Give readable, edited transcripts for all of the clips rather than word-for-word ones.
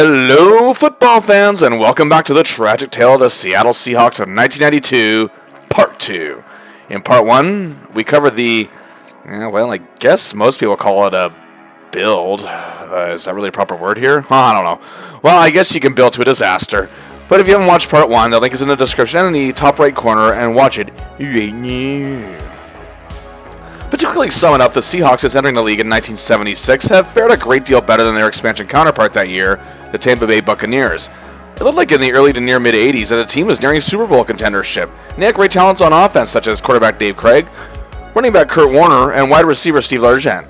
Hello, football fans, and welcome back to the tragic tale of the Seattle Seahawks of 1992, Part 2. In Part 1, we covered I guess most people call it a build. Is that really a proper word here? I don't know. Well, I guess you can build to a disaster. But if you haven't watched Part 1, the link is in the description and in the top right corner, and watch it right now. But to quickly sum it up, the Seahawks, as entering the league in 1976, have fared a great deal better than their expansion counterpart that year, the Tampa Bay Buccaneers. It looked like in the early to near mid-'80s that the team was nearing Super Bowl contendership, and they had great talents on offense such as quarterback Dave Craig, running back Kurt Warner, and wide receiver Steve Largent.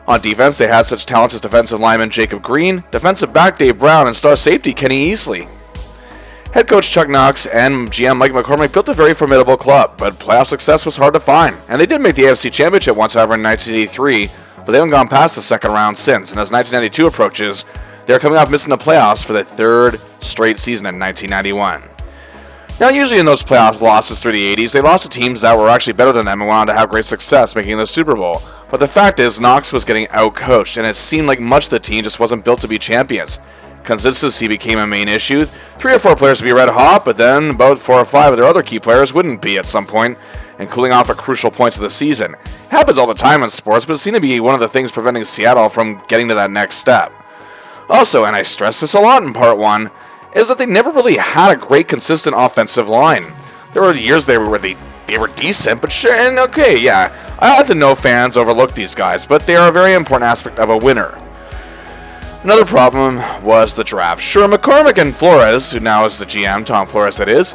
On defense, they had such talents as defensive lineman Jacob Green, defensive back Dave Brown, and star safety Kenny Easley. Head coach Chuck Knox and GM Mike McCormick built a very formidable club, but playoff success was hard to find, and they did make the AFC Championship once, however, in 1983, but they haven't gone past the second round since, and as 1992 approaches, they're coming off missing the playoffs for the third straight season in 1991. Now, usually in those playoff losses through the 80s, they lost to teams that were actually better than them and went on to have great success making the Super Bowl. But the fact is, Knox was getting out-coached, and it seemed like much of the team just wasn't built to be champions. Consistency became a main issue. 3 or 4 players would be red hot, but then about 4 or 5 of their other key players wouldn't be at some point, and cooling off at crucial points of the season. It happens all the time in sports, but it seemed to be one of the things preventing Seattle from getting to that next step. Also, and I stressed this a lot in Part 1, is that they never really had a great consistent offensive line. There were years there where they were decent, but sure, and okay, yeah, I have to know fans overlook these guys, but they are a very important aspect of a winner. Another problem was the draft. Sure, McCormick and Flores, who now is the GM, Tom Flores that is,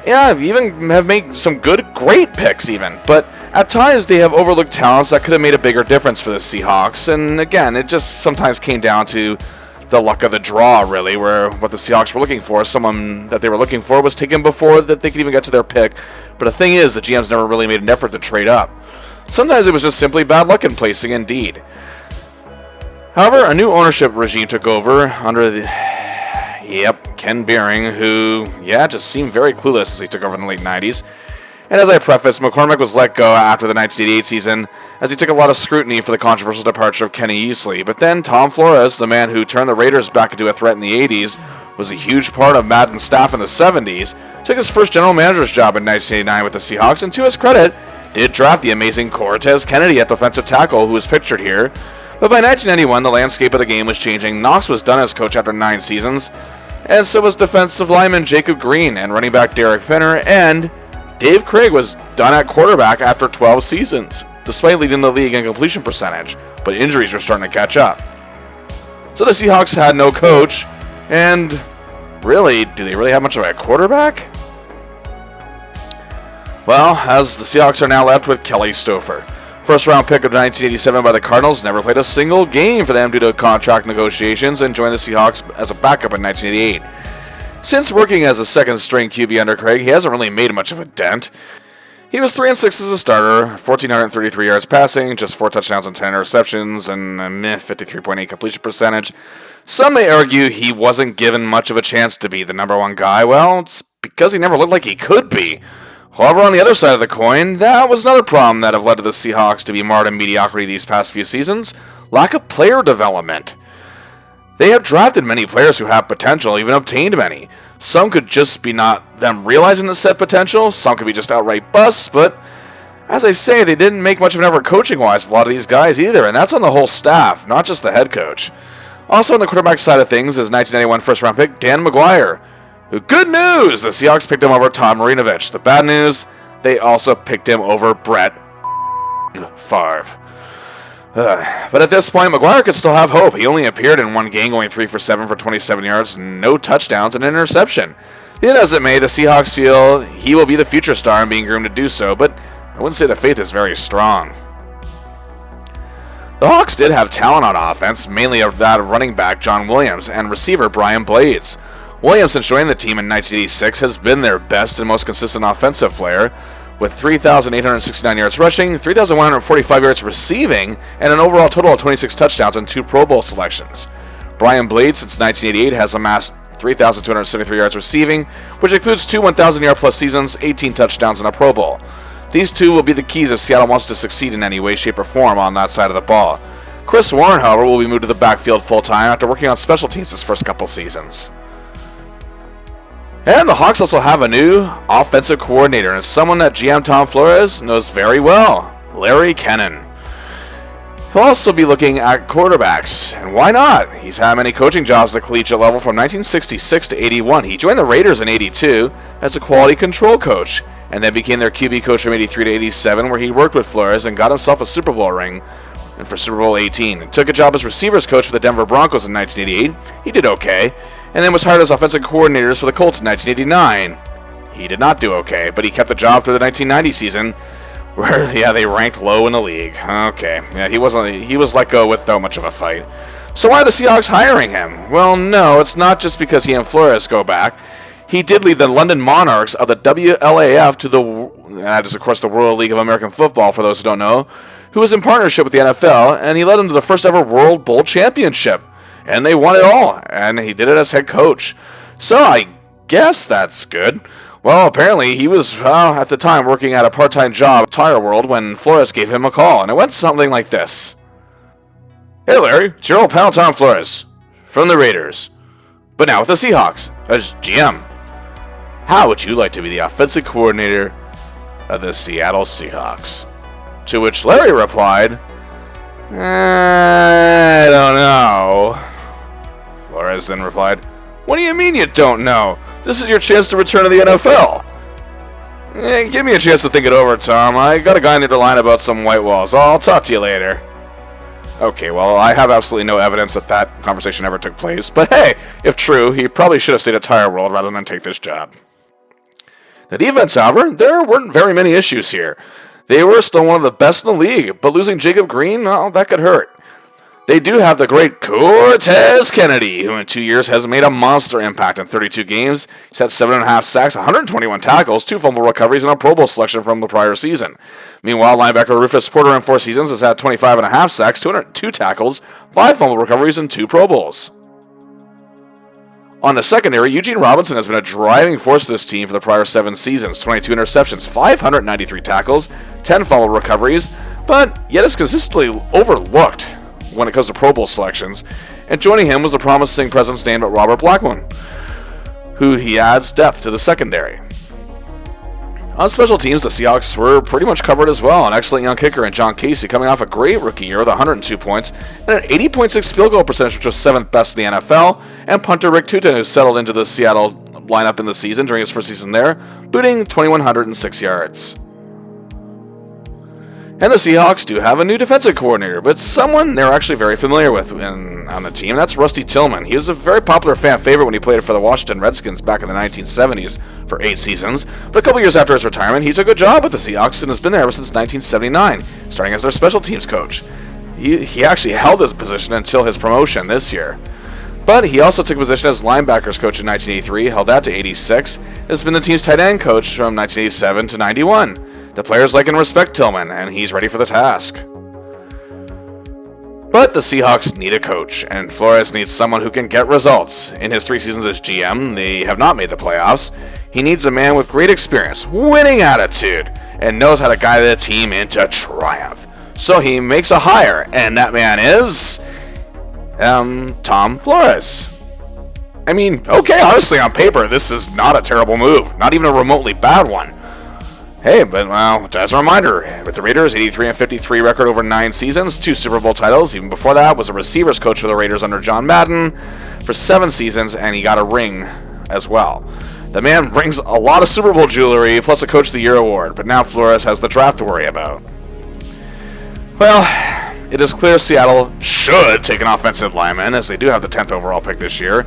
even have made some great picks even, but at times they have overlooked talents that could have made a bigger difference for the Seahawks, and again, it just sometimes came down to the luck of the draw, really, where what the Seahawks were looking for, someone that they were looking for was taken before that they could even get to their pick, but the thing is, the GMs never really made an effort to trade up. Sometimes it was just simply bad luck in placing, indeed. However, a new ownership regime took over under Ken Beering, who, just seemed very clueless as he took over in the late 90s. And as I prefaced, McCormick was let go after the 1988 season, as he took a lot of scrutiny for the controversial departure of Kenny Easley. But then Tom Flores, the man who turned the Raiders back into a threat in the 80s, was a huge part of Madden's staff in the 70s, took his first general manager's job in 1989 with the Seahawks, and to his credit, did draft the amazing Cortez Kennedy at defensive tackle, who is pictured here. But by 1991, the landscape of the game was changing. Knox was done as coach after 9 seasons, and so was defensive lineman Jacob Green and running back Derek Finner, and Dave Craig was done at quarterback after 12 seasons, despite leading the league in completion percentage, but injuries were starting to catch up. So the Seahawks had no coach, and really, do they really have much of a quarterback? Well, as the Seahawks are now left with Kelly Stouffer. First round pick of 1987 by the Cardinals, never played a single game for them due to contract negotiations, and joined the Seahawks as a backup in 1988. Since working as a second string QB under Craig, he hasn't really made much of a dent. He was 3-6 as a starter, 1,433 yards passing, just 4 touchdowns and 10 interceptions, and a 53.8 completion percentage. Some may argue he wasn't given much of a chance to be the number 1 guy. Well, it's because he never looked like he could be. However, on the other side of the coin, that was another problem that have led to the Seahawks to be marred in mediocrity these past few seasons: lack of player development. They have drafted many players who have potential, even obtained many. Some could just be not them realizing the said potential, some could be just outright busts, but as I say, they didn't make much of an effort coaching-wise with a lot of these guys either, and that's on the whole staff, not just the head coach. Also on the quarterback side of things is 1991 first-round pick Dan McGuire. Good news! The Seahawks picked him over Tom Marinovich. The bad news, they also picked him over Brett Favre. But at this point, McGuire could still have hope. He only appeared in 1 game, going 3 for 7 for 27 yards, no touchdowns, and an interception. Be it as it may, the Seahawks feel he will be the future star and being groomed to do so, but I wouldn't say the faith is very strong. The Hawks did have talent on offense, mainly of that of running back John Williams and receiver Brian Blades. Williams, since joining the team in 1986, has been their best and most consistent offensive player, with 3,869 yards rushing, 3,145 yards receiving, and an overall total of 26 touchdowns and 2 Pro Bowl selections. Brian Blades, since 1988, has amassed 3,273 yards receiving, which includes 2 1,000-yard-plus seasons, 18 touchdowns, and a Pro Bowl. These two will be the keys if Seattle wants to succeed in any way, shape, or form on that side of the ball. Chris Warren, however, will be moved to the backfield full-time after working on special teams his first couple seasons. And the Hawks also have a new offensive coordinator, and someone that GM Tom Flores knows very well, Larry Kennan. He'll also be looking at quarterbacks, and why not? He's had many coaching jobs at the collegiate level from 1966 to 81. He joined the Raiders in 82 as a quality control coach, and then became their QB coach from 83 to 87, where he worked with Flores and got himself a Super Bowl ring. And for Super Bowl 18, he took a job as receivers coach for the Denver Broncos in 1988. He did okay, and then was hired as offensive coordinators for the Colts in 1989. He did not do okay, but he kept the job through the 1990 season, where they ranked low in the league. Okay, he was let go without much of a fight. So why are the Seahawks hiring him? Well, no, it's not just because he and Flores go back. He did lead the London Monarchs of the WLAF to that is of course the World League of American Football, for those who don't know, who was in partnership with the NFL, and he led them to the first ever World Bowl Championship. And they won it all, and he did it as head coach. So I guess that's good. Well, apparently he was, at the time, working at a part-time job at Tire World when Flores gave him a call, and it went something like this. Hey Larry, it's your old pal Tom Flores, from the Raiders, but now with the Seahawks, as GM. How would you like to be the offensive coordinator of the Seattle Seahawks? To which Larry replied, I don't know. Flores then replied, what do you mean you don't know? This is your chance to return to the NFL. Give me a chance to think it over, Tom. I got a guy near the line about some white walls. I'll talk to you later. Okay, well, I have absolutely no evidence that conversation ever took place, but hey, if true, he probably should have stayed at Tire World rather than take this job. The defense, however, there weren't very many issues here. They were still one of the best in the league, but losing Jacob Green, well, that could hurt. They do have the great Cortez Kennedy, who in 2 years has made a monster impact in 32 games. He's had 7.5 sacks, 121 tackles, 2 fumble recoveries, and a Pro Bowl selection from the prior season. Meanwhile, linebacker Rufus Porter in 4 seasons has had 25.5 sacks, 202 tackles, 5 fumble recoveries, and 2 Pro Bowls. On the secondary, Eugene Robinson has been a driving force of this team for the prior 7 seasons. 22 interceptions, 593 tackles, 10 fumble recoveries, but yet is consistently overlooked when it comes to Pro Bowl selections. And joining him was a promising presence named Robert Blackman, who he adds depth to the secondary. On special teams, the Seahawks were pretty much covered as well. An excellent young kicker in John Casey coming off a great rookie year with 102 points and an 80.6 field goal percentage, which was 7th best in the NFL, and punter Rick Tuten, who settled into the Seattle lineup in the season during his first season there, booting 2,106 yards. And the Seahawks do have a new defensive coordinator, but someone they're actually very familiar with on the team. That's Rusty Tillman. He was a very popular fan favorite when he played for the Washington Redskins back in the 1970s for 8 seasons. But a couple years after his retirement, he took a job with the Seahawks and has been there ever since 1979, starting as their special teams coach. He actually held his position until his promotion this year. But he also took a position as linebackers coach in 1983, held that to 86, and has been the team's tight end coach from 1987 to 91. The players like and respect Tillman, and he's ready for the task. But the Seahawks need a coach, and Flores needs someone who can get results. In his 3 seasons as GM, they have not made the playoffs. He needs a man with great experience, winning attitude, and knows how to guide the team into triumph. So he makes a hire, and that man is Tom Flores. I mean, okay, honestly, on paper, this is not a terrible move, not even a remotely bad one. Hey, but well, as a reminder, with the Raiders, 83-53 record over 9 seasons, 2 Super Bowl titles. Even before that, was a receivers coach for the Raiders under John Madden for 7 seasons, and he got a ring as well. The man brings a lot of Super Bowl jewelry, plus a Coach of the Year award, but now Flores has the draft to worry about. Well, it is clear Seattle should take an offensive lineman, as they do have the 10th overall pick this year.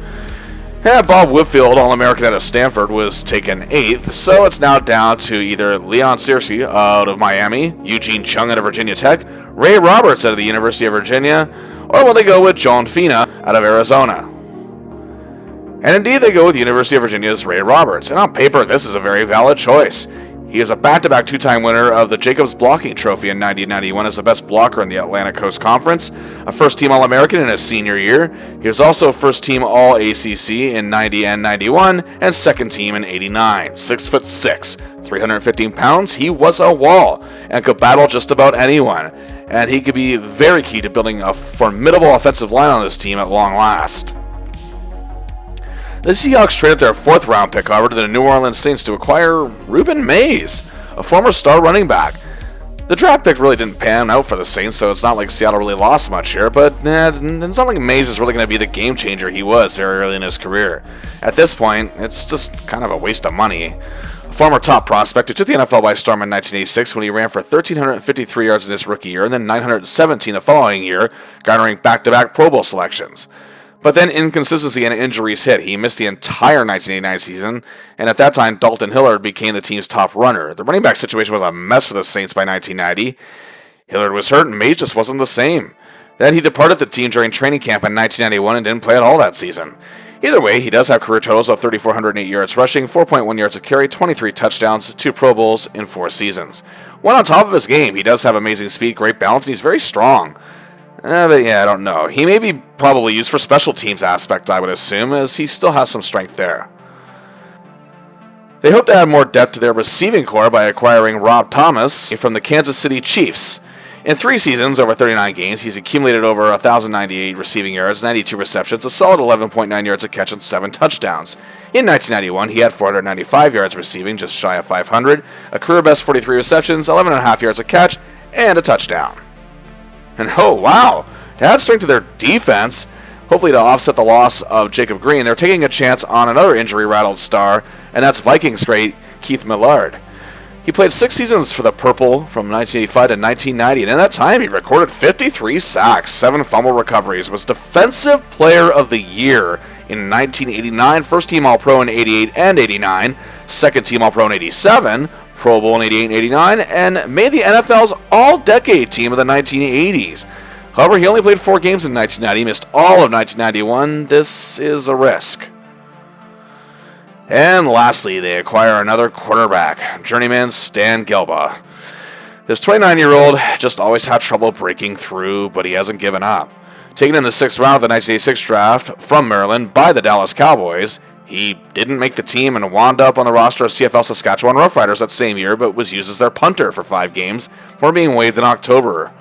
Bob Whitfield, All-American out of Stanford, was taken 8th, so it's now down to either Leon Searcy out of Miami, Eugene Chung out of Virginia Tech, Ray Roberts out of the University of Virginia, or will they go with John Fina out of Arizona? And indeed, they go with University of Virginia's Ray Roberts, and on paper, this is a very valid choice. He is a back-to-back 2-time winner of the Jacobs Blocking Trophy in 1991 as the best blocker in the Atlantic Coast Conference, a first-team All-American in his senior year. He was also a first-team All-ACC in 90 and 91, and second-team in 89. 6'6", 315 pounds, he was a wall, and could battle just about anyone. and he could be very key to building a formidable offensive line on this team at long last. The Seahawks traded their 4th round pick, however, to the New Orleans Saints to acquire Reuben Mays, a former star running back. The draft pick really didn't pan out for the Saints, so it's not like Seattle really lost much here, but it's not like Mays is really going to be the game changer he was very early in his career. At this point, it's just kind of a waste of money. A former top prospect who took the NFL by storm in 1986 when he ran for 1,353 yards in his rookie year and then 917 the following year, garnering back-to-back Pro Bowl selections. But then inconsistency and injuries hit. He missed the entire 1989 season, and at that time, Dalton Hillard became the team's top runner. The running back situation was a mess for the Saints by 1990. Hillard was hurt, and Mays just wasn't the same. Then he departed the team during training camp in 1991 and didn't play at all that season. Either way, he does have career totals of 3,408 yards rushing, 4.1 yards a carry, 23 touchdowns, 2 Pro Bowls in 4 seasons. One on top of his game, he does have amazing speed, great balance, and he's very strong. But yeah, I don't know. He may be probably used for special teams aspect, I would assume, as he still has some strength there. They hope to add more depth to their receiving core by acquiring Rob Thomas from the Kansas City Chiefs. In 3 seasons, over 39 games, he's accumulated over 1,098 receiving yards, 92 receptions, a solid 11.9 yards a catch, and 7 touchdowns. In 1991, he had 495 yards receiving, just shy of 500, a career-best 43 receptions, 11.5 yards a catch, and a touchdown. And oh wow, to add strength to their defense, hopefully to offset the loss of Jacob Green, they're taking a chance on another injury-rattled star, and that's Vikings great Keith Millard. He played 6 seasons for the Purple from 1985 to 1990, and in that time he recorded 53 sacks, 7 fumble recoveries, was Defensive Player of the Year in 1989, First Team All-Pro in 88 and 89, Second Team All-Pro in 87, Pro Bowl in 88 and 89, and made the NFL's All-Decade Team of the 1980s. However, he only played 4 games in 1990, missed all of 1991. This is a risk. And lastly, they acquire another quarterback, journeyman Stan Gelba. This 29-year-old just always had trouble breaking through, but he hasn't given up. Taken in the 6th round of the 1986 draft from Maryland by the Dallas Cowboys, he didn't make the team and wound up on the roster of CFL Saskatchewan Roughriders that same year, but was used as their punter for 5 games before being waived in October.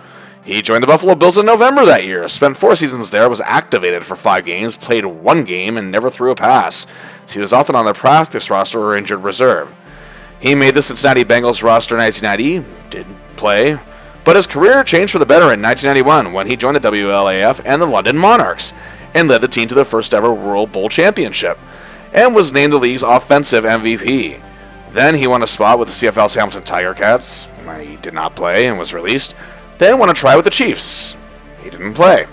He joined the Buffalo Bills in November that year, spent 4 seasons there, was activated for 5 games, played 1 game, and never threw a pass. So he was often on their practice roster or injured reserve. He made the Cincinnati Bengals roster in 1990, didn't play, but his career changed for the better in 1991 when he joined the WLAF and the London Monarchs, and led the team to the first ever World Bowl championship, and was named the league's offensive MVP. Then he won a spot with the CFL's Hamilton Tiger Cats. He did not play and was released. Then won a try with the Chiefs. He didn't play.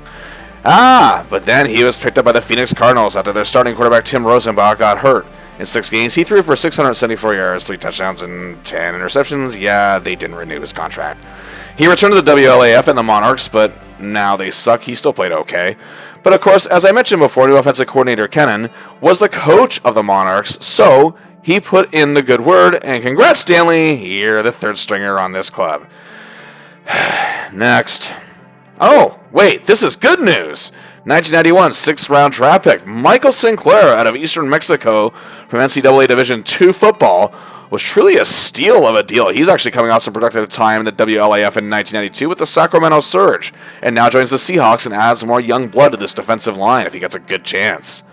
But then he was picked up by the Phoenix Cardinals after their starting quarterback Tim Rosenbach got hurt. In 6 games, he threw for 674 yards, 3 touchdowns, and 10 interceptions. Yeah, they didn't renew his contract. He returned to the WLAF and the Monarchs, but now they suck. He still played okay. But of course, as I mentioned before, new offensive coordinator Kennan was the coach of the Monarchs, so he put in the good word, and congrats, Stanley, you're the 3rd stringer on this club. Next. Oh, wait, this is good news. 1991 6th round draft pick Michael Sinclair out of Eastern Mexico from NCAA Division II football was truly a steal of a deal. He's actually coming off some productive time in the WLAF in 1992 with the Sacramento Surge, and now joins the Seahawks and adds more young blood to this defensive line if he gets a good chance.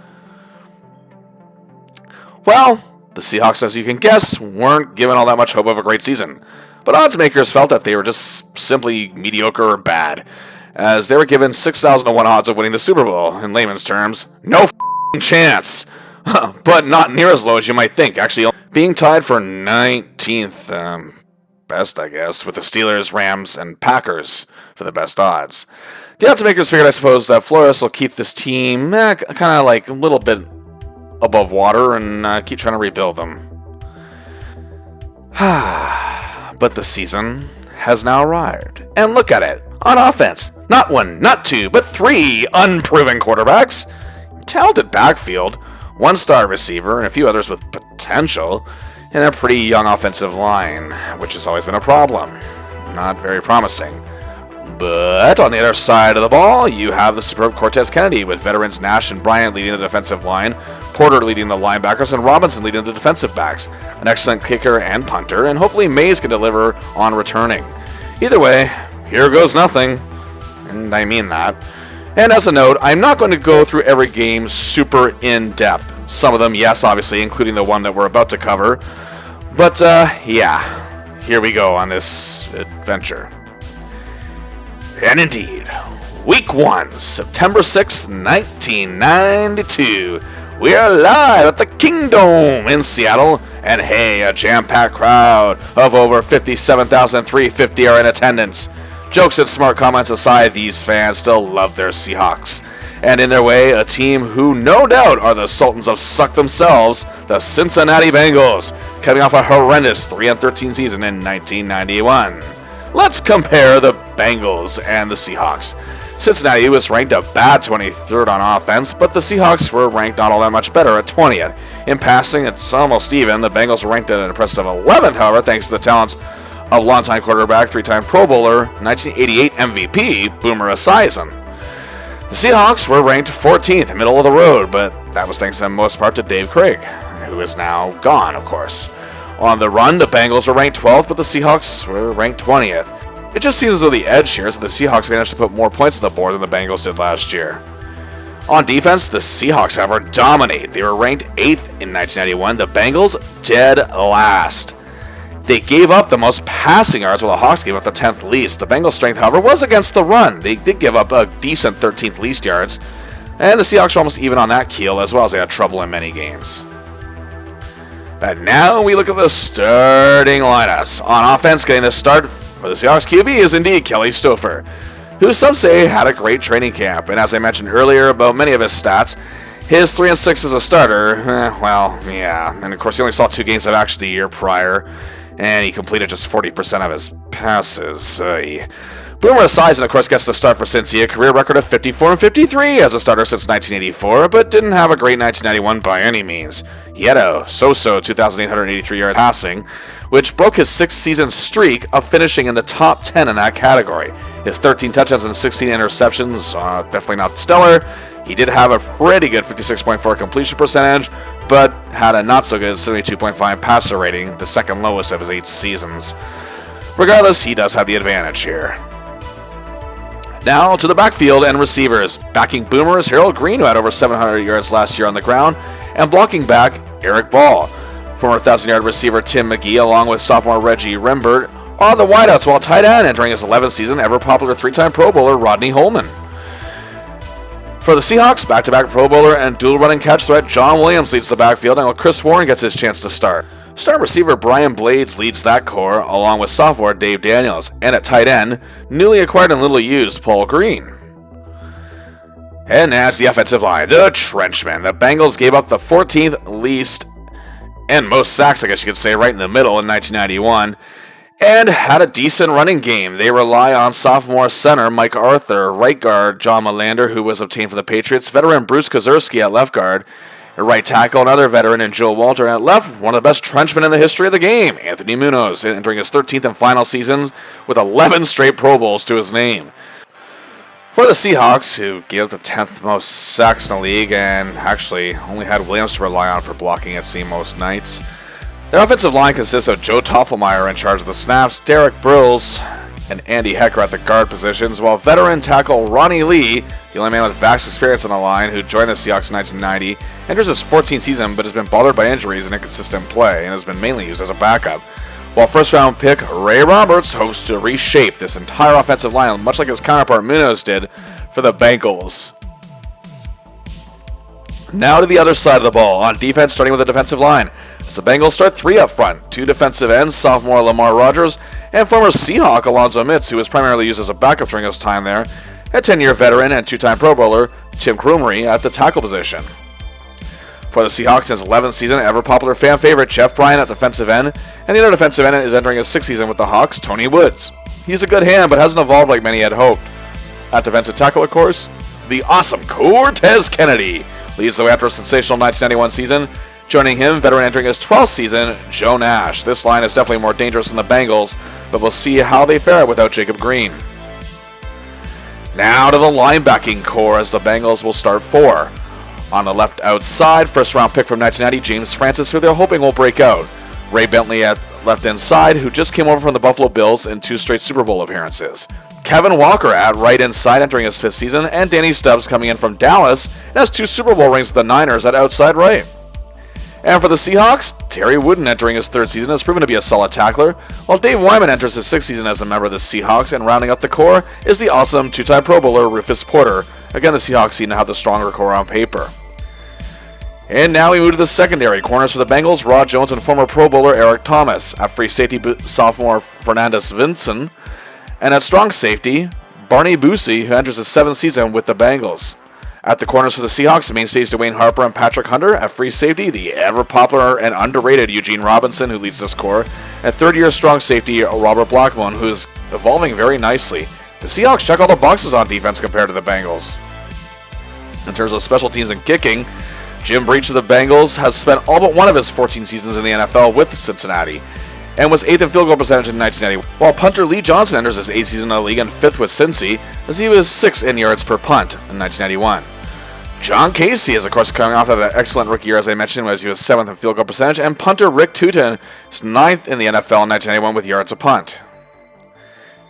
Well, the Seahawks, as you can guess, weren't given all that much hope of a great season, but odds makers felt that they were just simply mediocre or bad, as they were given 6,000-1 odds of winning the Super Bowl. In layman's terms, no f***ing chance. But not near as low as you might think, actually being tied for 19th best, I guess, with the Steelers, Rams, and Packers for the best odds. The odds makers figured, I suppose, that Flores will keep this team kind of like a little bit above water and keep trying to rebuild them. But the season has now arrived. And look at it. On offense, not 1, not 2, but 3 unproven quarterbacks. Talented backfield. 1 star receiver, and a few others with potential, and a pretty young offensive line, which has always been a problem. Not very promising. But on the other side of the ball, you have the superb Cortez Kennedy, with veterans Nash and Bryant leading the defensive line, Porter leading the linebackers, and Robinson leading the defensive backs. An excellent kicker and punter, and hopefully Mays can deliver on returning. Either way, here goes nothing. And I mean that. And as a note, I'm not going to go through every game super in-depth. Some of them, yes, obviously, including the one that we're about to cover. But, yeah, here we go on this adventure. And indeed, Week 1, September 6th, 1992. We are live at the Kingdome in Seattle, and hey, a jam-packed crowd of over 57,350 are in attendance. Jokes and smart comments aside, these fans still love their Seahawks. And in their way, a team who no doubt are the Sultans of Suck themselves, the Cincinnati Bengals, coming off a horrendous 3-13 season in 1991. Let's compare the Bengals and the Seahawks. Cincinnati was ranked a bad 23rd on offense, but the Seahawks were ranked not all that much better at 20th. In passing, it's almost even. The Bengals were ranked at an impressive 11th, however, thanks to the talents of longtime quarterback, three-time Pro Bowler, 1988 MVP, Boomer Esiason. The Seahawks were ranked 14th, middle of the road, but that was thanks in most part to Dave Craig, who is now gone, of course. On the run, the Bengals were ranked 12th, but the Seahawks were ranked 20th. It just seems as though the edge here is that the Seahawks managed to put more points on the board than the Bengals did last year. On defense, the Seahawks, however, dominate. They were ranked 8th in 1991, the Bengals dead last. They gave up the most passing yards, while the Hawks gave up the 10th least. The Bengals' strength, however, was against the run. They did give up a decent 13th least yards, and the Seahawks were almost even on that keel, as well as they had trouble in many games. And now we look at the starting lineups. On offense, getting the start for the Seahawks QB is indeed Kelly Stouffer, who some say had a great training camp. And as I mentioned earlier about many of his stats, his 3-6 as a starter, well, yeah. And of course, he only saw 2 games of action the year prior, and he completed just 40% of his passes. Boomer Esiason, of course, gets the start for Cincy, a career record of 54-53 as a starter since 1984, but didn't have a great 1991 by any means. He had a so-so 2,883 yards passing, which broke his 6-season streak of finishing in the top 10 in that category. His 13 touchdowns and 16 interceptions, definitely not stellar. He did have a pretty good 56.4 completion percentage, but had a not-so-good 72.5 passer rating, the second lowest of his 8 seasons. Regardless, he does have the advantage here. Now to the backfield and receivers. Backing Boomer is Harold Green, who had over 700 yards last year on the ground, and blocking back Eric Ball. Former 1,000-yard receiver Tim McGee, along with sophomore Reggie Rembert, are the wideouts, while tight end, entering his 11th season, ever-popular 3-time Pro Bowler Rodney Holman. For the Seahawks, back-to-back Pro Bowler and dual running catch threat John Williams leads the backfield, and Chris Warren gets his chance to start. Star receiver Brian Blades leads that core, along with sophomore Dave Daniels, and at tight end, newly acquired and little used Paul Green. And now to the offensive line, the Trenchmen. The Bengals gave up the 14th least and most sacks, I guess you could say, right in the middle in 1991, and had a decent running game. They rely on sophomore center Mike Arthur, right guard John Melander, who was obtained from the Patriots, veteran Bruce Kozerski at left guard, at right tackle, another veteran in Joe Walter at left, one of the best trenchmen in the history of the game, Anthony Munoz, entering his 13th and final season with 11 straight Pro Bowls to his name. For the Seahawks, who gave up the 10th most sacks in the league and actually only had Williams to rely on for blocking at sea most nights, their offensive line consists of Joe Toffelmeyer in charge of the snaps, Derek Brills, and Andy Hecker at the guard positions, while veteran tackle Ronnie Lee, the only man with vast experience on the line who joined the Seahawks in 1990, enters his 14th season but has been bothered by injuries and inconsistent play and has been mainly used as a backup. While first-round pick Ray Roberts hopes to reshape this entire offensive line, much like his counterpart Munoz did for the Bengals. Now to the other side of the ball. On defense, starting with the defensive line. As the Bengals start 3 up front, 2 defensive ends, sophomore Lamar Rogers, and former Seahawk Alonzo Mitz, who was primarily used as a backup during his time there, a 10-year veteran and 2-time Pro Bowler Tim Krumrie at the tackle position. For the Seahawks, in his 11th season, ever-popular fan favorite Jeff Bryant at defensive end, and the other defensive end is entering his 6th season with the Hawks, Tony Woods. He's a good hand, but hasn't evolved like many had hoped. At defensive tackle, of course, the awesome Cortez Kennedy leads the way after a sensational 1991 season. Joining him, veteran entering his 12th season, Joe Nash. This line is definitely more dangerous than the Bengals, but we'll see how they fare without Jacob Green. Now to the linebacking core, as the Bengals will start 4. On the left outside, first-round pick from 1990, James Francis, who they're hoping will break out. Ray Bentley at left inside, who just came over from the Buffalo Bills in 2 straight Super Bowl appearances. Kevin Walker at right inside entering his 5th season, and Danny Stubbs coming in from Dallas and has 2 Super Bowl rings with the Niners at outside right. And for the Seahawks, Terry Wooden entering his 3rd season has proven to be a solid tackler, while Dave Wyman enters his 6th season as a member of the Seahawks, and rounding up the core is the awesome 2-time Pro Bowler Rufus Porter. Again, the Seahawks seem to have the stronger core on paper. And now we move to the secondary. Corners for the Bengals, Rod Jones and former Pro Bowler Eric Thomas. At free safety, sophomore Fernandez Vinson. And at strong safety, Barney Boosie, who enters his 7th season with the Bengals. At the corners for the Seahawks, the mainstays Dwayne Harper and Patrick Hunter. At free safety, the ever-popular and underrated Eugene Robinson, who leads this core. At third-year strong safety, Robert Blackmon, who is evolving very nicely. The Seahawks check all the boxes on defense compared to the Bengals. In terms of special teams and kicking, Jim Breach of the Bengals has spent all but one of his 14 seasons in the NFL with Cincinnati, and was 8th in field goal percentage in 1990, while punter Lee Johnson enters his 8th season in the league and 5th with Cincy, as he was 6th in yards per punt in 1991. John Casey is, of course, coming off of an excellent rookie year, as I mentioned, as he was 7th in field goal percentage, and punter Rick Tuten is 9th in the NFL in 1991 with yards a punt.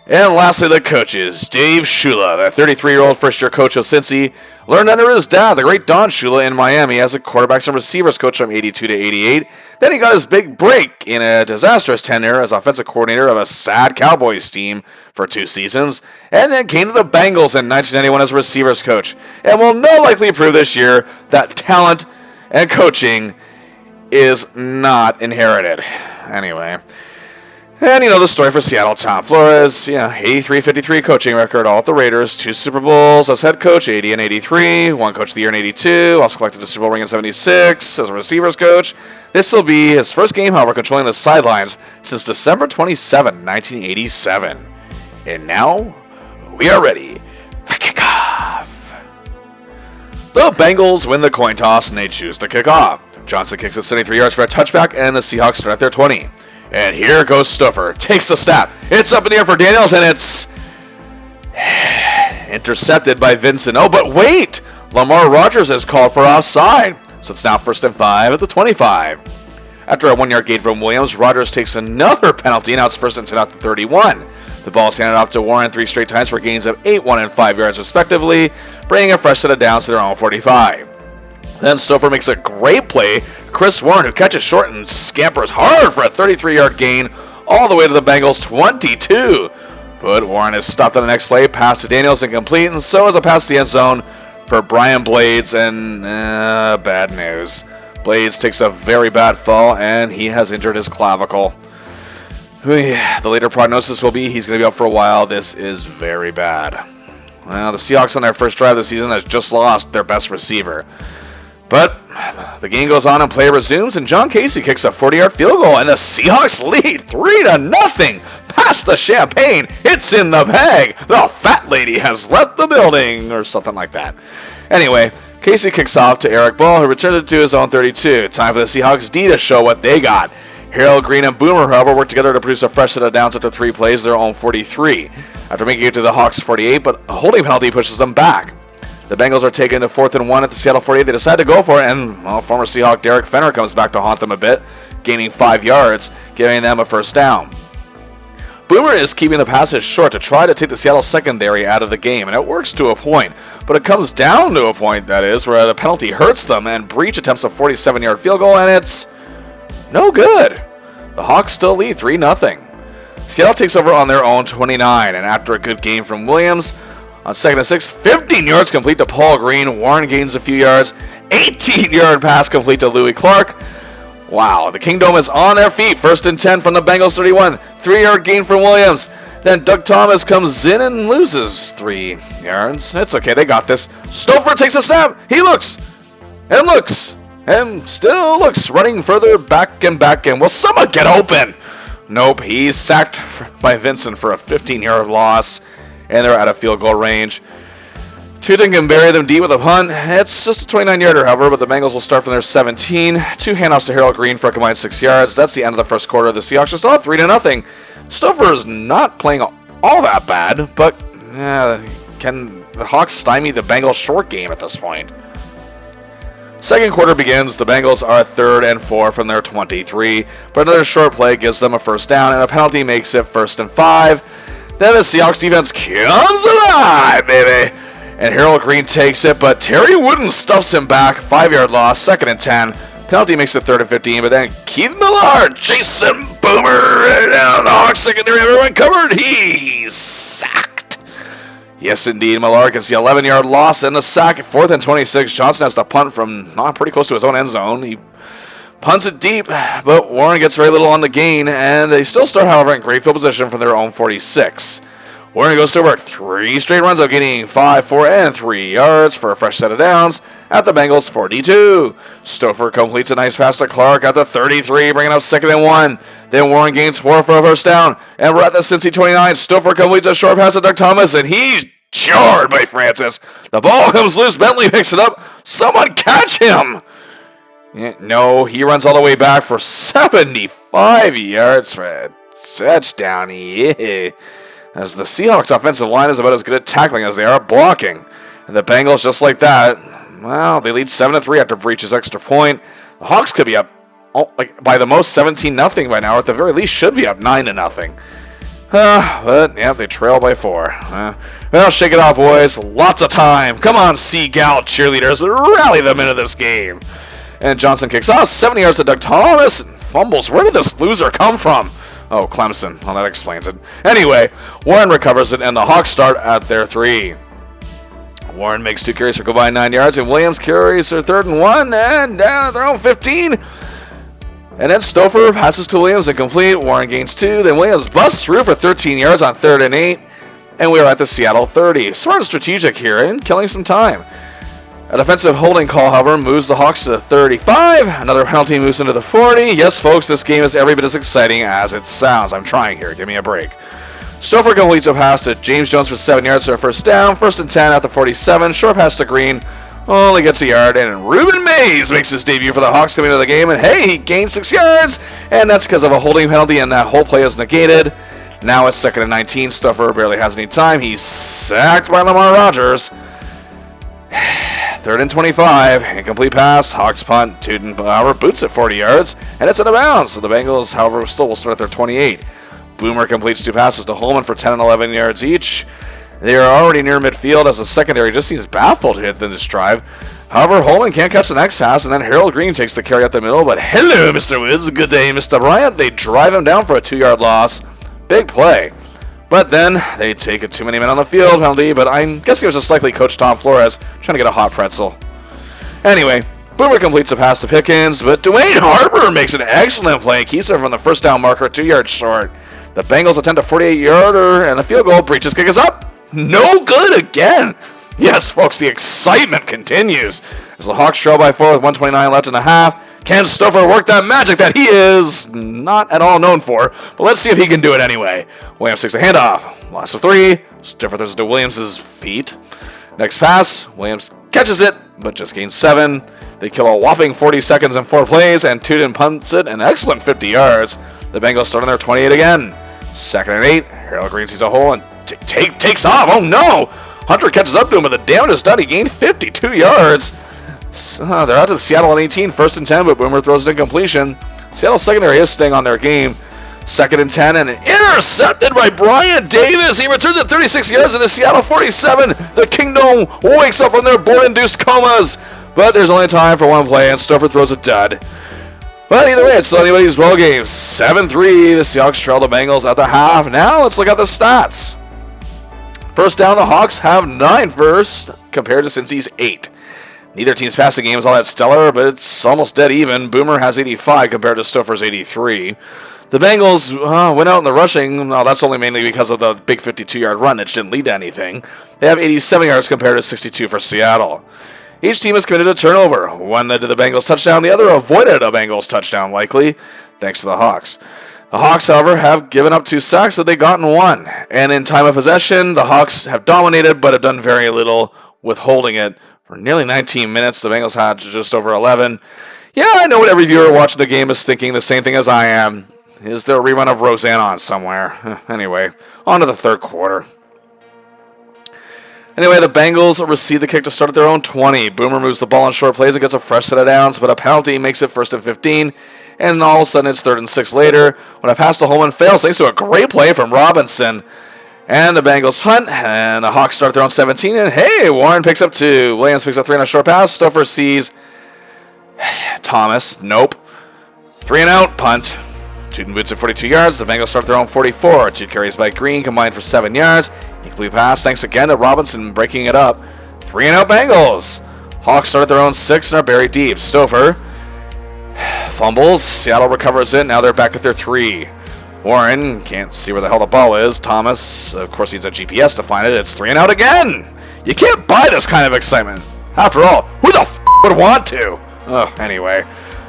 And lastly, the coaches. Dave Shula, the 33-year-old first-year coach of Cincy, learned under his dad, the great Don Shula, in Miami as a quarterbacks and receivers coach from 82 to 88. Then he got his big break in a disastrous tenure as offensive coordinator of a sad Cowboys team for 2 seasons, and then came to the Bengals in 1991 as receivers coach, and will no likely prove this year that talent and coaching is not inherited. Anyway. And, the story for Seattle. Tom Flores, 83-53 coaching record, all at the Raiders. 2 Super Bowls as head coach, 80 and 83. 1 coach of the year in 82. Also collected a Super Bowl ring in 76 as a receivers coach. This will be his first game, however, controlling the sidelines since December 27, 1987. And now, we are ready for kickoff. The Bengals win the coin toss, and they choose to kick off. Johnson kicks it 73 yards for a touchback, and the Seahawks start at their 20. And here goes Stuffer. Takes the snap. It's up in the air for Daniels, and it's intercepted by Vincent. Oh, but wait! Lamar Rogers is called for offside. So it's now 1st and 5 at the 25. After a 1-yard gain from Williams, Rogers takes another penalty, and now it's 1st and 10 at the 31. The ball is handed off to Warren 3 straight times for gains of 8, 1, and 5 yards respectively, bringing a fresh set of downs to their own 45. Then Stouffer makes a great play. Chris Warren, who catches short and scampers hard for a 33-yard gain all the way to the Bengals' 22. But Warren is stopped on the next play. Pass to Daniels incomplete, and so is a pass to the end zone for Brian Blades, and bad news. Blades takes a very bad fall, and he has injured his clavicle. The later prognosis will be he's going to be out for a while. This is very bad. Well, the Seahawks on their first drive of the season has just lost their best receiver. But the game goes on and play resumes, and John Casey kicks a 40-yard field goal, and the Seahawks lead 3-0. Pass the champagne. It's in the bag. The fat lady has left the building, or something like that. Anyway, Casey kicks off to Eric Ball, who returns it to his own 32. Time for the Seahawks D to show what they got. Harold Green and Boomer, however, work together to produce a fresh set of downs after 3 plays, their own 43. After making it to the Hawks' 48, but a holding penalty pushes them back. The Bengals are taken to 4th and 1 at the Seattle 48. They decide to go for it, and former Seahawk Derek Fenner comes back to haunt them a bit, gaining 5 yards, giving them a first down. Boomer is keeping the passes short to try to take the Seattle secondary out of the game, and it works to a point. But it comes down to a point, that is, where the penalty hurts them, and Breach attempts a 47-yard field goal, and it's no good. The Hawks still lead 3-0. Seattle takes over on their own 29, and after a good game from Williams, on 2nd and 6, 15 yards complete to Paul Green. Warren gains a few yards. 18-yard pass complete to Louis Clark. Wow, the Kingdom is on their feet. 1st and 10 from the Bengals 31. 3-yard gain from Williams. Then Doug Thomas comes in and loses 3 yards. It's okay, they got this. Stouffer takes a snap. He looks and still looks, running further back and back. And will someone get open? Nope, he's sacked by Vincent for a 15-yard loss. And they're out of field goal range. Tuten can bury them deep with a punt. It's just a 29-yarder, however, but the Bengals will start from their 17. 2 handoffs to Harold Green for a combined 6 yards. That's the end of the first quarter. The Seahawks are still up 3-0. Stouffer is not playing all that bad, but can the Hawks stymie the Bengals' short game at this point? Second quarter begins. The Bengals are 3rd and 4 from their 23, but another short play gives them a first down, and a penalty makes it 1st and 5. Then the Seahawks defense comes alive, baby. And Harold Green takes it, but Terry Wooden stuffs him back. 5-yard loss, 2nd and 10. Penalty makes it 3rd and 15, but then Keith Millard, Jason Boomer, and the Hawks secondary, everyone covered. He's sacked. Yes, indeed. Millard gets the 11-yard loss and the sack. 4th and 26. Johnson has to punt from pretty close to his own end zone. He punts it deep, but Warren gets very little on the gain, and they still start, however, in great field position from their own 46. Warren goes to work. 3 straight runs of gaining 5, 4, and 3 yards for a fresh set of downs at the Bengals 42. Stouffer completes a nice pass to Clark at the 33, bringing up 2nd and 1. Then Warren gains 4 for a first down, and we're at the Cincy 29. Stouffer completes a short pass to Doug Thomas, and he's jarred by Francis. The ball comes loose. Bentley picks it up. Someone catch him. No, he runs all the way back for 75 yards for a touchdown. Yeah. As the Seahawks offensive line is about as good at tackling as they are blocking. And the Bengals, just like that, well, they lead 7-3 after Breach's extra point. The Hawks could be up by the most 17-0 by now, or at the very least should be up 9-0. But, yeah, they trail by 4. Well, shake it off, boys. Lots of time. Come on, Seagal cheerleaders. Rally them into this game. And Johnson kicks off. 70 yards to Doug Thomas. And fumbles. Where did this loser come from? Oh, Clemson. Well, that explains it. Anyway, Warren recovers it, and the Hawks start at their 3. Warren makes 2 carries for combined 9 yards, and Williams carries their 3rd and 1, and down at their own 15. And then Stouffer passes to Williams and complete. Warren gains 2. Then Williams busts through for 13 yards on 3rd and 8. And we are at the Seattle 30. Smart and strategic here and killing some time. A defensive holding call, however, moves the Hawks to the 35. Another penalty moves into the 40. Yes, folks, this game is every bit as exciting as it sounds. I'm trying here. Give me a break. Stouffer completes a pass to James Jones for 7 yards for a first down. 1st and 10 at the 47. Short pass to Green. Only gets a yard. And Ruben Mays makes his debut for the Hawks coming into the game. And hey, he gains 6 yards. And that's because of a holding penalty, and that whole play is negated. Now it's 2nd and 19. Stouffer barely has any time. He's sacked by Lamar Rogers. 3rd and 25, incomplete pass, Hawks punt, Tootin, however, boots it 40 yards, and it's out of bounds. So the Bengals, however, still will start at their 28. Boomer completes 2 passes to Holman for 10 and 11 yards each. They are already near midfield as the secondary just seems baffled to hit this drive. However, Holman can't catch the next pass, and then Harold Green takes the carry up the middle, but hello, Mr. Woods, good day, Mr. Bryant. They drive him down for a 2-yard loss. Big play. But then they take a too many men on the field penalty, but I'm guessing it was just likely Coach Tom Flores trying to get a hot pretzel. Anyway, Boomer completes a pass to Pickens, but Dwayne Harper makes an excellent play. Keeps him from the first down marker, 2 yards short. The Bengals attempt a 48-yarder, and the field goal. Breaches kick is up. No good again. Yes, folks, the excitement continues as the Hawks trail by 4 with 1:29 left in the half. Can Stouffer work that magic that he is not at all known for? But let's see if he can do it anyway. Williams takes a handoff. Loss of 3. Stouffer throws it to Williams' feet. Next pass. Williams catches it, but just gains 7. They kill a whopping 40 seconds in 4 plays, and Tootin punts it an excellent 50 yards. The Bengals start on their 28 again. 2nd and 8. Harold Green sees a hole and takes off. Oh no! Hunter catches up to him, but the damage is done. He gained 52 yards. They're out to the Seattle at 18, 1st and 10, but Boomer throws it in completion. Seattle secondary is staying on their game. 2nd and 10, and intercepted by Brian Davis. He returns at 36 yards to the Seattle 47. The Kingdom wakes up from their board-induced comas, but there's only time for one play, and Stouffer throws a dud. But either way, it's still anybody's ball game. 7-3, the Seahawks trail the Bengals at the half. Now let's look at the stats. First down, the Hawks have 9 first, compared to Cincy's 8. Neither team's passing game is all that stellar, but it's almost dead even. Boomer has 85 compared to Stouffer's 83. The Bengals went out in the rushing. Well, that's only mainly because of the big 52-yard run that didn't lead to anything. They have 87 yards compared to 62 for Seattle. Each team has committed a turnover. One led to the Bengals touchdown. The other avoided a Bengals touchdown, likely, thanks to the Hawks. The Hawks, however, have given up 2 sacks that they've gotten 1. And in time of possession, the Hawks have dominated, but have done very little with holding it. For nearly 19 minutes, the Bengals had just over 11. Yeah, I know what every viewer watching the game is thinking, the same thing as I am. Is there a rerun of Roseanne on somewhere? Anyway, on to the 3rd quarter. Anyway, the Bengals receive the kick to start at their own 20. Boomer moves the ball on short plays and gets a fresh set of downs, but a penalty makes it 1st and 15. And all of a sudden, it's 3rd and 6 later when a pass to Holman fails thanks to a great play from Robinson. And the Bengals punt, and the Hawks start their own 17, and hey, Warren picks up 2. Williams picks up 3 on a short pass. Stouffer sees Thomas. Nope. 3 and out, punt. Tootin boots at 42 yards. The Bengals start their own 44. 2 carries by Green combined for 7 yards. Incomplete pass, thanks again to Robinson breaking it up. 3 and out, Bengals. Hawks start at their own 6 and are buried deep. Stouffer fumbles. Seattle recovers it. Now they're back at their 3. Warren can't see where the hell the ball is. Thomas, of course, needs a GPS to find it. It's 3 and out again. You can't buy this kind of excitement. After all, who the f would want to? Anyway,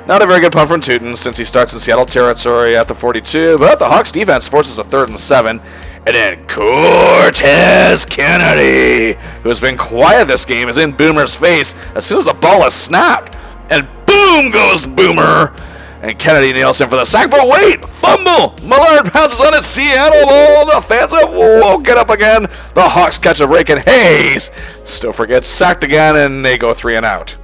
not a very good punt from Tootin since he starts in Seattle territory at the 42. But the Hawks defense forces a 3rd and 7. And then Cortez Kennedy, who has been quiet this game, is in Boomer's face as soon as the ball is snapped. And boom goes Boomer. And Kennedy nails him for the sack, but wait! Fumble! Millard pounces on it, Seattle ball! The fans have woken up again. The Hawks catch a break, and Hayes Stouffer gets sacked again, and they go 3 and out.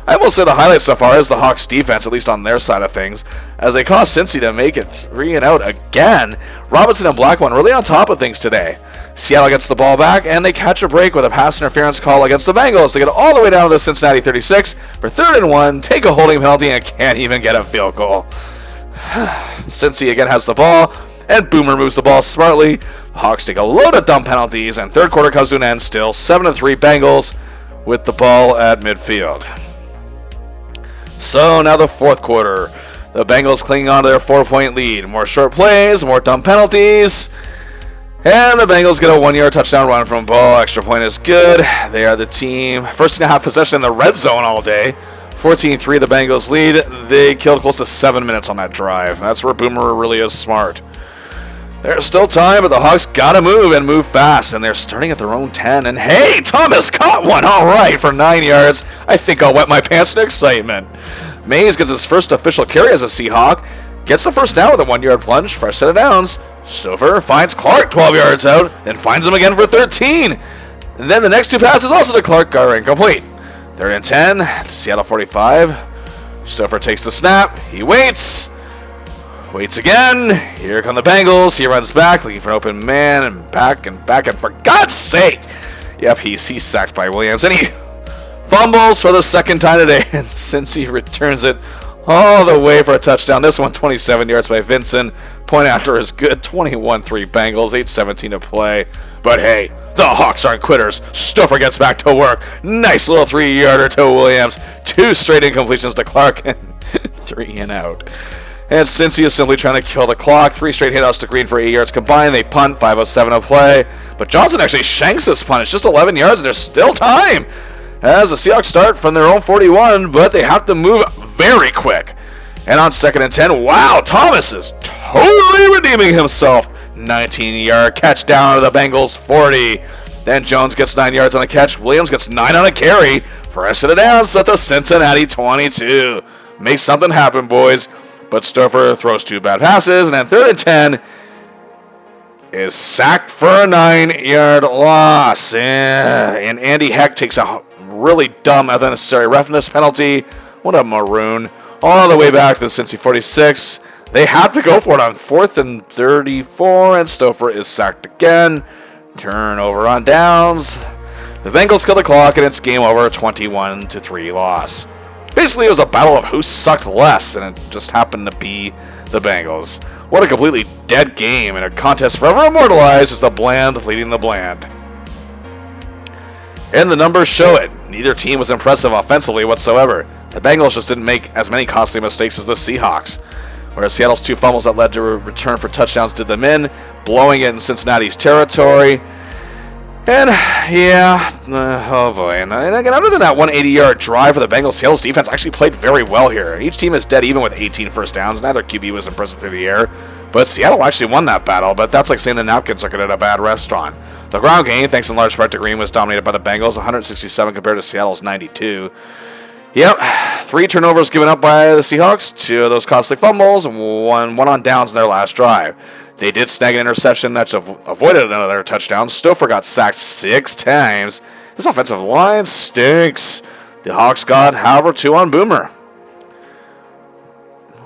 I will say the highlight so far is the Hawks defense, at least on their side of things, as they caused Cincy to make it 3 and out again. Robinson and Blackmon really on top of things today. Seattle gets the ball back, and they catch a break with a pass interference call against the Bengals to get all the way down to the Cincinnati 36 for 3rd and 1, take a holding penalty, and can't even get a field goal. Cincy again has the ball, and Boomer moves the ball smartly. Hawks take a load of dumb penalties, and third quarter comes to an end still. 7-3 Bengals with the ball at midfield. So now the fourth quarter. The Bengals clinging on to their 4-point lead. More short plays, more dumb penalties. And the Bengals get a 1-yard touchdown run from ball. Extra point is good. They are the team. First and a half possession in the red zone all day. 14-3 the Bengals lead. They killed close to 7 minutes on that drive. That's where Boomer really is smart. There's still time, but the Hawks gotta move and move fast. And they're starting at their own 10. And hey, Thomas caught one all right for 9 yards. I think I'll wet my pants in excitement. Mays gets his first official carry as a Seahawk. Gets the first down with a 1-yard plunge. Fresh set of downs. Stouffer finds Clark 12 yards out, then finds him again for 13. And then the next 2 passes also to Clark are incomplete. 3rd and 10, Seattle 45. Stouffer takes the snap. He waits. Waits again. Here come the Bengals. He runs back, looking for an open man, and back, and for God's sake. Yep, he's sacked by Williams, and he fumbles for the second time today. And since he returns it all the way for a touchdown, this one 27 yards by Vincent. Point after is good. 21-3 Bengals, 8:17 to play. But hey, the Hawks aren't quitters. Stouffer gets back to work. Nice little 3-yarder to Williams. 2 straight incompletions to Clark, and 3 and out. And Cincy is simply trying to kill the clock. 3 straight hitouts to Green for 8 yards combined. They punt, 5:07 to play. But Johnson actually shanks this punt. It's just 11 yards, and there's still time as the Seahawks start from their own 41, but they have to move very quick. And on 2nd and 10, wow, Thomas is totally redeeming himself. 19-yard catch down to the Bengals 40. Then Jones gets 9 yards on a catch. Williams gets 9 on a carry. First set of downs at the Cincinnati 22. Make something happen, boys. But Stouffer throws 2 bad passes, and then 3rd and 10 is sacked for a 9-yard loss. And Andy Heck takes a really dumb unnecessary roughness penalty. What a maroon. All the way back to the Cincy 46. They had to go for it on 4th and 34, and Stouffer is sacked again. Turnover on downs. The Bengals kill the clock, and it's game over. 21-3 loss. Basically, it was a battle of who sucked less, and it just happened to be the Bengals. What a completely dead game, and a contest forever immortalized as the bland leading the bland. And the numbers show it. Neither team was impressive offensively whatsoever. The Bengals just didn't make as many costly mistakes as the Seahawks. Whereas Seattle's 2 fumbles that led to a return for touchdowns did them in, blowing it in Cincinnati's territory. And, yeah, oh boy. And again, other than that 180-yard drive for the Bengals, Seattle's defense actually played very well here. Each team is dead even with 18 first downs. Neither QB was impressive through the air. But Seattle actually won that battle, but that's like saying the napkins are good at a bad restaurant. The ground game, thanks in large part to Green, was dominated by the Bengals, 167 compared to Seattle's 92. Yep, 3 turnovers given up by the Seahawks, 2 of those costly fumbles, and one on downs in their last drive. They did snag an interception that avoided another touchdown. Stouffer got sacked 6 times. This offensive line stinks. The Hawks got, however, 2 on Boomer.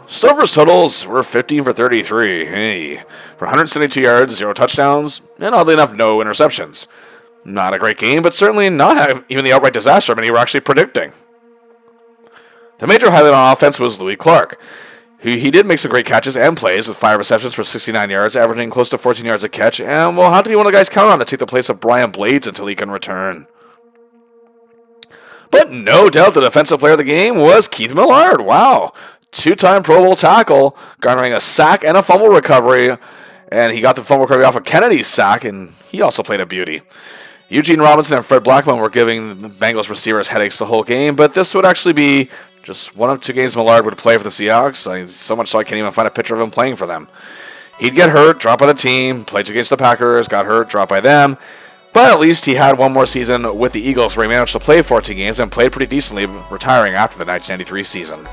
Stover's totals were 15 for 33, hey, for 172 yards, 0 touchdowns, and oddly enough, no interceptions. Not a great game, but certainly not even the outright disaster many were actually predicting. The major highlight on offense was Louis Clark, who he did make some great catches and plays with 5 receptions for 69 yards, averaging close to 14 yards a catch, and will have to be one of the guys counted on to take the place of Brian Blades until he can return. But no doubt the defensive player of the game was Keith Millard. Wow. 2-time Pro Bowl tackle, garnering a sack and a fumble recovery, and he got the fumble recovery off of Kennedy's sack, and he also played a beauty. Eugene Robinson and Fred Blackmon were giving the Bengals receivers headaches the whole game, but this would actually be just one of 2 games Millard would play for the Seahawks, so much so I can't even find a picture of him playing for them. He'd get hurt, drop by the team, played against the Packers, got hurt, dropped by them, but at least he had one more season with the Eagles where he managed to play 14 games and played pretty decently, retiring after the 1993 season.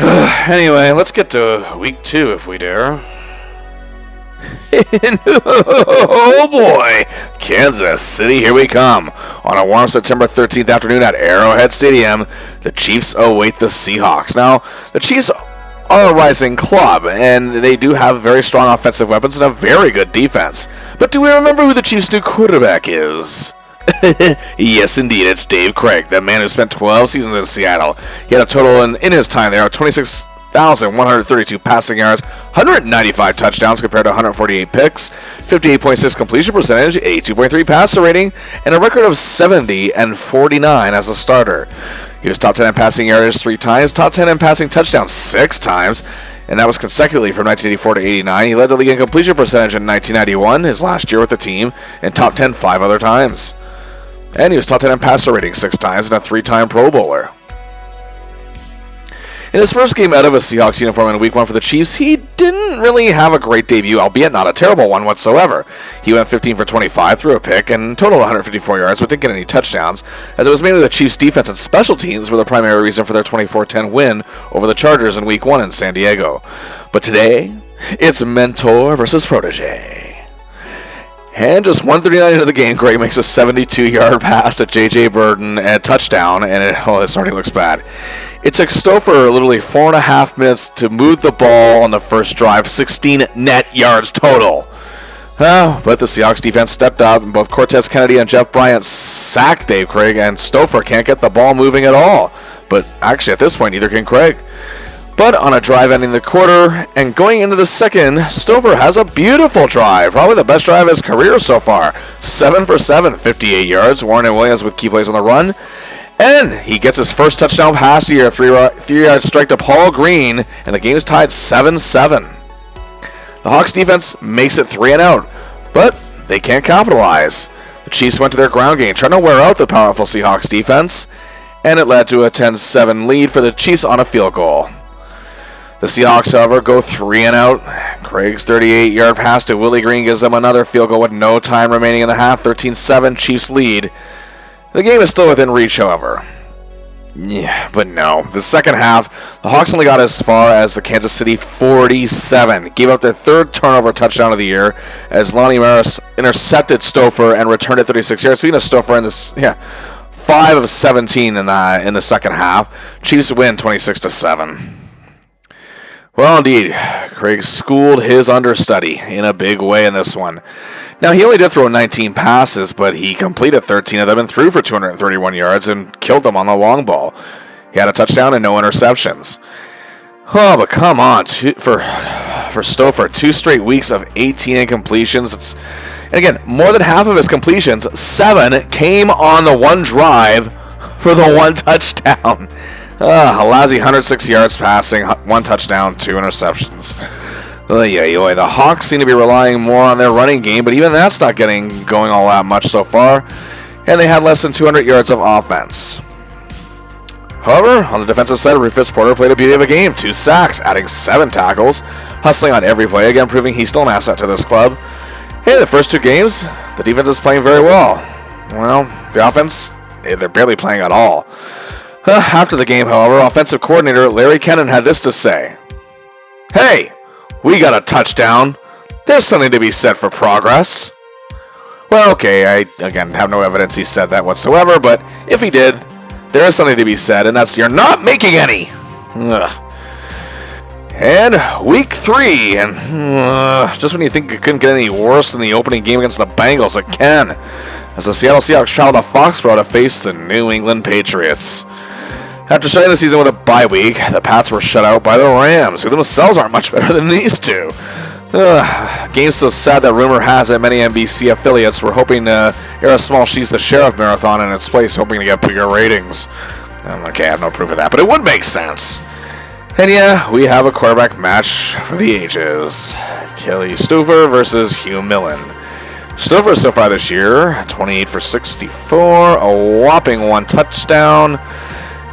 Anyway, let's get to week 2 if we dare. Oh boy! Kansas City, here we come. On a warm September 13th afternoon at Arrowhead Stadium, the Chiefs await the Seahawks. Now, the Chiefs are a rising club, and they do have very strong offensive weapons and a very good defense. But do we remember who the Chiefs' new quarterback is? Yes, indeed, it's Dave Craig, the man who spent 12 seasons in Seattle. He had a total in his time there of 26,132 passing yards, 195 touchdowns compared to 148 picks, 58.6 completion percentage, 82.3 passer rating, and a record of 70 and 49 as a starter. He was top 10 in passing yards 3 times, top 10 in passing touchdowns 6 times, and that was consecutively from 1984 to 89. He led the league in completion percentage in 1991, his last year with the team, and top 10 5 other times. And he was top 10 in passer rating 6 times and a 3-time Pro Bowler. In his first game out of a Seahawks uniform in Week 1 for the Chiefs, he didn't really have a great debut, albeit not a terrible one whatsoever. He went 15 for 25, threw a pick, and totaled 154 yards, but didn't get any touchdowns, as it was mainly the Chiefs' defense and special teams were the primary reason for their 24-10 win over the Chargers in Week 1 in San Diego. But today, it's mentor versus protege. And just 139 into the game, Craig makes a 72-yard pass to J.J. Burden and a touchdown, and it already looks bad. It took Stouffer literally 4.5 minutes to move the ball on the first drive, 16 net yards total. But the Seahawks defense stepped up, and both Cortez Kennedy and Jeff Bryant sacked Dave Craig, and Stouffer can't get the ball moving at all. But actually, at this point, neither can Craig. But on a drive ending the quarter and going into the second, Stouffer has a beautiful drive, probably the best drive of his career so far. 7 for 7, 58 yards. Warren and Williams with key plays on the run. And he gets his first touchdown pass of the year, 3-yard strike to Paul Green, and the game is tied 7-7. The Hawks defense makes it 3-and-out, but they can't capitalize. The Chiefs went to their ground game, trying to wear out the powerful Seahawks defense, and it led to a 10-7 lead for the Chiefs on a field goal. The Seahawks, however, go 3-and-out. Craig's 38-yard pass to Willie Green gives them another field goal with no time remaining in the half. 13-7, Chiefs lead. The game is still within reach, however. Yeah, but no. The second half, the Hawks only got as far as the Kansas City 47. Gave up their 3rd turnover touchdown of the year as Lonnie Maris intercepted Stouffer and returned it 36 yards. So, Stouffer in this, 5 of 17 in the second half. Chiefs win 26-7. Well, indeed, Craig schooled his understudy in a big way in this one. Now, he only did throw 19 passes, but he completed 13 of them and threw for 231 yards and killed them on the long ball. He had a touchdown and no interceptions. Oh, but come on, for Stouffer, 2 straight weeks of 18 incompletions. And again, more than half of his completions, 7, came on the one drive for the 1 touchdown. A lousy 106 yards passing, 1 touchdown, 2 interceptions. The Hawks seem to be relying more on their running game, but even that's not getting going all that much so far, and they had less than 200 yards of offense. However, on the defensive side, Rufus Porter played a beauty of a game, 2 sacks, adding 7 tackles, hustling on every play, again proving he's still an asset to this club. Hey, the first 2 games, the defense is playing very well. Well, the offense, they're barely playing at all. After the game, however, offensive coordinator Larry Kennan had this to say. Hey, we got a touchdown. There's something to be said for progress. Well, okay, I, again, have no evidence he said that whatsoever, but if he did, there is something to be said, and that's you're not making any. Ugh. And week 3, and just when you think it couldn't get any worse than the opening game against the Bengals, it can, as the Seattle Seahawks travel to Foxborough to face the New England Patriots. After starting the season with a bye week, the Pats were shut out by the Rams, who themselves aren't much better than these two. Game so sad that rumor has it many NBC affiliates were hoping to air a small She's the Sheriff marathon in its place, hoping to get bigger ratings. Okay, I have no proof of that, but it would make sense. And yeah, we have a quarterback match for the ages. Kelly Stouffer versus Hugh Millen. Stouffer so far this year, 28 for 64, a whopping 1 touchdown,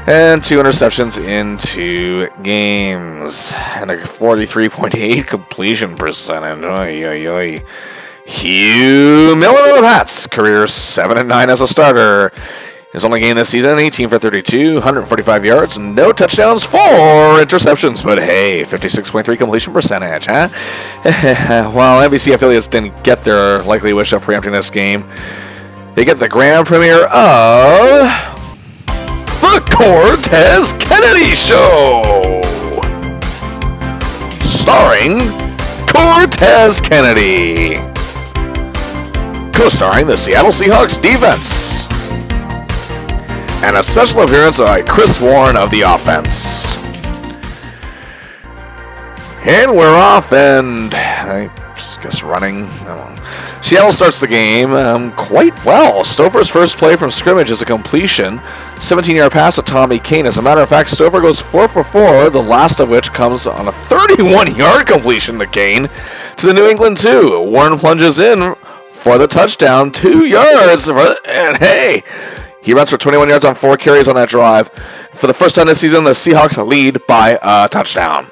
and 2 interceptions in 2 games. And a 43.8 completion percentage. Oy, oy, oy. Hugh Millen of the Pats, career 7-9 as a starter. His only game this season, 18 for 32, 145 yards, no touchdowns, 4 interceptions. But hey, 56.3 completion percentage, huh? While NBC affiliates didn't get their likely wish of preempting this game, they get the grand premiere of The Cortez Kennedy Show, starring Cortez Kennedy, co-starring the Seattle Seahawks defense, and a special appearance by Chris Warren of the offense. And we're off, and I guess running. Seattle starts the game quite well. Stouffer's first play from scrimmage is a completion, 17-yard pass to Tommy Kane. As a matter of fact, Stouffer goes 4 for 4, the last of which comes on a 31-yard completion to Kane to the New England 2. Warren plunges in for the touchdown, 2 yards, and hey, he runs for 21 yards on 4 carries on that drive. For the first time this season, the Seahawks lead by a touchdown.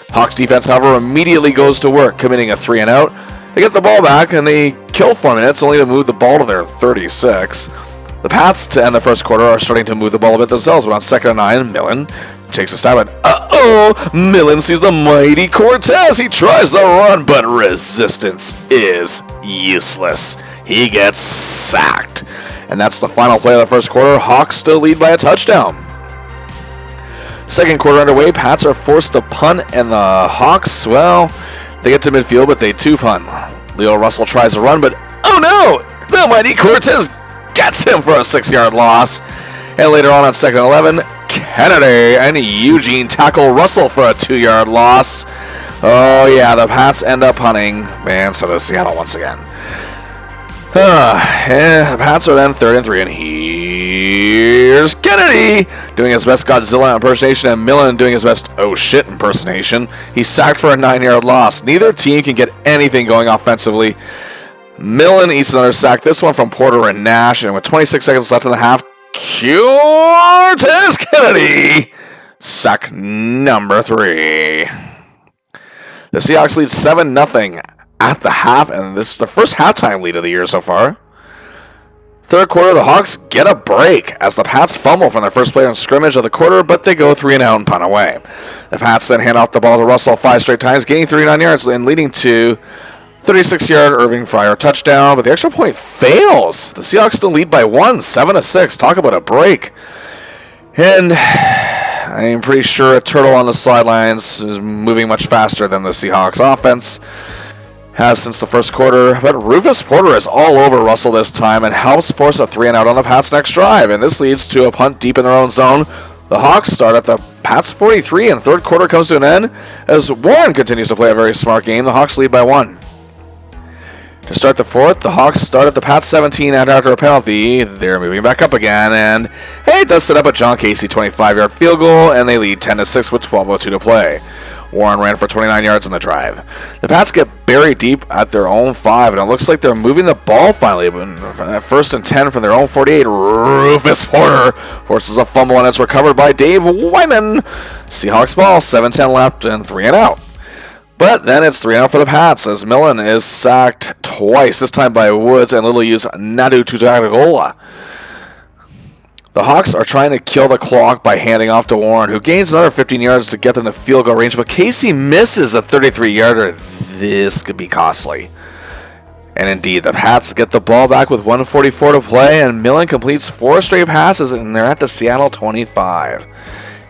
Hawks defense, however, immediately goes to work, committing a 3-and-out. They get the ball back, and they kill 4 minutes, only to move the ball to their 36. The Pats, to end the first quarter, are starting to move the ball a bit themselves, but on 2nd and 9, Millen takes a stab at, Millen sees the mighty Cortez. He tries the run, but resistance is useless. He gets sacked. And that's the final play of the first quarter. Hawks still lead by a touchdown. Second quarter underway, Pats are forced to punt, and the Hawks, well, they get to midfield, but they 2-punt. Leo Russell tries to run, but oh no! The mighty Cortez gets him for a 6-yard loss. And later on 2nd and 11, Kennedy and Eugene tackle Russell for a 2-yard loss. Oh yeah, the Pats end up punting, and so does Seattle once again. The Pats are then 3rd and 3, and here's Kennedy doing his best Godzilla impersonation and Millen doing his best oh shit impersonation. He's sacked for a 9-yard loss. Neither team can get anything going offensively. Millen eats another sack, this one from Porter and Nash, and with 26 seconds left in the half, Cortez Kennedy, sack number 3. The Seahawks lead 7-0 at the half, and this is the first halftime lead of the year so far. Third quarter, the Hawks get a break as the Pats fumble from their first play on scrimmage of the quarter, but they go 3-and-out and punt away. The Pats then hand off the ball to Russell 5 straight times, gaining 39 yards and leading to 36-yard Irving Fryer touchdown, but the extra point fails. The Seahawks still lead by 1, 7-6. Talk about a break. And I'm pretty sure a turtle on the sidelines is moving much faster than the Seahawks offense has since the first quarter, but Rufus Porter is all over Russell this time and helps force a 3-and-out on the Pats' next drive, and this leads to a punt deep in their own zone. The Hawks start at the Pats' 43, and third quarter comes to an end as Warren continues to play a very smart game. The Hawks lead by 1. To start the fourth, the Hawks start at the Pats' 17, and after a penalty, they're moving back up again, and hey, it does set up a John Casey 25-yard field goal, and they lead 10-6 with 12:02 to play. Warren ran for 29 yards on the drive. The Pats get buried deep at their own 5, and it looks like they're moving the ball finally. But at 1st and 10 from their own 48, Rufus Porter forces a fumble, and it's recovered by Dave Wyman. Seahawks ball, 7:10 left, and 3-and-out. But then it's 3-0 for the Pats as Millen is sacked twice, this time by Woods and Little U's Nadu Tutagagola. The Hawks are trying to kill the clock by handing off to Warren, who gains another 15 yards to get them to field goal range, but Casey misses a 33-yarder. This could be costly. And indeed, the Pats get the ball back with 1:44 to play, and Millen completes 4 straight passes, and they're at the Seattle 25.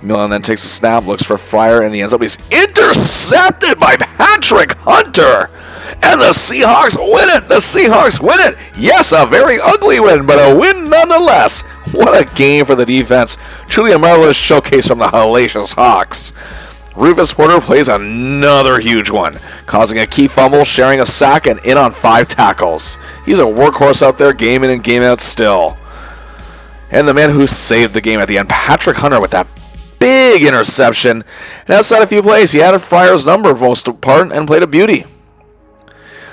Millen then takes a snap, looks for Fryer in the end zone. He's intercepted by Patrick Hunter. And the Seahawks win it! The Seahawks win it! Yes, a very ugly win, but a win nonetheless. What a game for the defense. Truly a marvelous showcase from the hellacious Hawks. Rufus Porter plays another huge one, causing a key fumble, sharing a sack, and in on 5 tackles. He's a workhorse out there, game in and game out still. And the man who saved the game at the end, Patrick Hunter, with that big interception. And outside a few plays, he had Fryer's number for most part and played a beauty.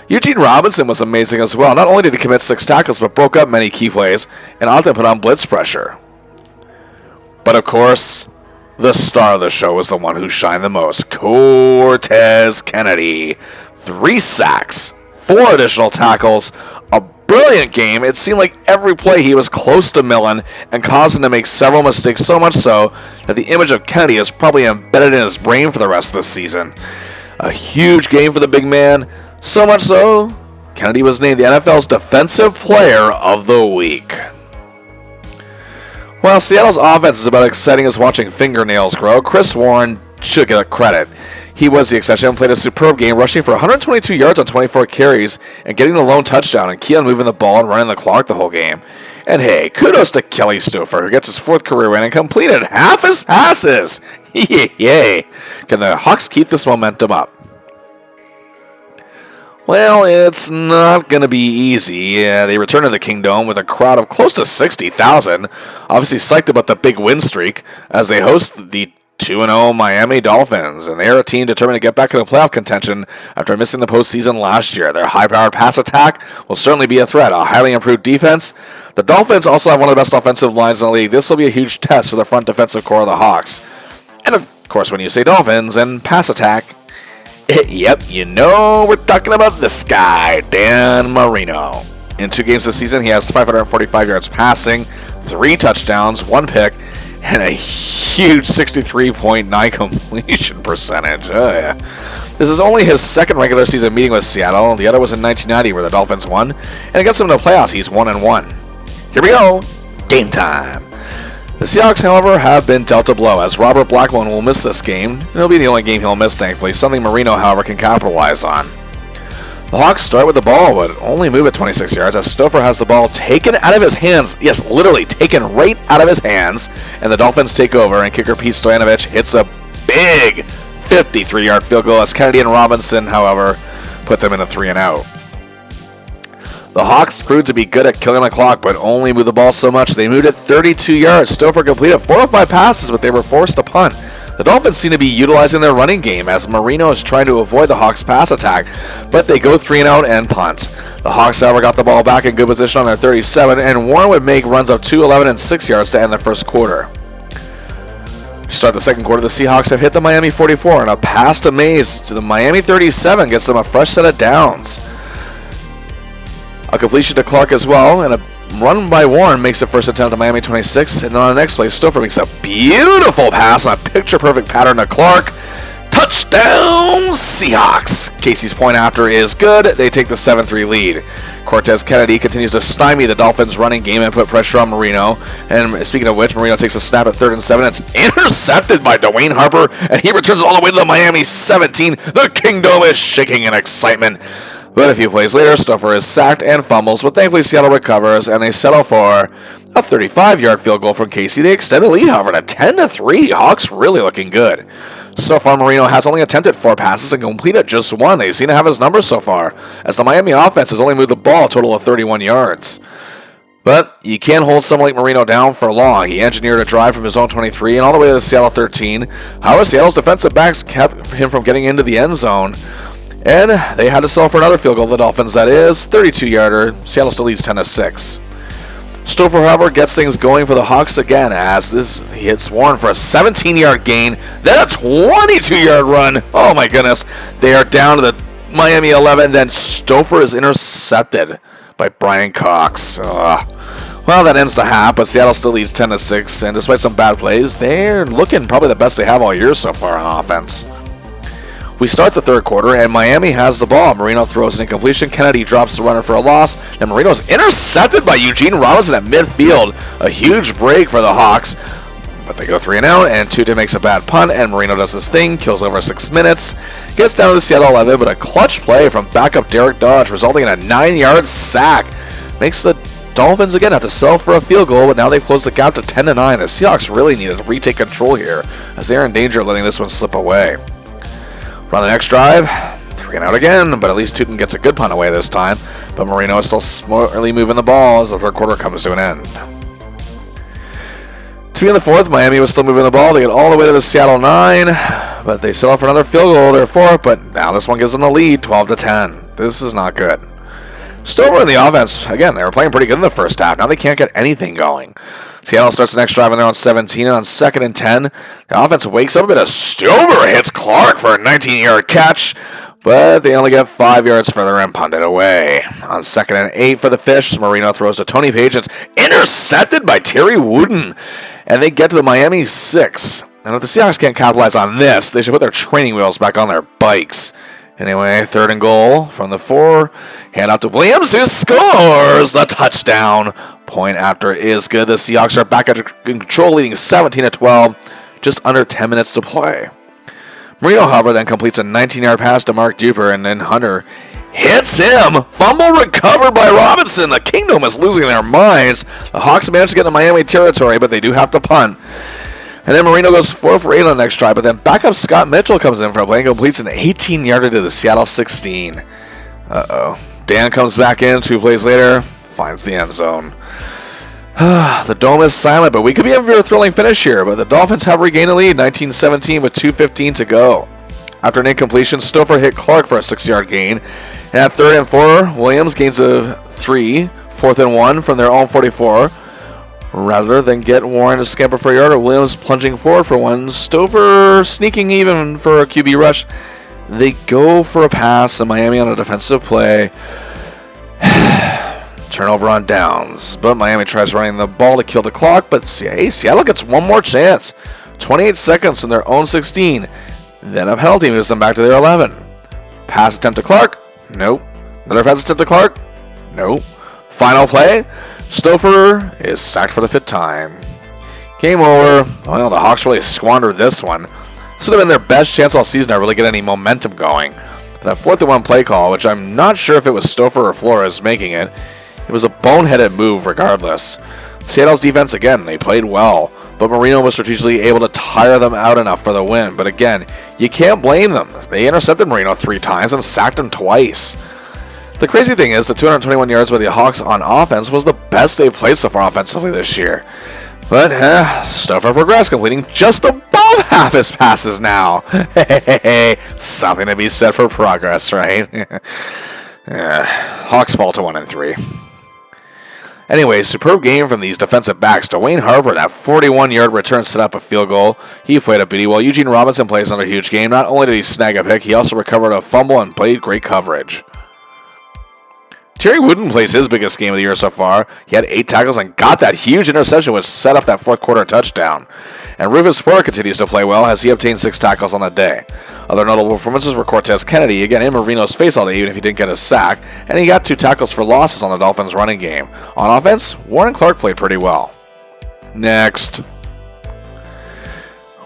Eugene Robinson was amazing as well. Not only did he commit 6 tackles, but broke up many key plays and often put on blitz pressure. But of course, the star of the show was the one who shined the most, Cortez Kennedy. 3 sacks, 4 additional tackles, a brilliant game. It seemed like every play he was close to Millen and caused him to make several mistakes, so much so that the image of Kennedy is probably embedded in his brain for the rest of the season. A huge game for the big man. So much so, Kennedy was named the NFL's Defensive Player of the Week. While Seattle's offense is about exciting as watching fingernails grow, Chris Warren should get a credit. He was the exception and played a superb game, rushing for 122 yards on 24 carries and getting the lone touchdown, and key on moving the ball and running the clock the whole game. And hey, kudos to Kelly Stouffer, who gets his 4th career win and completed half his passes. Yay! Can the Hawks keep this momentum up? Well, it's not going to be easy. They return to the Kingdome with a crowd of close to 60,000. Obviously psyched about the big win streak as they host the 2-0 Miami Dolphins. And they are a team determined to get back into playoff contention after missing the postseason last year. Their high-powered pass attack will certainly be a threat. A highly improved defense. The Dolphins also have one of the best offensive lines in the league. This will be a huge test for the front defensive core of the Hawks. And of course, when you say Dolphins and pass attack, yep, you know we're talking about this guy, Dan Marino. In 2 games this season, he has 545 yards passing, 3 touchdowns, 1 pick, and a huge 63.9 completion percentage. Oh, yeah. This is only his 2nd regular season meeting with Seattle. The other was in 1990, where the Dolphins won. And against them in the playoffs, he's 1-1. Here we go. Game time. The Seahawks, however, have been dealt a blow, as Robert Blackmon will miss this game. It'll be the only game he'll miss, thankfully, something Marino, however, can capitalize on. The Hawks start with the ball, but only move at 26 yards, as Stouffer has the ball taken out of his hands. Yes, literally taken right out of his hands, and the Dolphins take over, and kicker Pete Stoyanovich hits a big 53-yard field goal, as Kennedy and Robinson, however, put them in a 3-and-out. The Hawks proved to be good at killing the clock, but only moved the ball so much. They moved it 32 yards. Stouffer completed 4 of 5 passes, but they were forced to punt. The Dolphins seem to be utilizing their running game, as Marino is trying to avoid the Hawks' pass attack, but they go 3-and-out and punt. The Hawks, however, got the ball back in good position on their 37, and Warren would make runs of 2, 11, and 6 yards to end the first quarter. To start the second quarter, the Seahawks have hit the Miami 44, and a pass to Mays to the Miami 37 gets them a fresh set of downs. A completion to Clark as well, and a run by Warren makes the first attempt at Miami 26, and on the next play, Stouffer makes a beautiful pass on a picture-perfect pattern to Clark. Touchdown, Seahawks! Casey's point after is good. They take the 7-3 lead. Cortez Kennedy continues to stymie the Dolphins' running game and put pressure on Marino. And speaking of which, Marino takes a snap at 3rd and 7. It's intercepted by Dwayne Harper, and he returns it all the way to the Miami 17. The Kingdome is shaking in excitement. But a few plays later, Stouffer is sacked and fumbles, but thankfully Seattle recovers, and they settle for a 35-yard field goal from Casey. They extend the lead, however, to 10-3. Hawks really looking good. So far, Marino has only attempted 4 passes and completed just 1. They seem to have his numbers so far, as the Miami offense has only moved the ball a total of 31 yards. But you can't hold someone like Marino down for long. He engineered a drive from his own 23 and all the way to the Seattle 13. However, Seattle's defensive backs kept him from getting into the end zone. And they had to settle for another field goal, the Dolphins, that is. 32-yarder. Seattle still leads 10-6. Stouffer, however, gets things going for the Hawks again, as he hits Warren for a 17-yard gain, then a 22-yard run. Oh, my goodness. They are down to the Miami 11, then Stouffer is intercepted by Brian Cox. Well, that ends the half, but Seattle still leads 10-6, and despite some bad plays, they're looking probably the best they have all year so far on offense. We start the third quarter, and Miami has the ball. Marino throws an incompletion. Kennedy drops the runner for a loss. Then Marino is intercepted by Eugene Robinson at midfield. A huge break for the Hawks. But they go 3 and out, and Tuta makes a bad punt, and Marino does his thing, kills over 6 minutes, gets down to the Seattle 11, but a clutch play from backup Derek Dodge, resulting in a 9-yard sack. Makes the Dolphins again have to settle for a field goal, but now they've closed the gap to 10-9. The Seahawks really need to retake control here, as they're in danger of letting this one slip away. On the next drive, 3 and out again, but at least Tootin gets a good punt away this time. But Marino is still smartly moving the ball as the third quarter comes to an end. To be in the fourth, Miami was still moving the ball. They get all the way to the Seattle 9, but they settle for another field goal, their fourth, but now this one gives them the lead, 12-10. This is not good. Stover in the offense, again, they were playing pretty good in the first half. Now they can't get anything going. Seattle starts the next drive on their own 17, and on 2nd and 10, the offense wakes up a bit of Stover hits Clark for a 19-yard catch, but they only get 5 yards further and punt it away. On 2nd and 8 for the Fish, Marino throws to Tony Page, it's intercepted by Terry Wooden, and they get to the Miami 6. And if the Seahawks can't capitalize on this, they should put their training wheels back on their bikes. Anyway, 3rd and goal from the 4. Hand out to Williams, who scores the touchdown. Point after is good. The Seahawks are back in control, leading 17-12. Just under 10 minutes to play. Marino, however, then completes a 19-yard pass to Mark Duper, and then Hunter hits him. Fumble recovered by Robinson. The Kingdom is losing their minds. The Hawks manage to get into Miami territory, but they do have to punt. And then Marino goes 4 for 8 on the next drive, but then backup Scott Mitchell comes in for a play and completes an 18-yarder to the Seattle 16. Dan comes back in 2 plays later, finds the end zone. The Dome is silent, but we could be in for a thrilling finish here, but the Dolphins have regained the lead, 19-17 with 2:15 to go. After an incompletion, Stover hit Clark for a 6-yard gain, and at 3rd and 4, Williams gains a 3, 4th and 1 from their own 44. Rather than get Warren to scamper for a yard or Williams plunging forward for one, Stover sneaking even for a QB rush. They go for a pass, and Miami on a defensive play. Turnover on downs, but Miami tries running the ball to kill the clock, but Seattle gets one more chance. 28 seconds from their own 16. Then a penalty moves them back to their 11. Pass attempt to Clark? Nope. Another pass attempt to Clark? Nope. Final play? Stover is sacked for the 5th time. Game over. Well, the Hawks really squandered this one. This would have been their best chance all season to really get any momentum going. But that 4th and 1 play call, which I'm not sure if it was Stover or Flores making it, it was a boneheaded move regardless. Seattle's defense, again, they played well, but Marino was strategically able to tire them out enough for the win. But again, you can't blame them. They intercepted Marino 3 times and sacked him twice. The crazy thing is, the 221 yards by the Hawks on offense was the best they've played so far offensively this year. But, Stover progressed, completing just above half his passes now. Hey, something to be said for progress, right? Hawks fall to 1-3. Anyway, superb game from these defensive backs. Dwayne Harper, that 41-yard return set up a field goal. He played a beauty, while Eugene Robinson plays another huge game. Not only did he snag a pick, he also recovered a fumble and played great coverage. Terry Wooden plays his biggest game of the year so far. He had 8 tackles and got that huge interception, which set up that 4th quarter touchdown. And Rufus Sport continues to play well as he obtained 6 tackles on the day. Other notable performances were Cortez Kennedy, again in Marino's face all day, even if he didn't get a sack, and he got 2 tackles for losses on the Dolphins' running game. On offense, Warren Clark played pretty well. Next.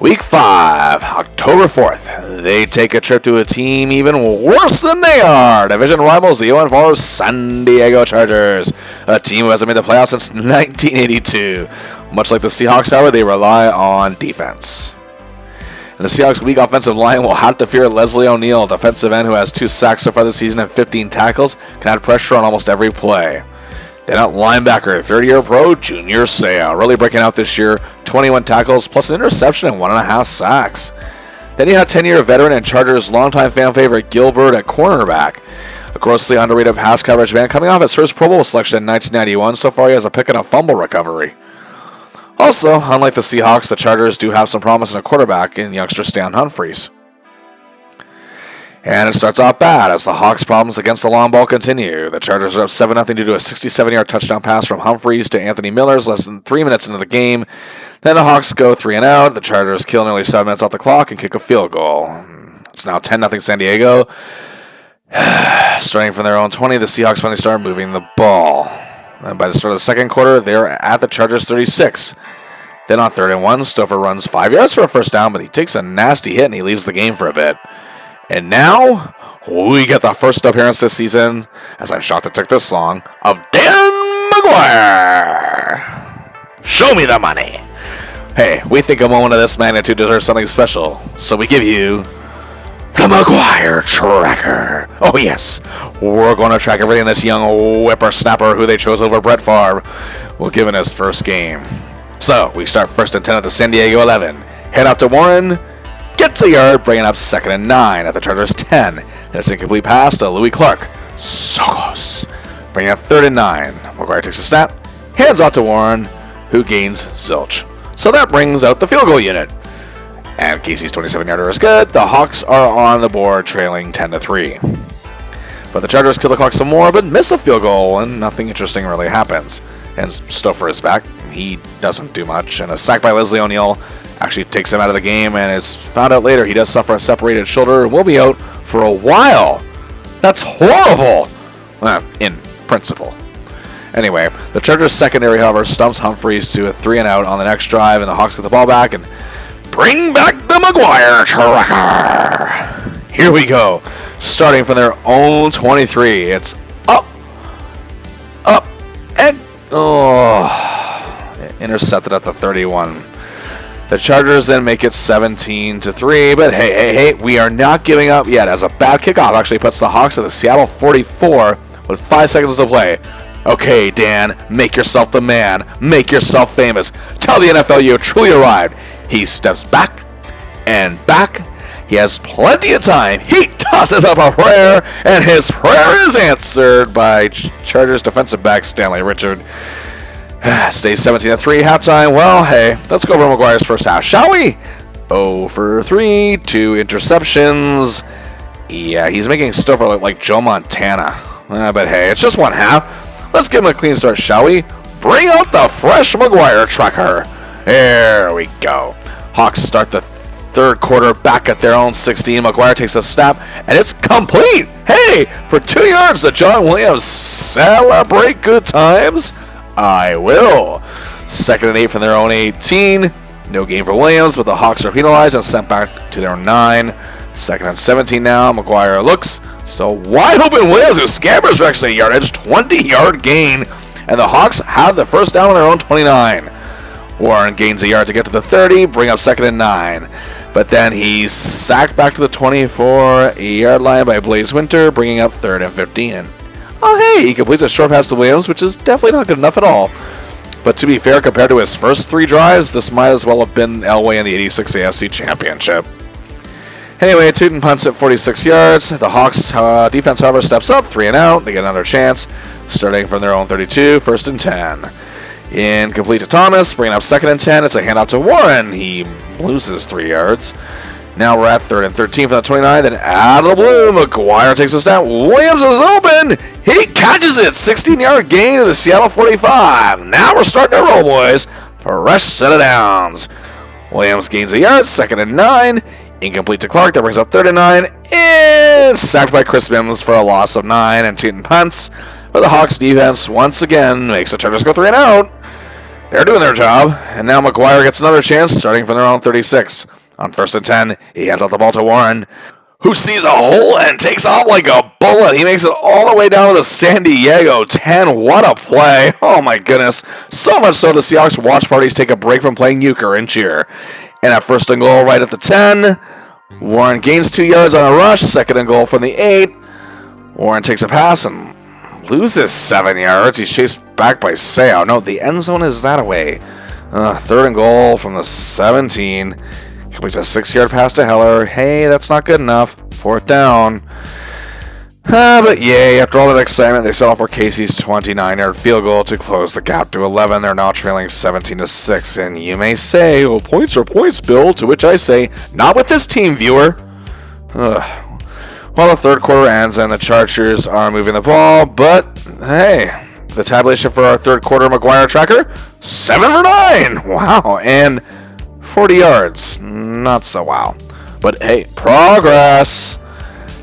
Week 5, October 4th, they take a trip to a team even worse than they are. Division rivals, the 0-4 San Diego Chargers, a team who hasn't made the playoffs since 1982. Much like the Seahawks, however, they rely on defense. And the Seahawks' weak offensive line will have to fear Leslie O'Neal, a defensive end who has 2 sacks so far this season and 15 tackles, can add pressure on almost every play. Then at linebacker, 30-year pro Junior Seau, really breaking out this year, 21 tackles plus an interception and 1.5 sacks. Then you have 10-year veteran and Chargers longtime fan favorite Gilbert at cornerback, a grossly underrated pass coverage man coming off his first Pro Bowl selection in 1991. So far he has a pick and a fumble recovery. Also, unlike the Seahawks, the Chargers do have some promise in a quarterback in youngster Stan Humphries. And it starts off bad as the Hawks' problems against the long ball continue. The Chargers are up 7-0 due to a 67-yard touchdown pass from Humphries to Anthony Millers less than 3 minutes into the game. Then the Hawks go 3 and out. The Chargers kill nearly 7 minutes off the clock and kick a field goal. It's now 10-0 San Diego. Starting from their own 20, the Seahawks finally start moving the ball. And by the start of the second quarter, they're at the Chargers 36. Then on 3rd and 1, Stouffer runs 5 yards for a first down, but he takes a nasty hit and he leaves the game for a bit. And now, we get the first appearance this season, as I'm shocked it took this long, of Dan McGuire. Show me the money. Hey, we think a moment of this magnitude deserves something special, so we give you the McGuire Tracker. Oh yes, we're going to track everything this young whippersnapper who they chose over Brett Favre will give in his first game. So, we start 1st and 10 at the San Diego 11. Head out to Warren. Gets a yard, bringing up 2nd and 9 at the Chargers 10. And it's an incomplete pass to Louis Clark. So close. Bringing up 3rd and 9. McGuire takes a snap. Hands off to Warren, who gains zilch. So that brings out the field goal unit. And Casey's 27-yarder is good. The Hawks are on the board, trailing 10-3. But the Chargers kill the clock some more, but miss a field goal, and nothing interesting really happens. And Stouffer is back. He doesn't do much. And a sack by Leslie O'Neal actually takes him out of the game, and it's found out later he does suffer a separated shoulder and will be out for a while. That's horrible! In principle. Anyway, the Chargers' secondary, however, stumps Humphreys to a 3-and-out on the next drive, and the Hawks get the ball back and bring back the McGuire Tracker. Here we go. Starting from their own 23. It's up, and intercepted at the 31. The Chargers then make it 17-3, but hey, we are not giving up yet, as a bad kickoff actually puts the Hawks at the Seattle 44 with 5 seconds to play. Okay, Dan, make yourself the man. Make yourself famous. Tell the NFL you truly arrived. He steps back and back. He has plenty of time. He tosses up a prayer, and his prayer is answered by Chargers defensive back Stanley Richard. Stays 17-3 halftime. Well, hey, let's go over McGuire's first half, shall we? 0 for 3, 2 interceptions. Yeah, he's making Stouffer look like Joe Montana. But hey, it's just one half. Let's give him a clean start, shall we? Bring out the fresh McGuire Tracker. There we go. Hawks start the 3rd quarter back at their own 16. McGuire takes a snap, and it's complete. Hey, for 2 yards, the John Williams celebrate good times. I will. 2nd and 8 from their own 18. No gain for Williams, but the Hawks are penalized and sent back to their 9. 2nd and 17 now. McGuire looks so wide open. Williams, who scabbers for extra yardage. 20-yard gain. And the Hawks have the first down on their own 29. Warren gains a yard to get to the 30. Bring up 2nd and 9. But then he's sacked back to the 24-yard line by Blaze Winter, bringing up 3rd and 15. Oh, hey, he completes a short pass to Williams, which is definitely not good enough at all. But to be fair, compared to his first 3 drives, this might as well have been Elway in the 86 AFC Championship. Anyway, Tootin punts at 46 yards. The Hawks defense, however, steps up, 3-and-out. They get another chance, starting from their own 32, 1st and 10. Incomplete to Thomas, bringing up 2nd and 10. It's a handout to Warren. He loses 3 yards. Now we're at 3rd and 13 from the 29. Then out of the blue, McGuire takes a snap. Williams is open. He catches it. 16-yard gain to the Seattle 45. Now we're starting to roll, boys. Fresh set of downs. Williams gains a yard. 2nd and 9. Incomplete to Clark. That brings up 3rd and 9. And sacked by Chris Mims for a loss of 9. And Tootin punts. But the Hawks defense once again makes the Chargers go 3-and-out. They're doing their job. And now McGuire gets another chance, starting from their own 36. On 1st and 10, he hands out the ball to Warren, who sees a hole and takes off like a bullet. He makes it all the way down to the San Diego 10. What a play. Oh my goodness. So much so the Seahawks watch parties take a break from playing euchre and cheer. And at 1st and goal right at the 10, Warren gains 2 yards on a rush. 2nd and goal from the 8. Warren takes a pass and loses 7 yards. He's chased back by Seau. No, the end zone is that away. 3rd and goal from the 17. Completes a 6-yard pass to Heller. Hey, that's not good enough. 4th down. But yay, after all that excitement, they settle for Casey's 29-yard field goal to close the gap to 11. They're now trailing 17-6. And you may say, well, points are points, Bill. To which I say, not with this team, viewer. Well, the 3rd quarter ends and the Chargers are moving the ball. But, hey, the tabulation for our 3rd quarter McGuire Tracker, 7 for 9. Wow, and 40 yards. Not so wow. But hey, progress.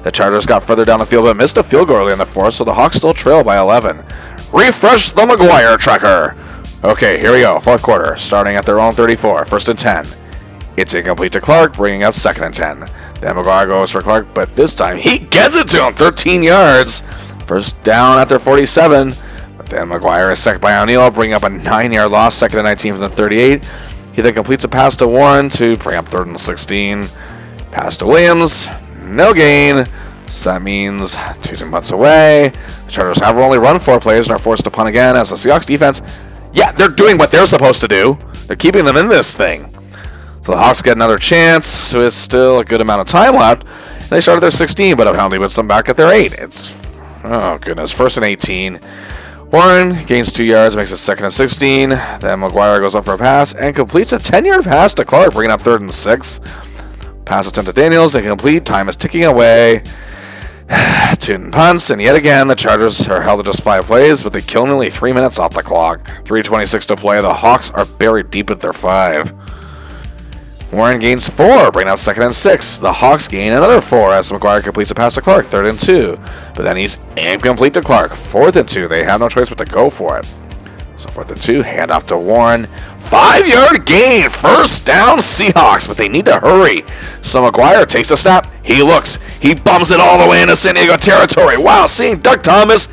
The Chargers got further down the field but missed a field goal early in the 4th, so the Hawks still trail by 11. Refresh the McGuire Tracker. Okay, here we go. Fourth quarter, starting at their own 34. First and 10. It's incomplete to Clark, bringing up second and 10. Then McGuire goes for Clark, but this time he gets it to him. 13 yards. First down at their 47. But then McGuire is sacked by O'Neal, bringing up a 9-yard loss. Second and 19 from the 38. He then completes a pass to Warren to bring up third and 16. Pass to Williams. No gain. So that means 2 punts away. The Chargers have only run 4 plays and are forced to punt again as the Seahawks defense, yeah, they're doing what they're supposed to do. They're keeping them in this thing. So the Hawks get another chance with still a good amount of time left. And they started their 16, but a penalty puts them back at their 8. It's, oh goodness, first and 18. Warren gains 2 yards, makes it second and 16. Then McGuire goes up for a pass and completes a 10-yard pass to Clark, bringing up third and 6. Pass attempt to Daniels, incomplete. Time is ticking away. 2 punts, and yet again, the Chargers are held to just 5 plays, but they kill nearly 3 minutes off the clock. 3:26 to play. The Hawks are buried deep at their 5. Warren gains 4, bringing up second and 6. The Hawks gain another 4 as McGuire completes a pass to Clark, third and 2. But then he's incomplete to Clark, fourth and 2. They have no choice but to go for it. So fourth and 2, handoff to Warren. 5-yard gain, first down Seahawks, but they need to hurry. So McGuire takes a snap. He looks. He bumps it all the way into San Diego territory. Wow, seeing Doug Thomas.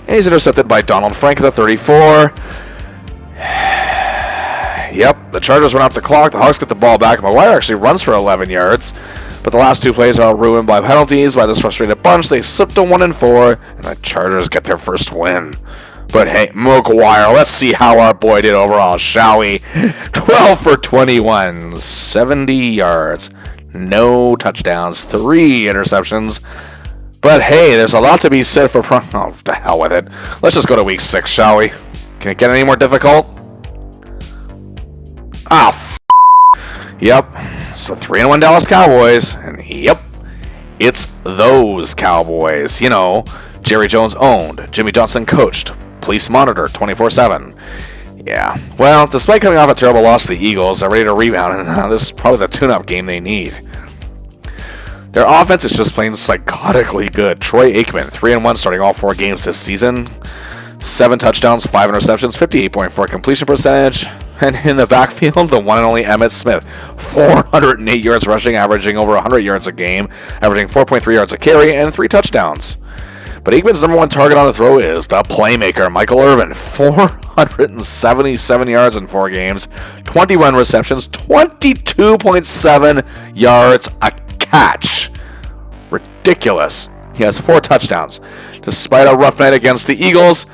And he's intercepted by Donald Frank at the 34. Yep, the Chargers run out the clock. The Hawks get the ball back. McGuire actually runs for 11 yards. But the last 2 plays are ruined by penalties. By this frustrated bunch, they slip to 1-4, and the Chargers get their first win. But hey, McGuire, let's see how our boy did overall, shall we? 12 for 21, 70 yards, no touchdowns, 3 interceptions. But hey, there's a lot to be said for... Oh, to hell with it. Let's just go to week 6, shall we? Can it get any more difficult? Yep, it's the 3-1 Dallas Cowboys, and yep, it's those Cowboys. You know, Jerry Jones owned, Jimmy Johnson coached, police monitored 24/7. Yeah, well, despite coming off a terrible loss to the Eagles, they're ready to rebound, and this is probably the tune-up game they need. Their offense is just plain psychotically good. Troy Aikman, 3-1 starting all 4 games this season. 7 touchdowns, 5 interceptions, 58.4 completion percentage. And in the backfield, the one and only Emmitt Smith, 408 yards rushing, averaging over 100 yards a game, averaging 4.3 yards a carry, and 3 touchdowns. But Aikman's number 1 target on the throw is the playmaker, Michael Irvin, 477 yards in 4 games, 21 receptions, 22.7 yards a catch. Ridiculous. He has 4 touchdowns. Despite a rough night against the Eagles,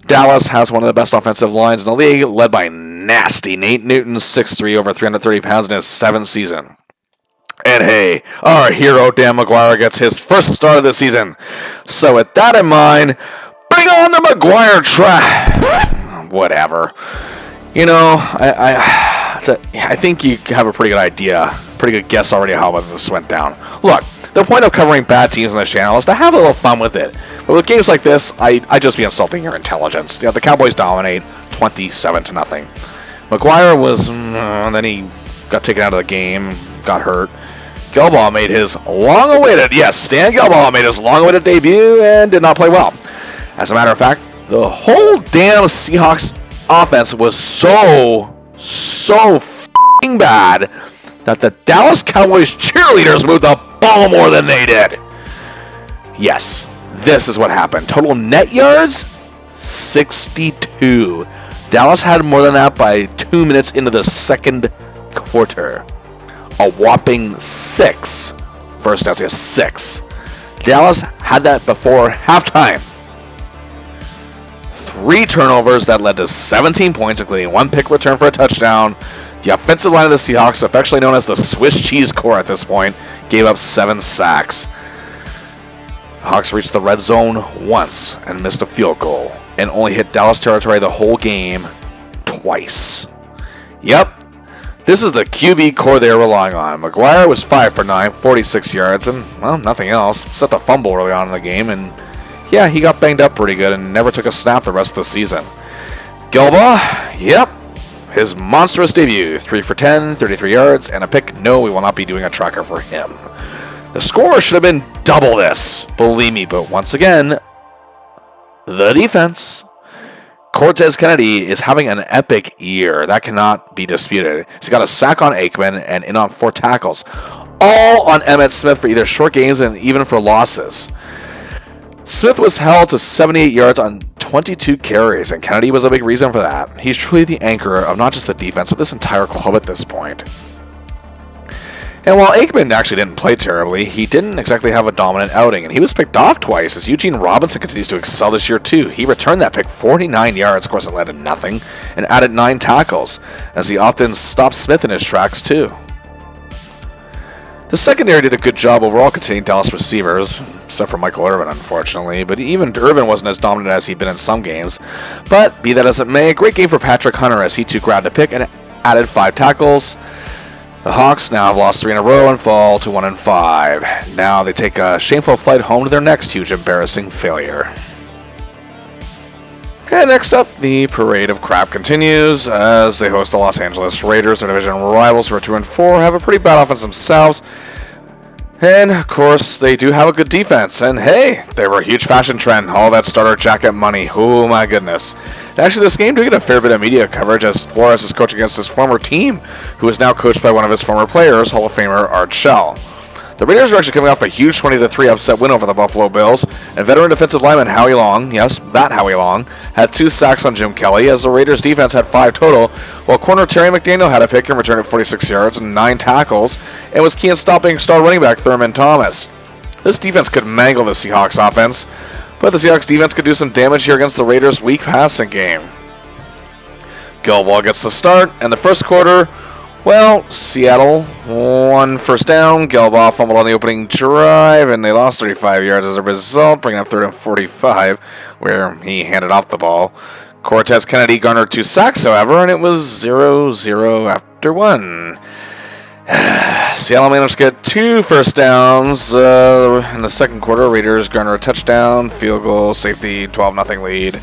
Dallas has one of the best offensive lines in the league, led by nasty Nate Newton, 6'3", over 330 pounds in his 7th season. And hey, our hero Dan McGuire gets his first start of the season. So with that in mind, bring on the McGuire track. Whatever. You know, I think you have a pretty good idea, pretty good guess already how this went down. Look, the point of covering bad teams on this channel is to have a little fun with it. But with games like this, I just be insulting your intelligence. You know, the Cowboys dominate 27-0. McGuire was, and then he got taken out of the game, got hurt. Gelbaugh made his long-awaited, yes, Stan Gelbaugh made his long-awaited debut and did not play well. As a matter of fact, the whole damn Seahawks offense was so f***ing bad that the Dallas Cowboys cheerleaders moved the ball more than they did. Yes, this is what happened. Total net yards, 62. Dallas had more than that by 2 minutes into the second quarter. A whopping 6 first downs. Yes, 6. Dallas had that before halftime. 3 turnovers that led to 17 points, including 1 pick return for a touchdown. The offensive line of the Seahawks, affectionately known as the Swiss cheese core at this point, gave up 7 sacks. Hawks reached the red zone once and missed a field goal, and only hit Dallas territory the whole game twice. Yep, this is the QB core they were relying on. McGuire was 5 for 9, 46 yards, and, well, nothing else, except a fumble early on in the game, and yeah, he got banged up pretty good and never took a snap the rest of the season. Gelbaugh, yep, his monstrous debut, 3 for 10, 33 yards, and a pick. No, we will not be doing a tracker for him. The score should have been double this, believe me, but once again, the defense. Cortez Kennedy is having an epic year. That cannot be disputed. He's got a sack on Aikman and in on 4 tackles. All on Emmitt Smith for either short games and even for losses. Smith was held to 78 yards on 22 carries, and Kennedy was a big reason for that. He's truly the anchor of not just the defense, but this entire club at this point. And while Aikman actually didn't play terribly, he didn't exactly have a dominant outing, and he was picked off twice as Eugene Robinson continues to excel this year too. He returned that pick 49 yards, of course it led to nothing, and added 9 tackles, as he often stopped Smith in his tracks too. The secondary did a good job overall containing Dallas receivers, except for Michael Irvin, unfortunately, but even Irvin wasn't as dominant as he'd been in some games. But be that as it may, a great game for Patrick Hunter as he too grabbed a pick and added 5 tackles. The Hawks now have lost 3 in a row and fall to 1-5. Now they take a shameful flight home to their next huge embarrassing failure. And next up, the parade of crap continues as they host the Los Angeles Raiders. Their division rivals, who are 2-4, have a pretty bad offense themselves. And, of course, they do have a good defense. And, hey, they were a huge fashion trend. All that starter jacket money. Oh, my goodness. Actually, this game did get a fair bit of media coverage as Flores is coaching against his former team, who is now coached by one of his former players, Hall of Famer Art Shell. The Raiders are actually coming off a huge 20-3 upset win over the Buffalo Bills, and veteran defensive lineman Howie Long, yes, that Howie Long, had 2 sacks on Jim Kelly, as the Raiders defense had 5 total, while corner Terry McDaniel had a pick and returned at 46 yards and 9 tackles, and was key in stopping star running back Thurman Thomas. This defense could mangle the Seahawks offense, but the Seahawks defense could do some damage here against the Raiders' weak passing game. Gilboa gets the start, and the first quarter, well, Seattle, 1 first down. Gilboa fumbled on the opening drive, and they lost 35 yards as a result, bringing up 3rd and 45, where he handed off the ball. Cortez Kennedy garnered 2 sacks, however, and it was 0-0 after 1. Seattle managed to get 2 first downs in the second quarter. Raiders garner a touchdown, field goal, safety, 12-0 lead.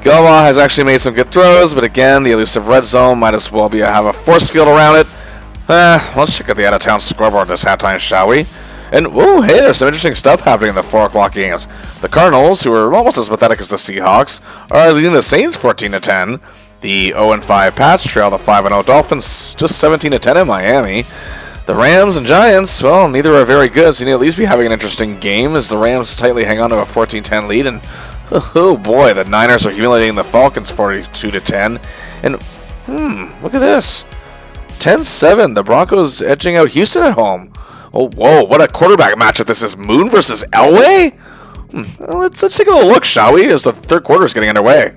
Gilboa has actually made some good throws, but again, the elusive red zone might as well have a force field around it. Let's check out the out-of-town scoreboard this halftime, shall we? And, whoa, hey, there's some interesting stuff happening in the 4 o'clock games. The Cardinals, who are almost as pathetic as the Seahawks, are leading the Saints 14-10. The 0-5 Pats trail the 5-0 Dolphins just 17-10 in Miami. The Rams and Giants, well, neither are very good, so you need to at least be having an interesting game as the Rams tightly hang on to a 14-10 lead. And, oh boy, the Niners are humiliating the Falcons 42-10. And, look at this. 10-7, the Broncos edging out Houston at home. Oh, whoa, what a quarterback matchup this is. Moon versus Elway? Let's take a little look, shall we, as the third quarter is getting underway.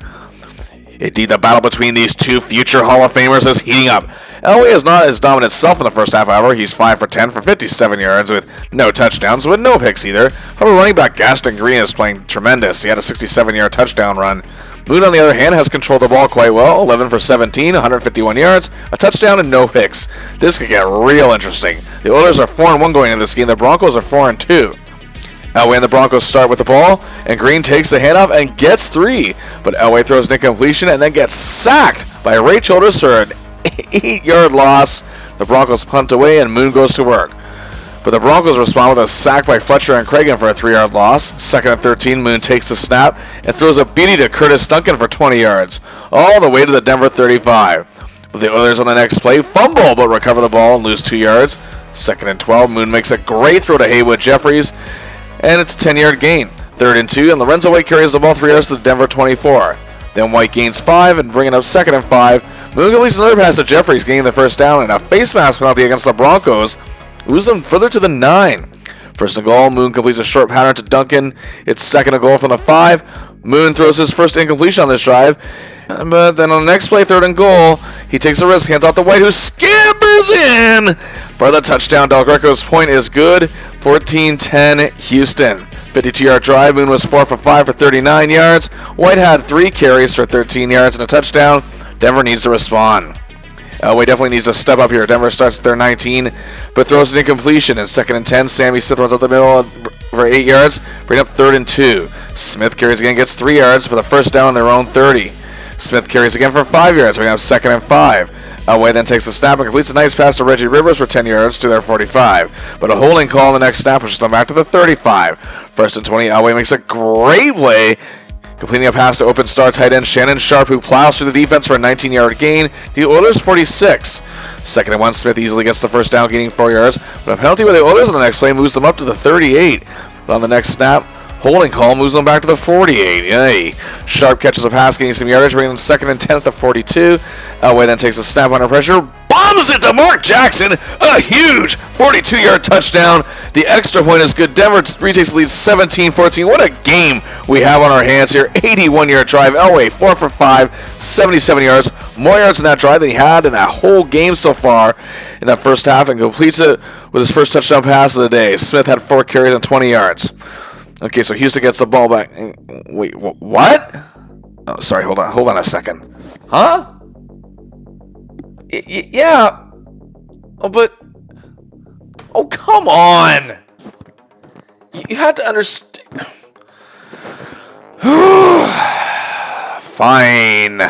Indeed, the battle between these two future Hall of Famers is heating up. Elway is not as dominant himself in the first half, however. He's 5 for 10 for 57 yards with no touchdowns, with no picks either. However, running back Gaston Green is playing tremendous. He had a 67-yard touchdown run. Moon, on the other hand, has controlled the ball quite well. 11 for 17, 151 yards, a touchdown, and no picks. This could get real interesting. The Oilers are 4-1 going into this game. The Broncos are 4-2. Elway and the Broncos start with the ball, and Green takes the handoff and gets 3. But Elway throws an incompletion and then gets sacked by Ray Childress for an 8-yard loss. The Broncos punt away, and Moon goes to work. But the Broncos respond with a sack by Fletcher and Cragen for a 3-yard loss. 2nd and 13, Moon takes the snap and throws a beanie to Curtis Duncan for 20 yards, all the way to the Denver 35. But the Oilers on the next play fumble but recover the ball and lose 2 yards. 2nd and 12, Moon makes a great throw to Haywood Jeffries, and it's a 10-yard gain. 3rd and 2, and Lorenzo White carries the ball 3 yards to the Denver 24. Then White gains 5 and bringing up 2nd and 5. Moon completes another pass to Jeffries, gaining the first down, and a face mask penalty against the Broncos moves them further to the 9. 1st and goal, Moon completes a short pattern to Duncan. It's 2nd and goal from the 5. Moon throws his first incompletion on this drive. But then on the next play, 3rd and goal, he takes a risk, hands out to White, who scampers in for the touchdown. Del Greco's point is good. 14-10 Houston. 52-yard drive. Moon was 4 for 5 for 39 yards. White had 3 carries for 13 yards and a touchdown. Denver needs to respond. Elway definitely needs to step up here. Denver starts at their 19, but throws an incompletion. In 2nd and 10, Sammy Smith runs up the middle for 8 yards, bring up 3rd and 2. Smith carries again, gets 3 yards for the first down on their own 30. Smith carries again for 5 yards, bring up 2nd and 5. Elway then takes the snap and completes a nice pass to Reggie Rivers for 10 yards to their 45. But a holding call on the next snap pushes them back to the 35. 1st and 20, Elway makes a great play, Completing a pass to open star tight end Shannon Sharp, who plows through the defense for a 19-yard gain. The Oilers 46. 2nd and 1, Smith easily gets the first down, gaining 4 yards. But a penalty by the Oilers on the next play moves them up to the 38. But on the next snap, holding call moves them back to the 48. Yay. Sharp catches a pass, getting some yardage, bringing them 2nd and 10 at the 42. Elway then takes a snap under pressure, bombs it to Mark Jackson. A huge 42-yard touchdown. The extra point is good. Denver retakes the lead 17-14. What a game we have on our hands here. 81-yard drive. Elway 4 for 5, 77 yards. More yards in that drive than he had in that whole game so far in that first half, and completes it with his first touchdown pass of the day. Smith had 4 carries and 20 yards. Okay, so Houston gets the ball back. Wait, what? Oh, sorry, hold on a second. Huh? Yeah. Oh, but... Oh, come on! You had to understand... Fine.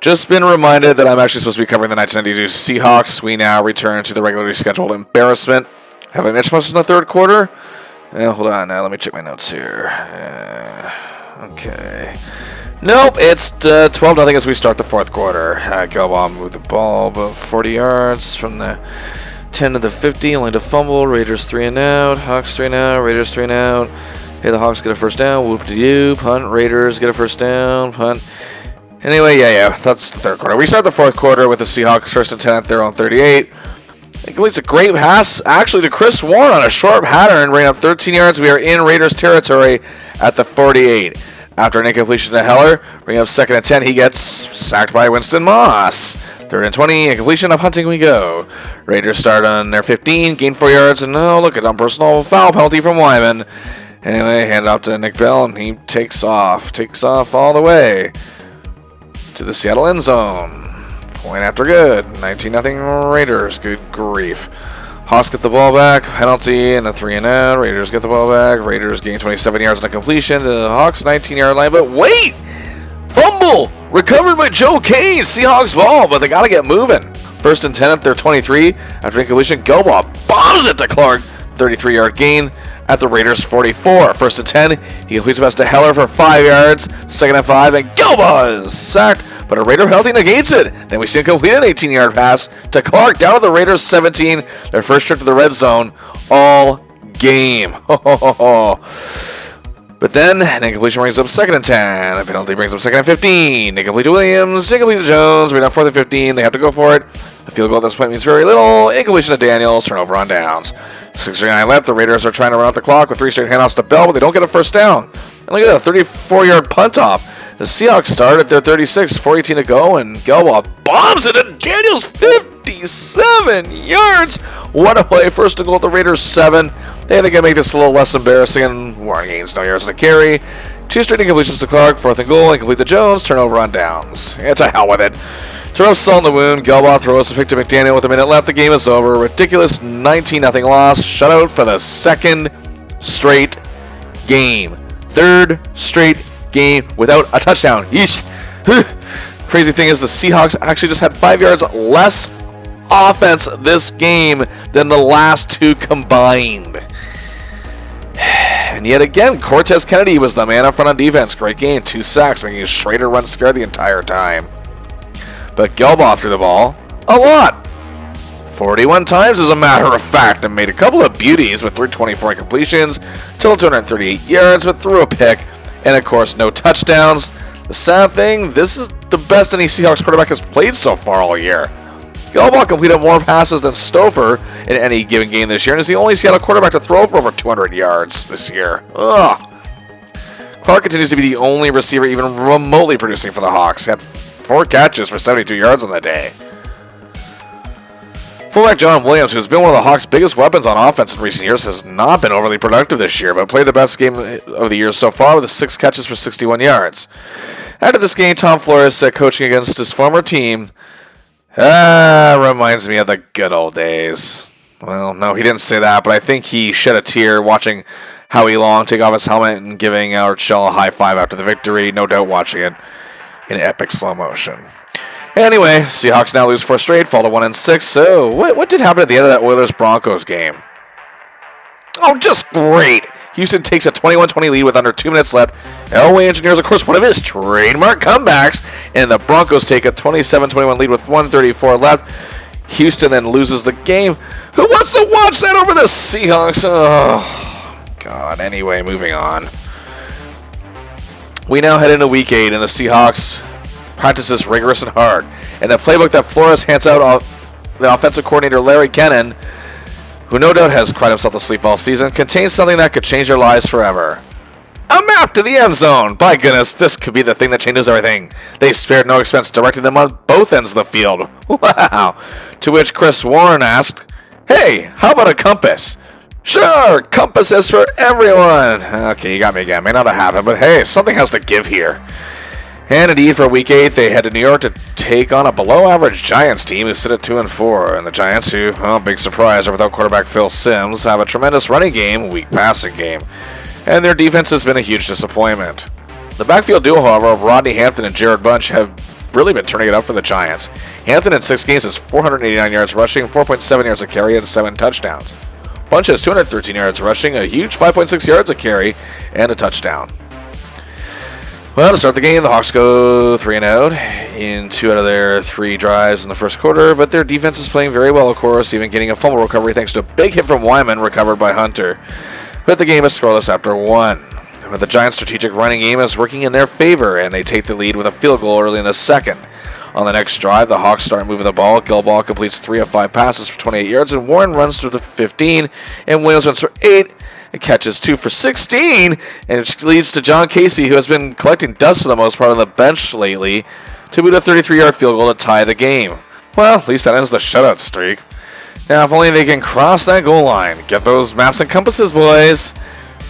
Just been reminded that I'm actually supposed to be covering the 1992 Seahawks. We now return to the regularly scheduled embarrassment. Have I missed much in the third quarter? Hold on, now let me check my notes here. Okay. Nope, it's 12-0 as we start the fourth quarter. Gelbaugh moved the ball about 40 yards from the 10 to the 50, only to fumble. Raiders 3 and out. Hawks 3 and out. Raiders 3 and out. Hey, the Hawks get a first down. Whoop-de-doo. Punt. Raiders get a first down. Punt. Anyway, yeah, that's the third quarter. We start the fourth quarter with the Seahawks 1st and 10 at their own 38. It completes a great pass, actually, to Chris Warren on a short pattern, bringing up 13 yards. We are in Raiders territory at the 48. After an incompletion to Heller, bringing up 2nd and 10, he gets sacked by Winston Moss. 3rd and 20, incompletion, up hunting we go. Raiders start on their 15, gain 4 yards, and look at unpersonal foul penalty from Wyman. Anyway, hand it off to Nick Bell, and he takes off all the way to the Seattle end zone. Point after good. 19-0 Raiders. Good grief. Hawks get the ball back. Penalty and a 3 and out. Raiders get the ball back. Raiders gain 27 yards on a completion to the Hawks 19-yard line. But wait! Fumble! Recovered by Joe Kane. Seahawks ball, but they got to get moving. 1st and 10 at their 23. After incompletion, Gelbaugh bombs it to Clark. 33-yard gain at the Raiders 44. 1st and 10. He completes the pass to Heller for 5 yards. 2nd and 5. And Gelbaugh is sacked, but a Raider penalty negates it. Then we see him complete an 18-yard pass to Clark down to the Raiders 17. Their first trip to the red zone all game. But then an incompletion brings up 2nd and 10. A penalty brings up 2nd and 15. Incomplete to Williams. Incomplete to Jones. We're now 4th and 15. They have to go for it. A field goal at this point means very little. Incompletion to Daniels. Turnover on downs. 6:39 left. The Raiders are trying to run out the clock with 3 straight handoffs to Bell, but they don't get a first down. And look at that, 34-yard punt off. The Seahawks start at their 36, 4:18 to go, and Gelbaugh bombs it at Daniels, 57 yards. What a play. 1st and goal at the Raiders 7. They can make this a little less embarrassing, and Warren gains no yards on a carry. 2 straight incompletions to Clark, 4th and goal, incomplete to Jones, turnover on downs. Yeah, to hell with it. To rub salt in the wound, Gelbaugh throws a pick to McDaniel with a minute left. The game is over. Ridiculous 19-0 loss. Shutout for the 2nd straight game. 3rd straight game without a touchdown. Yeesh. Crazy thing is the Seahawks actually just had 5 yards less offense this game than the last 2 combined. And yet again, Cortez Kennedy was the man up front on defense. Great game, 2 sacks, making Schrader run scared the entire time. But Gelbaugh threw the ball a lot. 41 times as a matter of fact, and made a couple of beauties with 324 completions, total 238 yards, but threw a pick, and of course no touchdowns. The sad thing, this is the best any Seahawks quarterback has played so far all year. Gelbaugh completed more passes than Stouffer in any given game this year, and is the only Seattle quarterback to throw for over 200 yards this year. Ugh. Clark continues to be the only receiver even remotely producing for the Hawks. He had 4 catches for 72 yards on the day. Fullback John Williams, who has been one of the Hawks' biggest weapons on offense in recent years, has not been overly productive this year, but played the best game of the year so far with 6 catches for 61 yards. After this game, Tom Flores said coaching against his former team reminds me of the good old days. Well, no, he didn't say that, but I think he shed a tear watching Howie Long take off his helmet and giving Art Shell a high five after the victory, no doubt watching it in epic slow motion. Anyway, Seahawks now lose 4 straight, fall to 1-6. So, what did happen at the end of that Oilers-Broncos game? Oh, just great. Houston takes a 21-20 lead with under 2 minutes left. Elway engineers, of course, one of his trademark comebacks, and the Broncos take a 27-21 lead with 1:34 left. Houston then loses the game. Who wants to watch that over the Seahawks? Oh, God. Anyway, moving on. We now head into Week 8, and the Seahawks practices rigorous and hard. And the playbook that Flores hands out the offensive coordinator Larry Kennan, who no doubt has cried himself to sleep all season, contains something that could change their lives forever. A map to the end zone! By goodness, this could be the thing that changes everything. They spared no expense directing them on both ends of the field. Wow! To which Chris Warren asked, "Hey, how about a compass?" "Sure, compass is for everyone." Okay, you got me again. May not have happened, but hey, something has to give here. And indeed, for Week 8, they head to New York to take on a below-average Giants team who sit at 2-4. And the Giants, who, well, big surprise, are without quarterback Phil Simms, have a tremendous running game, weak passing game. And their defense has been a huge disappointment. The backfield duo, however, of Rodney Hampton and Jared Bunch have really been turning it up for the Giants. Hampton in 6 games has 489 yards rushing, 4.7 yards a carry, and 7 touchdowns. Bunch has 213 yards rushing, a huge 5.6 yards a carry, and a touchdown. Well, to start the game, the Hawks go 3-0 in 2 out of their 3 drives in the first quarter, but their defense is playing very well, of course, even getting a fumble recovery thanks to a big hit from Wyman recovered by Hunter. But the game is scoreless after 1. But the Giants' strategic running game is working in their favor, and they take the lead with a field goal early in the second. On the next drive, the Hawks start moving the ball. Gilbaugh completes 3 of 5 passes for 28 yards, and Warren runs through the 15, and Williams runs for 8, and catches 2 for 16, and it leads to John Casey, who has been collecting dust for the most part on the bench lately, to boot a 33-yard field goal to tie the game. Well, at least that ends the shutout streak. Now, if only they can cross that goal line. Get those maps and compasses, boys.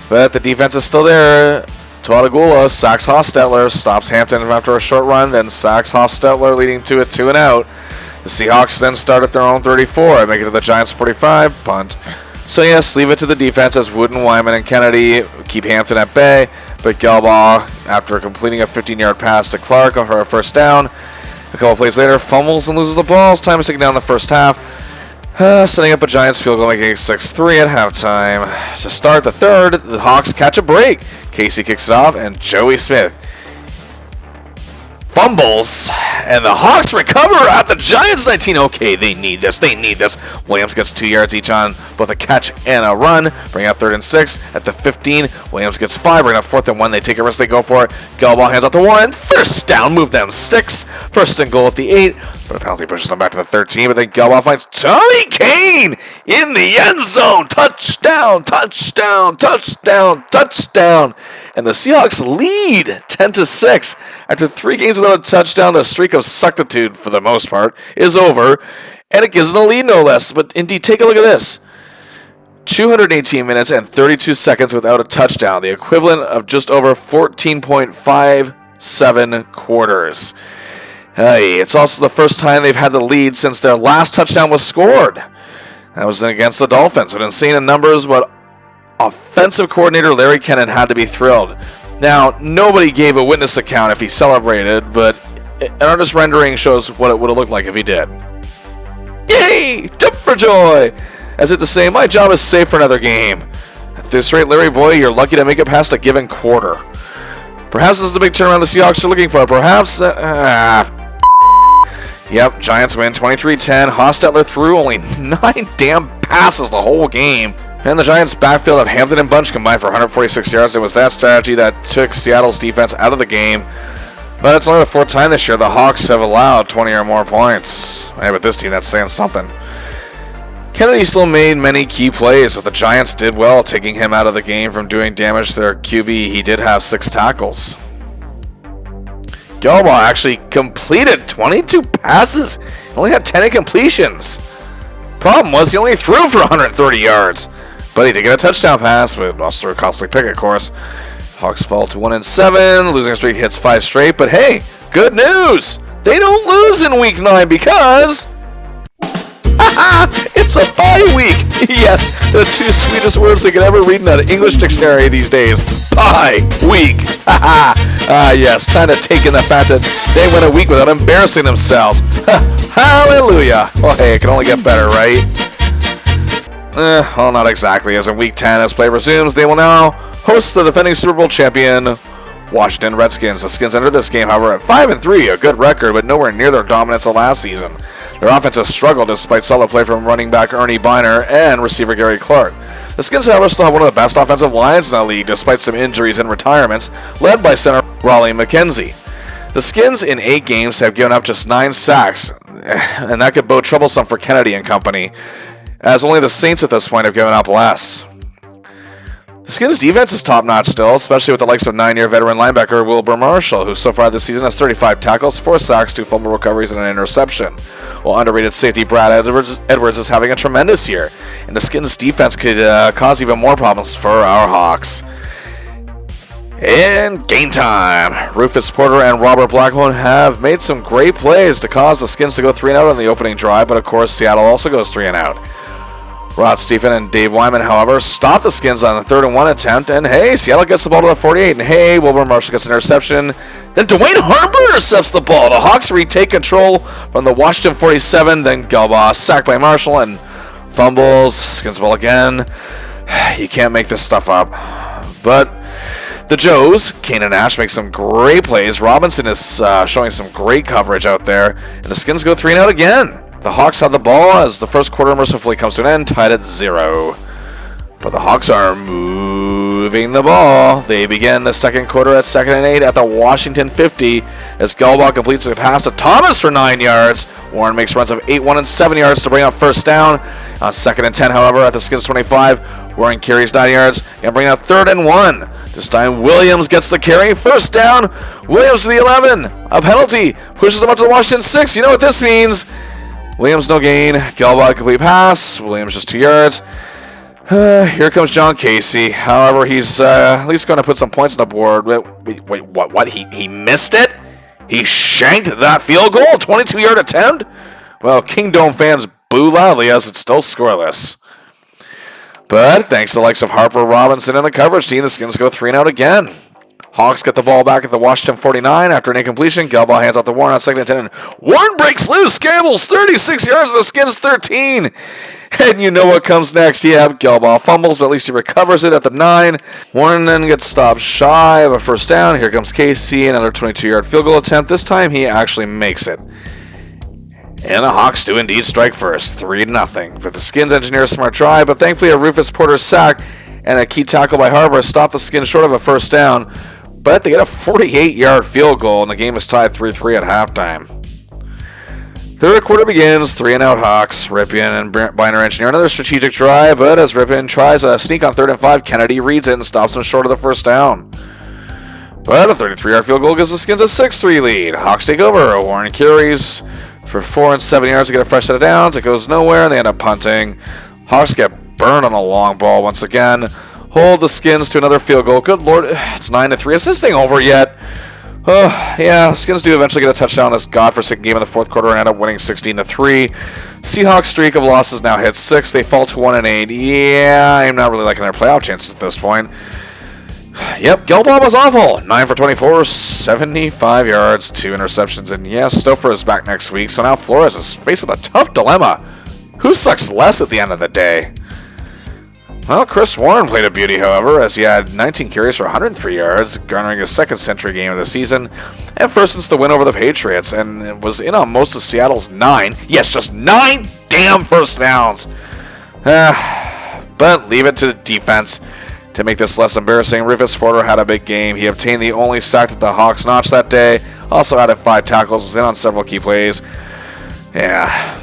But the defense is still there. Tuatagula sacks Hostetler, stops Hampton after a short run, then sacks Hostetler, leading to a 2-and-out. The Seahawks then start at their own 34 and make it to the Giants' 45, punt. So yes, leave it to the defense as Wooden, Wyman, and Kennedy keep Hampton at bay, but Gilbaugh, after completing a 15-yard pass to Clark for a first down, a couple plays later, fumbles and loses the ball. It's time to take down the first half. Setting up a Giants field goal, making it 6-3 at halftime. To start the third, the Hawks catch a break. Casey kicks it off, and Joey Smith fumbles, and the Hawks recover at the Giants' 19. Okay, they need this. Williams gets 2 yards each on both a catch and a run, bring out 3rd and 6 at the 15. Williams gets 5, bring out 4th and 1. They take a risk, they go for it. Gilbaugh hands out to Warren. First down, move them sticks. 1st and goal at the 8, but a penalty pushes them back to the 13. But then Gilbaugh finds Tommy Kane in the end zone. Touchdown. And the Seahawks lead 10-6. After 3 games without a touchdown, the streak of suctitude, for the most part, is over. And it gives them a lead, no less. But indeed, take a look at this. 218 minutes and 32 seconds without a touchdown. The equivalent of just over 14.57 quarters. Hey, it's also the first time they've had the lead since their last touchdown was scored. That was against the Dolphins. An insane in numbers, but offensive coordinator Larry Kennan had to be thrilled. Now, nobody gave a witness account if he celebrated, but an artist rendering shows what it would have looked like if he did. Yay! Jump for joy! As if to say, my job is safe for another game. At this rate, Larry boy, you're lucky to make it past a given quarter. Perhaps this is the big turnaround the Seahawks are looking for. Perhaps... Yep, Giants win 23-10. Hostetler threw only 9 damn passes the whole game. And the Giants' backfield of Hampton and Bunch combined for 146 yards. It was that strategy that took Seattle's defense out of the game. But it's only the 4th time this year the Hawks have allowed 20 or more points. Hey, but this team, that's saying something. Kennedy still made many key plays, but the Giants did well, taking him out of the game from doing damage to their QB. He did have 6 tackles. Gilbaugh actually completed 22 passes. He only had 10 incompletions. Problem was, he only threw for 130 yards. But he did get a touchdown pass, but also threw a costly pick, of course. Hawks fall to 1-7. Losing streak hits 5 straight. But hey, good news! They don't lose in Week 9 because... it's a bye week! Yes, the 2 sweetest words they could ever read in an English dictionary these days. Bye week! Yes, time to take in the fact that they went a week without embarrassing themselves. Hallelujah! Well, hey, it can only get better, right? Well, not exactly, as in Week 10, as play resumes, they will now host the defending Super Bowl champion, Washington Redskins. The Skins entered this game, however, at 5-3, a good record, but nowhere near their dominance of last season. Their offense has struggled despite solid play from running back Ernie Biner and receiver Gary Clark. The Skins, however, still have one of the best offensive lines in the league, despite some injuries and retirements, led by center Raleigh McKenzie. The Skins in 8 games have given up just 9 sacks, and that could bode troublesome for Kennedy and company, as only the Saints at this point have given up less. The Skins' defense is top-notch still, especially with the likes of 9-year veteran linebacker Wilbur Marshall, who so far this season has 35 tackles, 4 sacks, 2 fumble recoveries, and an interception, while underrated safety Brad Edwards is having a tremendous year, and the Skins' defense could cause even more problems for our Hawks. In game time, Rufus Porter and Robert Blackmon have made some great plays to cause the Skins to go 3-0 on the opening drive, but of course Seattle also goes 3-out. Rod Stephen and Dave Wyman, however, stop the Skins on the 3rd-and-1 attempt, and hey, Seattle gets the ball to the 48, and hey, Wilbur Marshall gets an interception. Then Dwayne Harper intercepts the ball. The Hawks retake control from the Washington 47, then Gelbaugh sacked by Marshall and fumbles. Skins ball again. You can't make this stuff up. But the Joes, Kane and Ash, make some great plays. Robinson is showing some great coverage out there, and the Skins go 3-out again. The Hawks have the ball as the first quarter mercifully comes to an end, tied at 0. But the Hawks are moving the ball. They begin the second quarter at 2nd and 8 at the Washington 50 as Gelbaugh completes a pass to Thomas for 9 yards. Warren makes runs of 8, 1, and 7 yards to bring up first down. On 2nd and 10, however, at the Skins 25, Warren carries 9 yards and bring up 3rd and 1. This time Williams gets the carry. First down. Williams to the 11. A penalty. Pushes him up to the Washington 6. You know what this means. Williams no gain. Gelbaugh complete pass. Williams just 2 yards. Here comes John Casey. However, he's at least going to put some points on the board. Wait, what? He missed it? He shanked that field goal? 22-yard attempt? Well, Kingdome fans boo loudly as it's still scoreless. But thanks to the likes of Harper, Robinson, and the coverage team, the Skins go 3-out again. Hawks get the ball back at the Washington 49 after an incompletion. Gelbaugh hands out to Warren on 2nd and 10. And Warren breaks loose. Gambles 36 yards. The Skins 13. And you know what comes next. Yep, Gelbaugh fumbles, but at least he recovers it at the 9. Warren then gets stopped shy of a first down. Here comes Casey, another 22-yard field goal attempt. This time he actually makes it. And the Hawks do indeed strike first, 3-0. But the Skins engineer a smart drive, but thankfully a Rufus Porter sack and a key tackle by Harper stop the Skins short of a first down. But they get a 48-yard field goal, and the game is tied 3-3 at halftime. Third quarter begins, 3-out Hawks. Ripien and Biner engineer another strategic drive, but as Ripien tries a sneak on 3rd and 5, Kennedy reads it and stops him short of the first down. But a 33-yard field goal gives the Skins a 6-3 lead. Hawks take over. Warren carries for 4 and 7 yards to get a fresh set of downs. It goes nowhere, and they end up punting. Hawks get burned on a long ball once again. Hold the Skins to another field goal. Good Lord, it's 9-3. Is this thing over yet? Oh, yeah, the Skins do eventually get a touchdown in this godforsaken game in the fourth quarter and end up winning 16-3. Seahawks streak of losses now hits 6. They fall to 1-8. Yeah, I'm not really liking their playoff chances at this point. Yep, Gelbaugh was awful. 9 for 24, 75 yards, 2 interceptions. And yes, Stouffer is back next week, so now Flores is faced with a tough dilemma. Who sucks less at the end of the day? Well, Chris Warren played a beauty, however, as he had 19 carries for 103 yards, garnering his second century game of the season, and first since the win over the Patriots, and was in on most of Seattle's 9, yes, just 9 damn first downs. But leave it to the defense to make this less embarrassing. Rufus Porter had a big game. He obtained the only sack that the Hawks notched that day, also added 5 tackles, was in on several key plays. Yeah.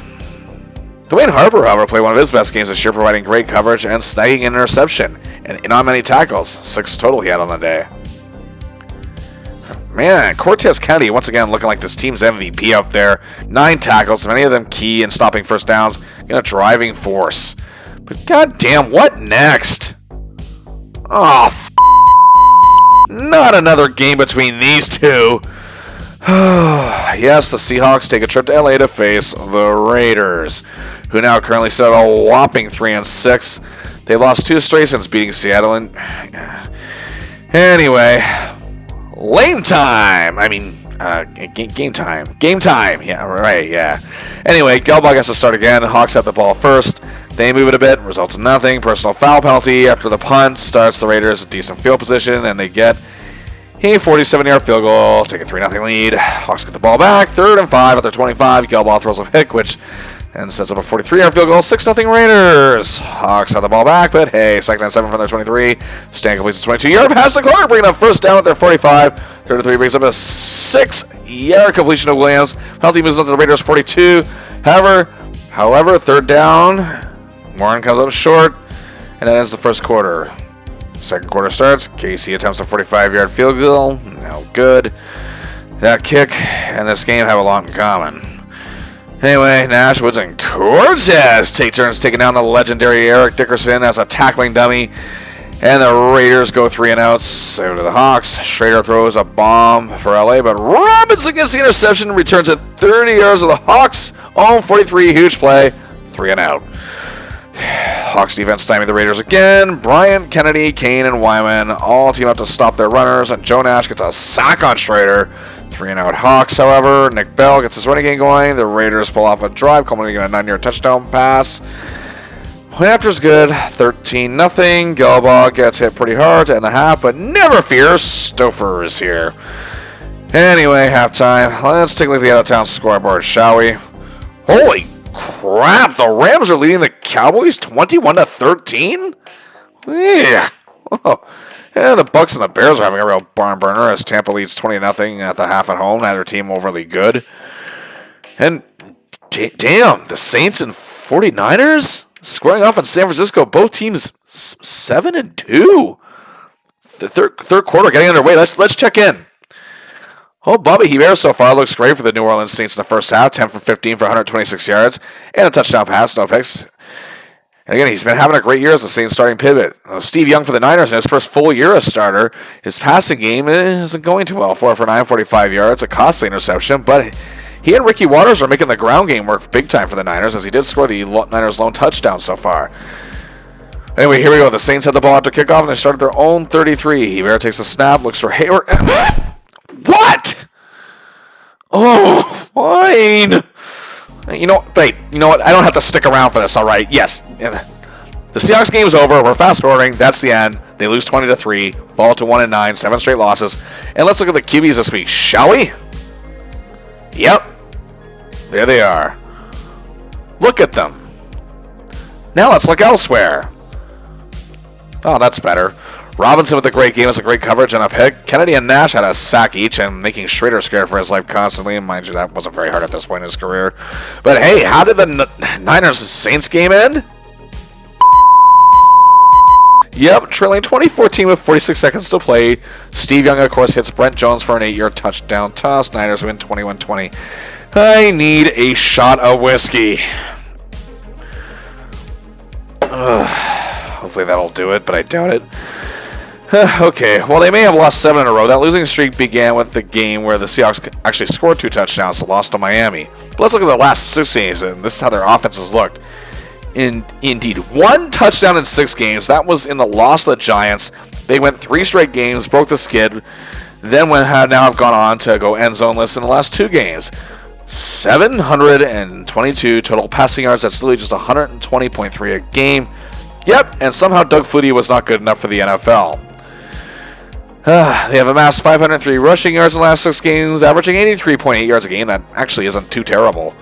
Dwayne Harper, however, played one of his best games this year, providing great coverage and snagging an interception, and in on many tackles, 6 total he had on the day. Man, Cortez County once again looking like this team's MVP out there. 9 tackles, many of them key in stopping first downs, and a driving force. But goddamn, what next? Oh, not another game between these two. Yes, the Seahawks take a trip to LA to face the Raiders, who now currently sit at a whopping 3-6. They've lost 2 straight since beating Seattle. And anyway, game time. Yeah, right, yeah. Anyway, Gelbaugh gets to start again. Hawks have the ball first. They move it a bit, results in nothing. Personal foul penalty after the punt starts the Raiders a decent field position, and they get a 47-yard field goal, take a 3-0 lead. Hawks get the ball back, 3rd and 5 at their 25. Gelbaugh throws a pick, which and sets up a 43-yard field goal, 6-0 Raiders. Hawks have the ball back, but hey, 2nd and 7 from their 23. Stan completes a 22-yard pass to Clark, bringing up 1st down at their 45. 3rd and 3 brings up a 6-yard completion to Williams. Penalty moves on to the Raiders' 42. However, 3rd down. Warren comes up short, and that ends the first quarter. Second quarter starts. Casey attempts a 45-yard field goal. No good. That kick and this game have a lot in common. Anyway, Nash, Woods, and Cortez take turns taking down the legendary Eric Dickerson as a tackling dummy. And the Raiders go 3 and outs. So to the Hawks. Schrader throws a bomb for LA, but Robinson gets the interception and returns it 30 yards of the Hawks. Own 43, huge play. 3 and out. Hawks defense stymied the Raiders again. Bryant, Kennedy, Kane, and Wyman all team up to stop their runners, and Joe Nash gets a sack on Schrader. 3 and out Hawks, however. Nick Bell gets his running game going. The Raiders pull off a drive, culminating in a 9-yard touchdown pass. Raptors good, 13-0. Gelbaugh gets hit pretty hard to end the half, but never fear, Stouffer is here. Anyway, halftime. Let's take a look at the out-of-town scoreboard, shall we? Holy crap, the Rams are leading the Cowboys 21-13? Yeah. Oh. And the Bucks and the Bears are having a real barn burner as Tampa leads 20-0 at the half at home. Neither team overly good. And damn, the Saints and 49ers squaring off in San Francisco. Both teams 7-2. The third quarter getting underway. Let's check in. Oh, Bobby Hebert so far looks great for the New Orleans Saints in the first half. 10 for 15 for 126 yards and a touchdown pass, no picks. And again, he's been having a great year as the Saints starting pivot. Steve Young for the Niners in his first full year as starter. His passing game isn't going too well. 4 for 9, 45 yards, a costly interception, but he and Ricky Waters are making the ground game work big time for the Niners, as he did score the Niners' lone touchdown so far. Anyway, here we go. The Saints had the ball after kickoff, and they started their own 33. Hebert takes a snap, looks for Hayward. What? Oh, fine. You know what? I don't have to stick around for this, all right? Yes. The Seahawks game is over. We're fast-forwarding. That's the end. They lose 20-3, fall to 1-9, 7 straight losses. And let's look at the QBs this week, shall we? Yep. There they are. Look at them. Now let's look elsewhere. Oh, that's better. Robinson with a great game, has a great coverage and a pick. Kennedy and Nash had a sack each and making Schrader scared for his life constantly. And mind you, that wasn't very hard at this point in his career. But hey, how did the Niners-Saints game end? Yep, trailing 2014 with 46 seconds to play. Steve Young, of course, hits Brent Jones for an 8-yard touchdown toss. Niners win 21-20. I need a shot of whiskey. Hopefully that'll do it, but I doubt it. Okay, well, they may have lost 7 in a row. That losing streak began with the game where the Seahawks actually scored 2 touchdowns, lost to Miami. But let's look at the last 6 games, and this is how their offenses looked. Indeed, 1 touchdown in 6 games. That was in the loss to the Giants. They went 3 straight games, broke the skid, then now have gone on to go end zoneless in the last 2 games. 722 total passing yards. That's literally just 120.3 a game. Yep, and somehow Doug Flutie was not good enough for the NFL. They have amassed 503 rushing yards in the last 6 games, averaging 83.8 yards a game. That actually isn't too terrible.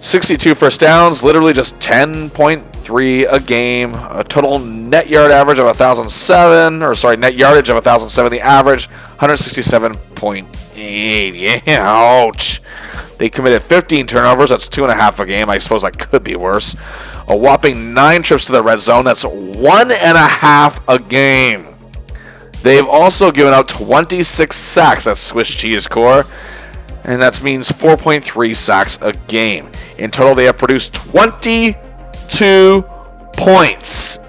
62 first downs, literally just 10.3 a game. A total net yardage of 1,007. The average 167.8. Yeah, ouch. They committed 15 turnovers. That's 2.5 a game. I suppose that could be worse. A whopping 9 trips to the red zone. That's 1.5 a game. They've also given out 26 sacks. That's Swiss cheese core. And that means 4.3 sacks a game. In total, they have produced 22 points.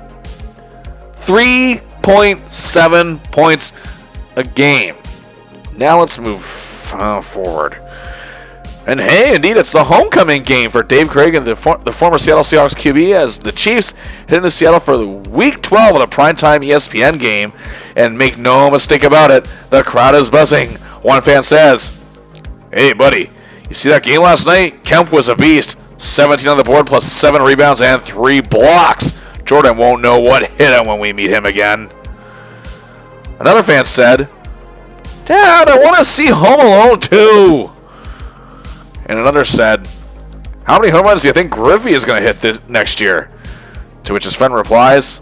3.7 points a game. Now let's move forward. And hey, indeed, it's the homecoming game for Dave Craig and the former Seattle Seahawks QB as the Chiefs head into Seattle for the Week 12 of the primetime ESPN game. And make no mistake about it, the crowd is buzzing. One fan says, "Hey, buddy, you see that game last night? Kemp was a beast. 17 on the board, plus 7 rebounds and 3 blocks. Jordan won't know what hit him when we meet him again. Another fan said, "Dad, I want to see Home Alone too." And another said, "How many home runs do you think Griffey is going to hit this next year?" To which his friend replies,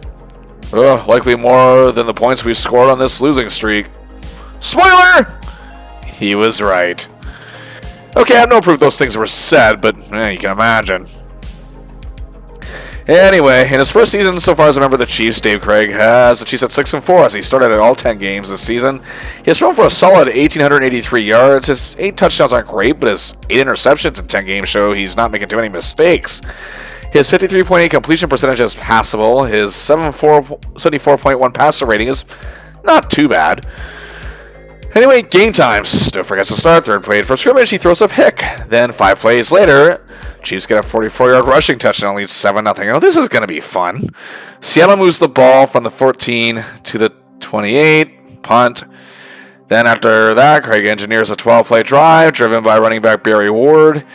"Likely more than the points we've scored on this losing streak." Spoiler! He was right. Okay, I have no proof those things were said, but you can imagine. Anyway, in his first season so far as a member of the Chiefs, Dave Craig has the Chiefs at 6-4 as he started at all 10 games this season. He has thrown for a solid 1,883 yards. His 8 touchdowns aren't great, but his 8 interceptions in 10 games show he's not making too many mistakes. His 53.8 completion percentage is passable. His 74.1 passer rating is not too bad. Anyway, game time. Don't forget to start. Third play for scrimmage, he throws a pick. Then 5 plays later, Chiefs get a 44-yard rushing touchdown, leads 7-0. Oh, this is going to be fun. Seattle moves the ball from the 14 to the 28, punt. Then after that, Craig engineers a 12-play drive driven by running back Barry Ward,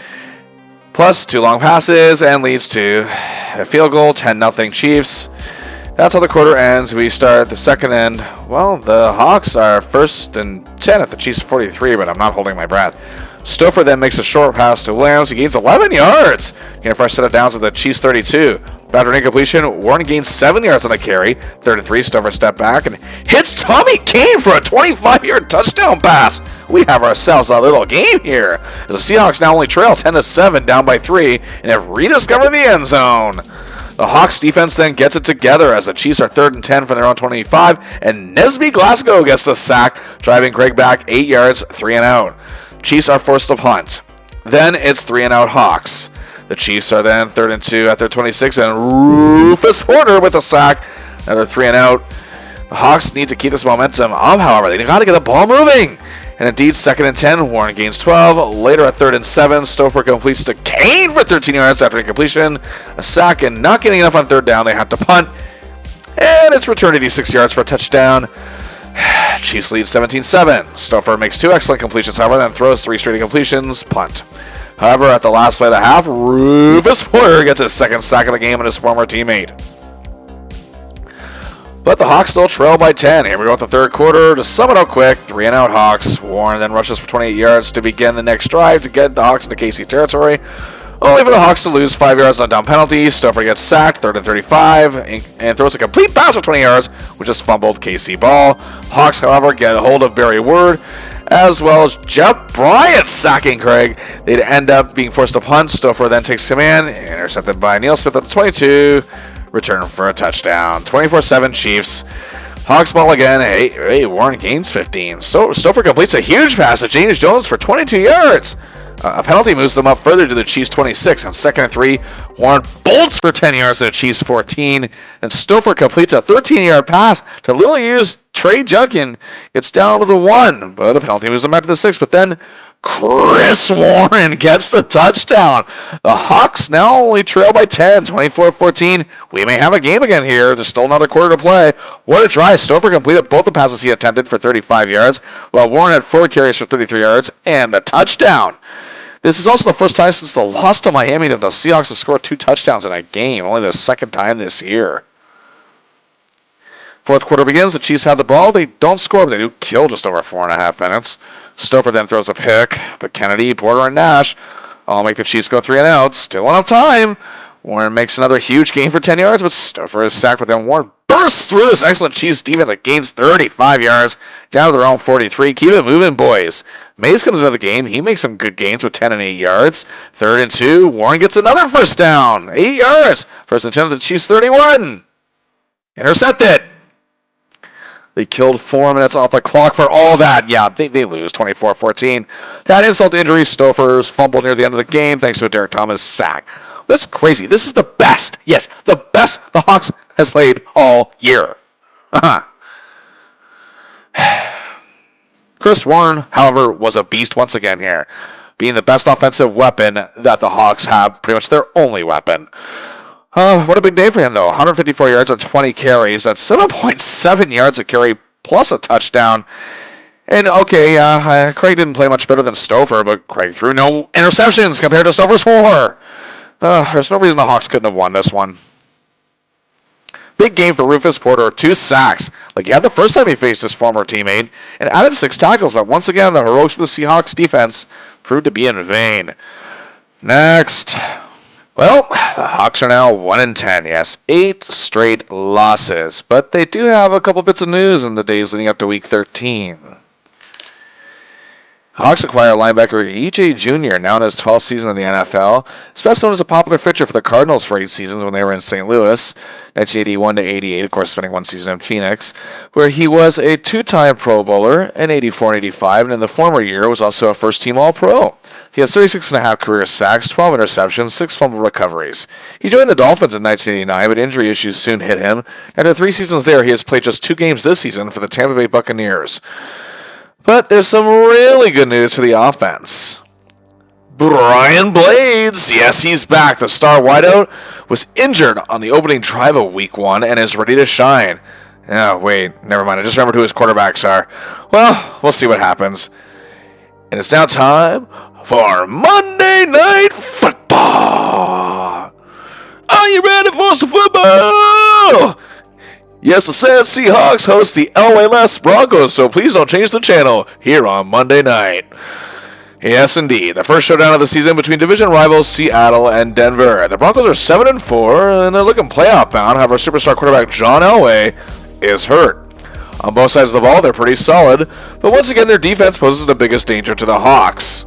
plus 2 long passes, and leads to a field goal, 10-0 Chiefs. That's how the quarter ends. We start the second end. Well, the Hawks are 1st and 10 at the Chiefs 43, but I'm not holding my breath. Stouffer then makes a short pass to Williams. He gains 11 yards. Getting a fresh set of downs at the Chiefs 32. After an incompletion, Warren gains 7 yards on the carry. 3-3, Stouffer step back and hits Tommy Kane for a 25-yard touchdown pass. We have ourselves a little game here, as the Seahawks now only trail 10-7, down by 3, and have rediscovered the end zone. The Hawks defense then gets it together as the Chiefs are 3rd and 10 from their own 25, and Nesby Glasgow gets the sack, driving Craig back 8 yards, 3 and out. Chiefs are forced to punt. Then it's 3 and out Hawks. The Chiefs are then 3rd and 2 at their 26, and Rufus Porter with a sack, another 3 and out. The Hawks need to keep this momentum up, however. They got to get the ball moving. And indeed, 2nd and 10, Warren gains 12. Later at 3rd and 7, Stouffer completes to Kane for 13 yards after incompletion. A sack, and not getting enough on 3rd down. They have to punt. And it's returned 86 yards for a touchdown. Chiefs lead 17-7. Stouffer makes 2 excellent completions, however, then throws 3 straight incompletions. Punt. However, at the last play of the half, Rufus Porter gets his 2nd sack of the game on his former teammate. But the Hawks still trail by 10. Here we go with the 3rd quarter. To sum it up quick, 3 and out Hawks. Warren then rushes for 28 yards to begin the next drive to get the Hawks into KC territory, only for the Hawks to lose 5 yards on a down penalty. Stouffer gets sacked, 3rd and 35, and throws a complete pass for 20 yards, which is fumbled KC ball. Hawks, however, get a hold of Barry Ward, as well as Jeff Bryant sacking Craig. They'd end up being forced to punt. Stouffer then takes command, intercepted by Neil Smith at the 22, return for a touchdown. 24-7 Chiefs. Hawks ball again. Hey, Warren gains 15. Stouffer completes a huge pass to James Jones for 22 yards. A penalty moves them up further to the Chiefs 26. On 2nd and 3, Warren bolts for 10 yards to the Chiefs 14. And Stouffer completes a 13-yard pass to little used Trey Junkin. Gets down to the 1, but a penalty moves them back to the 6. But then Chris Warren gets the touchdown. The Hawks now only trail by 10, 24-14. We may have a game again here. There's still another quarter to play. What a drive. Stouffer completed both the passes he attempted for 35 yards, while Warren had 4 carries for 33 yards and a touchdown. This is also the first time since the loss to Miami that the Seahawks have scored 2 touchdowns in a game, only the 2nd time this year. 4th quarter begins. The Chiefs have the ball. They don't score, but they do kill just over 4.5 minutes. Stouffer then throws a pick, but Kennedy, Porter, and Nash all make the Chiefs go 3 and out. Still enough time. Warren makes another huge gain for 10 yards, but Stouffer is sacked, but then Warren bursts through this excellent Chiefs defense that gains 35 yards down to their own 43. Keep it moving, boys. Mays comes into the game. He makes some good gains with 10 and 8 yards. 3rd and 2. Warren gets another first down. 8 yards. 1st and 10 to the Chiefs 31. Intercepted. They killed 4 minutes off the clock for all that. Yeah, they lose 24-14. That insult to injury, Stouffer's fumble near the end of the game thanks to a Derek Thomas sack. That's crazy. This is the best. Yes, the best the Hawks has played all year. Chris Warren, however, was a beast once again here, being the best offensive weapon that the Hawks have, pretty much their only weapon. What a big day for him, though. 154 yards on 20 carries. That's 7.7 yards a carry plus a touchdown. And, okay, Craig didn't play much better than Stouffer, but Craig threw no interceptions compared to Stouffer's 4. There's no reason the Hawks couldn't have won this one. Big game for Rufus Porter, 2 sacks, like he had the first time he faced his former teammate, and added 6 tackles, but once again, the heroics of the Seahawks defense proved to be in vain. Next. Well, the Hawks are now 1-10, yes, 8 straight losses, but they do have a couple bits of news in the days leading up to Week 13. Hawks acquire linebacker E.J. Jr., now in his 12th season in the NFL. He's best known as a popular fixture for the Cardinals for 8 seasons when they were in St. Louis, 1981 to 88, of course spending 1 season in Phoenix, where he was a 2-time Pro Bowler in 84 and 85, and in the former year was also a first-team All-Pro. He has 36.5 career sacks, 12 interceptions, 6 fumble recoveries. He joined the Dolphins in 1989, but injury issues soon hit him. After 3 seasons there, he has played just 2 games this season for the Tampa Bay Buccaneers. But there's some really good news for the offense. Brian Blades, yes, he's back. The star wideout was injured on the opening drive of Week 1 and is ready to shine. Oh, wait, never mind. I just remembered who his quarterbacks are. Well, we'll see what happens. And it's now time for Monday Night Football. Are you ready for some football? Yes, the Seattle Seahawks host the LA Broncos, so please don't change the channel here on Monday night. Yes, indeed. The first showdown of the season between division rivals Seattle and Denver. The Broncos are 7-4, and they're looking playoff bound. However, superstar quarterback John Elway is hurt. On both sides of the ball, they're pretty solid, but once again, their defense poses the biggest danger to the Hawks.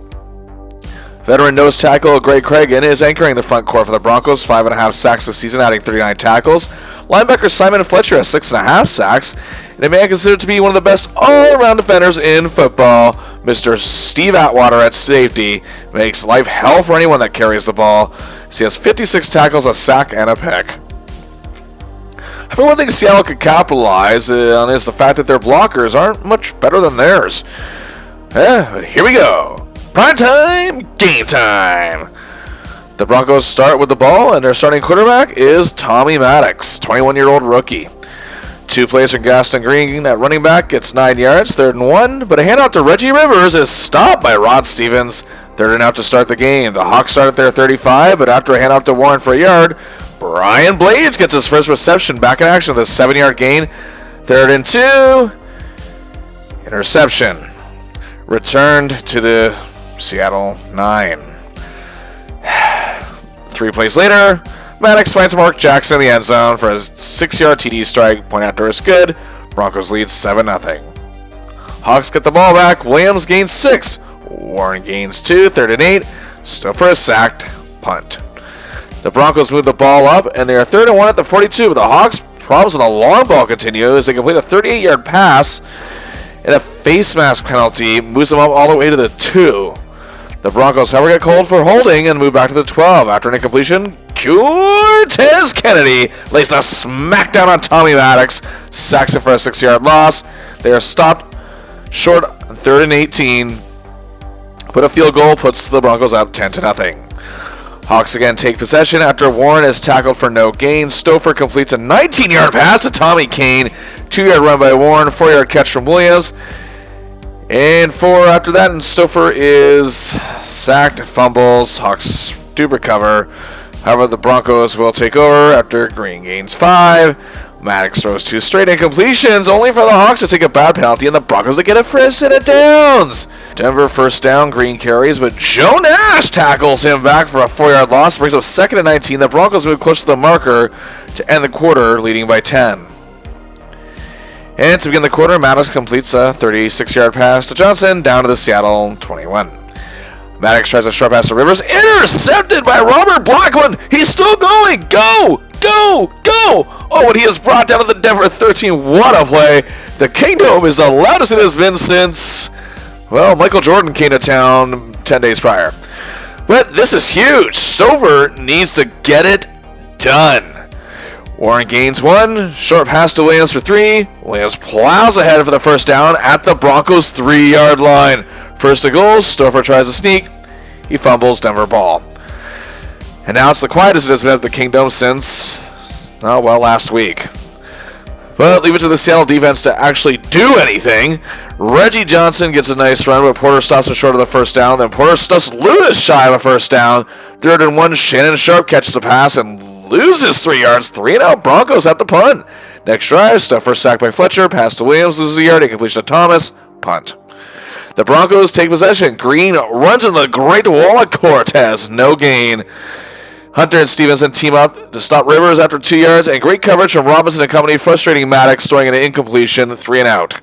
Veteran nose tackle Greg Cragen is anchoring the front court for the Broncos, 5.5 sacks this season, adding 39 tackles. Linebacker Simon Fletcher has 6.5 sacks, and a man considered to be one of the best all-around defenders in football, Mr. Steve Atwater at safety, makes life hell for anyone that carries the ball. He has 56 tackles, a sack, and a pick. However, one thing Seattle could capitalize on is the fact that their blockers aren't much better than theirs. But here we go. Prime time, game time. The Broncos start with the ball, and their starting quarterback is Tommy Maddox, 21-year-old rookie. 2 plays from Gaston Green at running back, gets 9 yards, 3rd and 1, but a handout to Reggie Rivers is stopped by Rod Stevens. 3rd and out to start the game. The Hawks start at their 35, but after a handout to Warren for a yard, Brian Blades gets his first reception back in action with a 7-yard gain. 3rd and 2, interception. Returned to the Seattle 9. 3 plays later, Maddox finds Mark Jackson in the end zone for a 6-yard TD strike. Point after is good. Broncos lead 7-0. Hawks get the ball back. Williams gains 6. Warren gains 2. 3rd and 8. Stouffer is sacked. Punt. The Broncos move the ball up, and they are 3rd and 1 at the 42. But the Hawks' problems on the long ball continue as they complete a 38-yard pass, and a face mask penalty moves them up all the way to the 2. The Broncos, however, get called for holding and move back to the 12. After an incompletion, Cortez Kennedy lays the smackdown on Tommy Maddox, sacks it for a 6-yard loss. They are stopped short on 3rd and 18, but a field goal puts the Broncos up 10-0. Hawks again take possession after Warren is tackled for no gain. Stouffer completes a 19-yard pass to Tommy Kane, 2-yard run by Warren, 4-yard catch from Williams. And 4 after that, and Stouffer is sacked, fumbles. Hawks do recover. However, the Broncos will take over after Green gains 5. Maddox throws 2 straight incompletions, only for the Hawks to take a bad penalty and the Broncos to get a first set of downs. Denver first down, Green carries, but Joe Nash tackles him back for a 4-yard loss, brings up 2nd and 19. The Broncos move close to the marker to end the quarter, leading by 10. And to begin the quarter, Maddox completes a 36-yard pass to Johnson down to the Seattle 21. Maddox tries a short pass to Rivers, intercepted by Robert Blackman. He's still going. Go! Oh, and he is brought down to the Denver 13. What a play. The Kingdom is the loudest it has been since, well, Michael Jordan came to town 10 days prior. But this is huge. Stouffer needs to get it done. Warren gains 1, short pass to Williams for 3. Williams plows ahead for the first down at the Broncos 3-yard line. First and goal, Stouffer tries to sneak. He fumbles, Denver ball. And now it's the quietest it has been at the Kingdom since, last week. But leave it to the Seattle defense to actually do anything. Reggie Johnson gets a nice run, but Porter stops him short of the first down. Then Porter stuffs Lewis shy of a first down. 3rd and 1, Shannon Sharp catches a pass and loses 3 yards. 3-and-out Broncos at the punt. Next drive, Stuffer sacked by Fletcher. Pass to Williams, loses a yard. Incompletion to Thomas. Punt. The Broncos take possession. Green runs in the great wall of Cortez. No gain. Hunter and Stevenson team up to stop Rivers after 2 yards, and great coverage from Robinson and company, frustrating Maddox, throwing an incompletion, 3-and-out.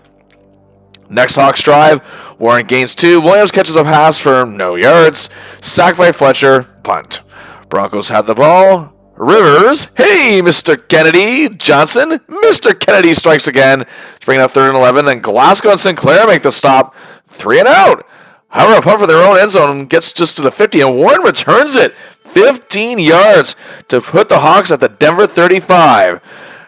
Next Hawks drive, Warren gains 2, Williams catches a pass for no yards, sacked by Fletcher, punt. Broncos have the ball. Rivers, hey, Mr. Kennedy. Johnson, Mr. Kennedy strikes again, bringing up 3rd and 11, then Glasgow and Sinclair make the stop, 3-and-out. However, a punt for their own end zone gets just to the 50, and Warren returns it. 15 yards to put the Hawks at the Denver 35.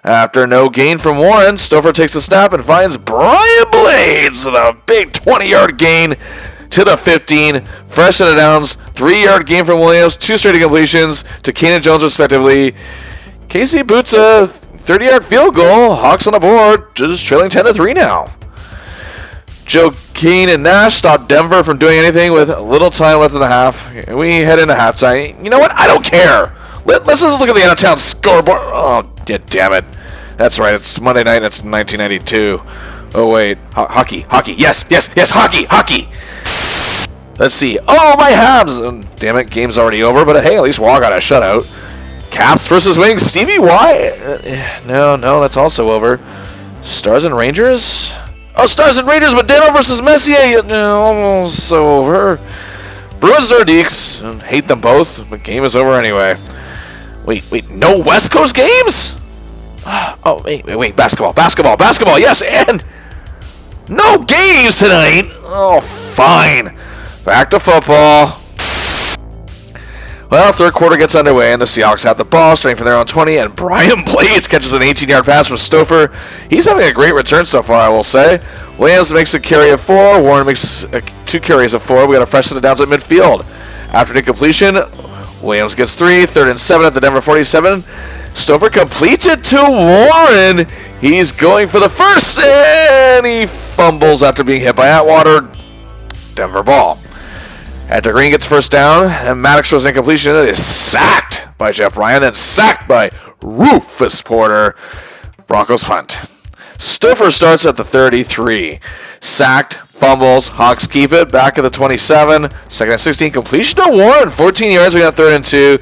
After no gain from Warren, Stouffer takes the snap and finds Brian Blades with a big 20-yard gain to the 15. Fresh set of downs, 3-yard gain from Williams, 2 straight completions to Kane and Jones respectively. Casey boots a 30-yard field goal. Hawks on the board, just trailing 10-3 now. Joe Keane and Nash stopped Denver from doing anything with little time left in the half. We head into halftime. You know what? I don't care. Let's just look at the out-of-town scoreboard. Oh, yeah, damn it. That's right. It's Monday night and it's 1992. Oh, wait. Hockey. Yes, hockey. Let's see. Oh, my Habs. Damn it, game's already over. But hey, at least Wall got a shutout. Caps versus Wings. Stevie Y. No, that's also over. Stars and Rangers. Oh, Stars and Rangers, Modano versus Messier. No, almost over. Bruins Nordiques. Hate them both, but game is over anyway. Wait, no West Coast games? Oh, wait, basketball, yes, and no games tonight. Oh, fine. Back to football. Well, 3rd quarter gets underway, and the Seahawks have the ball, starting from their own 20, and Brian Blades catches an 18-yard pass from Stouffer. He's having a great return so far, I will say. Williams makes a carry of 4. Warren makes 2 carries of 4. We got a fresh set of downs at midfield. After the completion, Williams gets 3. 3rd and 7 at the Denver 47. Stouffer completes it to Warren. He's going for the first, and he fumbles after being hit by Atwater. Denver ball. After Green gets first down, and Maddox throws an incompletion, it is sacked by Jeff Ryan and sacked by Rufus Porter. Broncos punt. Stouffer starts at the 33. Sacked, fumbles, Hawks keep it, back at the 27. 2nd and 16, completion to Warren, 14 yards, we got 3rd and 2.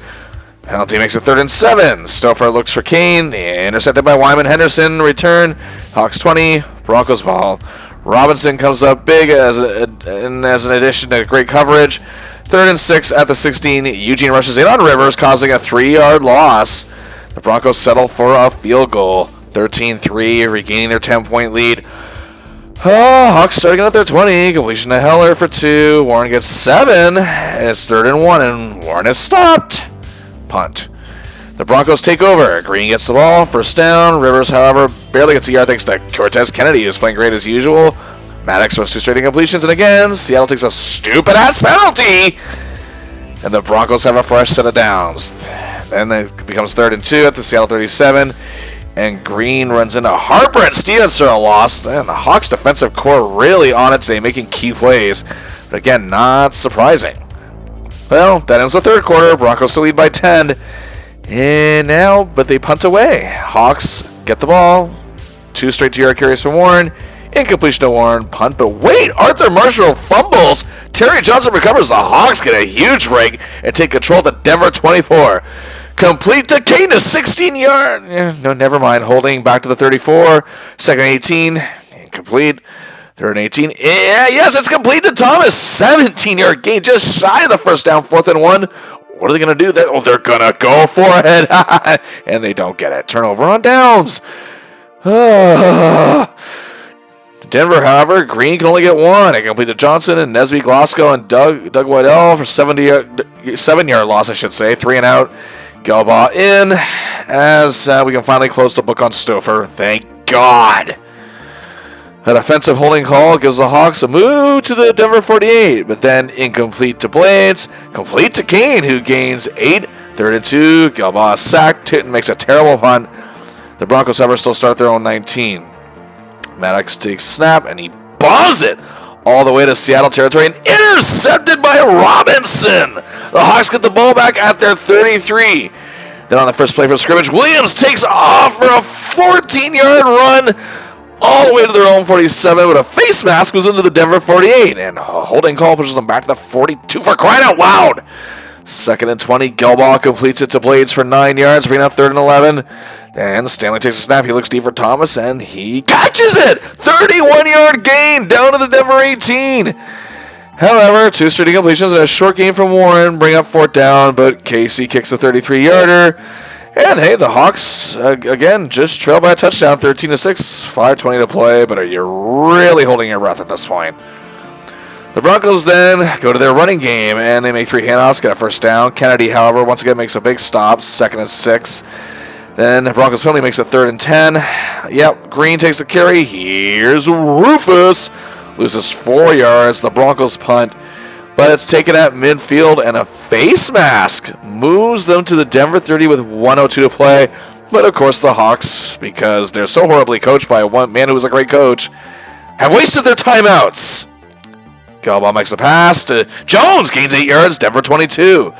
Penalty makes it 3rd and 7. Stouffer looks for Kane, intercepted by Wyman Henderson, return, Hawks 20, Broncos ball. Robinson comes up big as an addition to great coverage. 3rd and 6 at the 16. Eugene rushes in on Rivers, causing a 3-yard loss. The Broncos settle for a field goal. 13-3, regaining their 10-point lead. Hawks starting at their 20. Completion to Heller for 2. Warren gets 7. It's 3rd and 1, and Warren is stopped. Punt. The Broncos take over. Green gets the ball. First down. Rivers, however, barely gets a yard thanks to Cortez Kennedy, who's playing great as usual. Maddox throws 2 straight incompletions, and again, Seattle takes a stupid-ass penalty. And the Broncos have a fresh set of downs. Then it becomes 3rd and 2 at the Seattle 37. And Green runs into Harper and Stevenson are lost. And the Hawks defensive core really on it today, making key plays. But again, not surprising. Well, that ends the 3rd quarter. Broncos still lead by 10. And now, but they punt away. Hawks get the ball. 2 straight 2-yard carries from Warren. Incompletion to Warren. Punt, but wait! Arthur Marshall fumbles. Terry Johnson recovers. The Hawks get a huge break and take control of the Denver 24. Complete to Kane to 16-yard. No, never mind. Holding back to the 34. 2nd and 18. Incomplete. 3rd and 18. Yes, it's complete to Thomas. 17-yard gain, just shy of the first down. 4th and 1. What are they going to do? They're going to go for it. And they don't get it. Turnover on downs. Denver, however, Green can only get 1. It completed Johnson and Nesby Glasgow and Doug Whitell for 7-yard loss, I should say. 3 and out. Galbaugh in as we can finally close the book on Stouffer. Thank God. An offensive holding call gives the Hawks a move to the Denver 48, but then incomplete to Blades, complete to Kane, who gains 8. 3rd and 2, Galbaugh sacked. Titten makes a terrible punt. The Broncos, however, still start their own 19. Maddox takes snap, and he bombs it all the way to Seattle territory and intercepted by Robinson. The Hawks get the ball back at their 33. Then on the first play for scrimmage, Williams takes off for a 14-yard run all the way to their own 47, but a face mask goes into the Denver 48, and a holding call pushes them back to the 42 for crying out loud. 2nd and 20, Gelbaugh completes it to Blades for 9 yards, bringing up 3rd and 11. Then Stanley takes a snap, he looks deep for Thomas, and he catches it! 31-yard gain down to the Denver 18. However, 2 straight incompletions and a short game from Warren bring up 4th down, but Casey kicks a 33-yarder. And hey, the Hawks, again, just trail by a touchdown, 13-6, 5:20 to play, but are you really holding your breath at this point? The Broncos then go to their running game, and they make 3 handoffs, get a 1st down. Kennedy, however, once again makes a big stop, 2nd and 6. Then the Broncos penalty makes it 3rd and 10. Yep, Green takes the carry. Here's Rufus. Loses 4 yards. The Broncos punt, but it's taken at midfield, and a face mask moves them to the Denver 30 with 1:02 to play. But of course, the Hawks, because they're so horribly coached by one man who was a great coach, have wasted their timeouts. Gelbaugh makes a pass to Jones, gains 8 yards, Denver 22.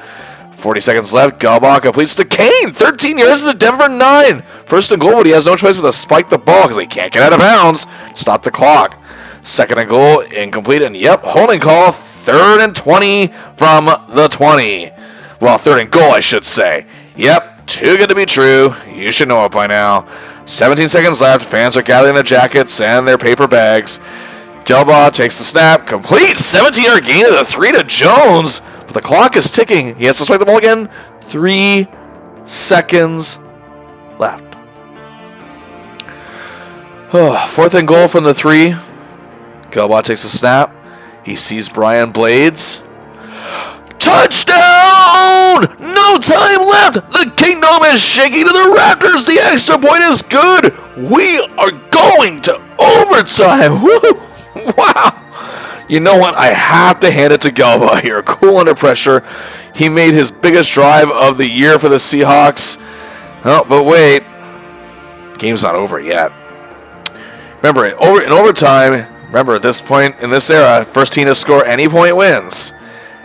40 seconds left, Gelbaugh completes to Kane, 13 yards to the Denver 9. 1st and goal, but he has no choice but to spike the ball because he can't get out of bounds. Stop the clock. 2nd and goal, incomplete, and yep, holding call, 3rd and 20 from the 20. Well, 3rd and goal, I should say. Yep, too good to be true. You should know it by now. 17 seconds left, fans are gathering their jackets and their paper bags. Gelbaugh takes the snap, complete, 17-yard gain to the 3 to Jones, but the clock is ticking. He has to spike the ball again. 3 seconds left. 4th and goal from the 3. Gelbaugh takes the snap. He sees Brian Blades. Touchdown! No time left. The Kingdom is shaking to the Raptors. The extra point is good. We are going to overtime. Woo! Wow. You know what? I have to hand it to Gelbaugh here. Cool under pressure. He made his biggest drive of the year for the Seahawks. Oh, but wait. Game's not over yet. Remember, in overtime, at this point in this era, first team to score any point wins.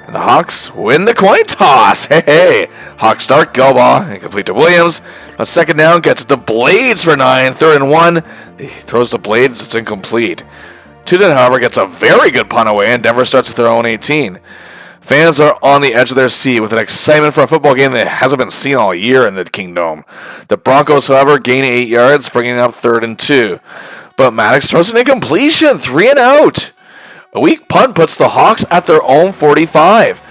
And the Hawks win the coin toss. Hey. Hawks start, Gelbaugh, and complete to Williams. A 2nd down, gets it to Blades for 9. 3rd and 1. He throws to Blades, it's incomplete. Tootin, however, gets a very good punt away, and Denver starts at their own 18. Fans are on the edge of their seat with an excitement for a football game that hasn't been seen all year in the Kingdom. The Broncos, however, gain 8 yards, bringing up 3rd and 2. But Maddox throws an incompletion, 3 and out. A weak punt puts the Hawks at their own 45.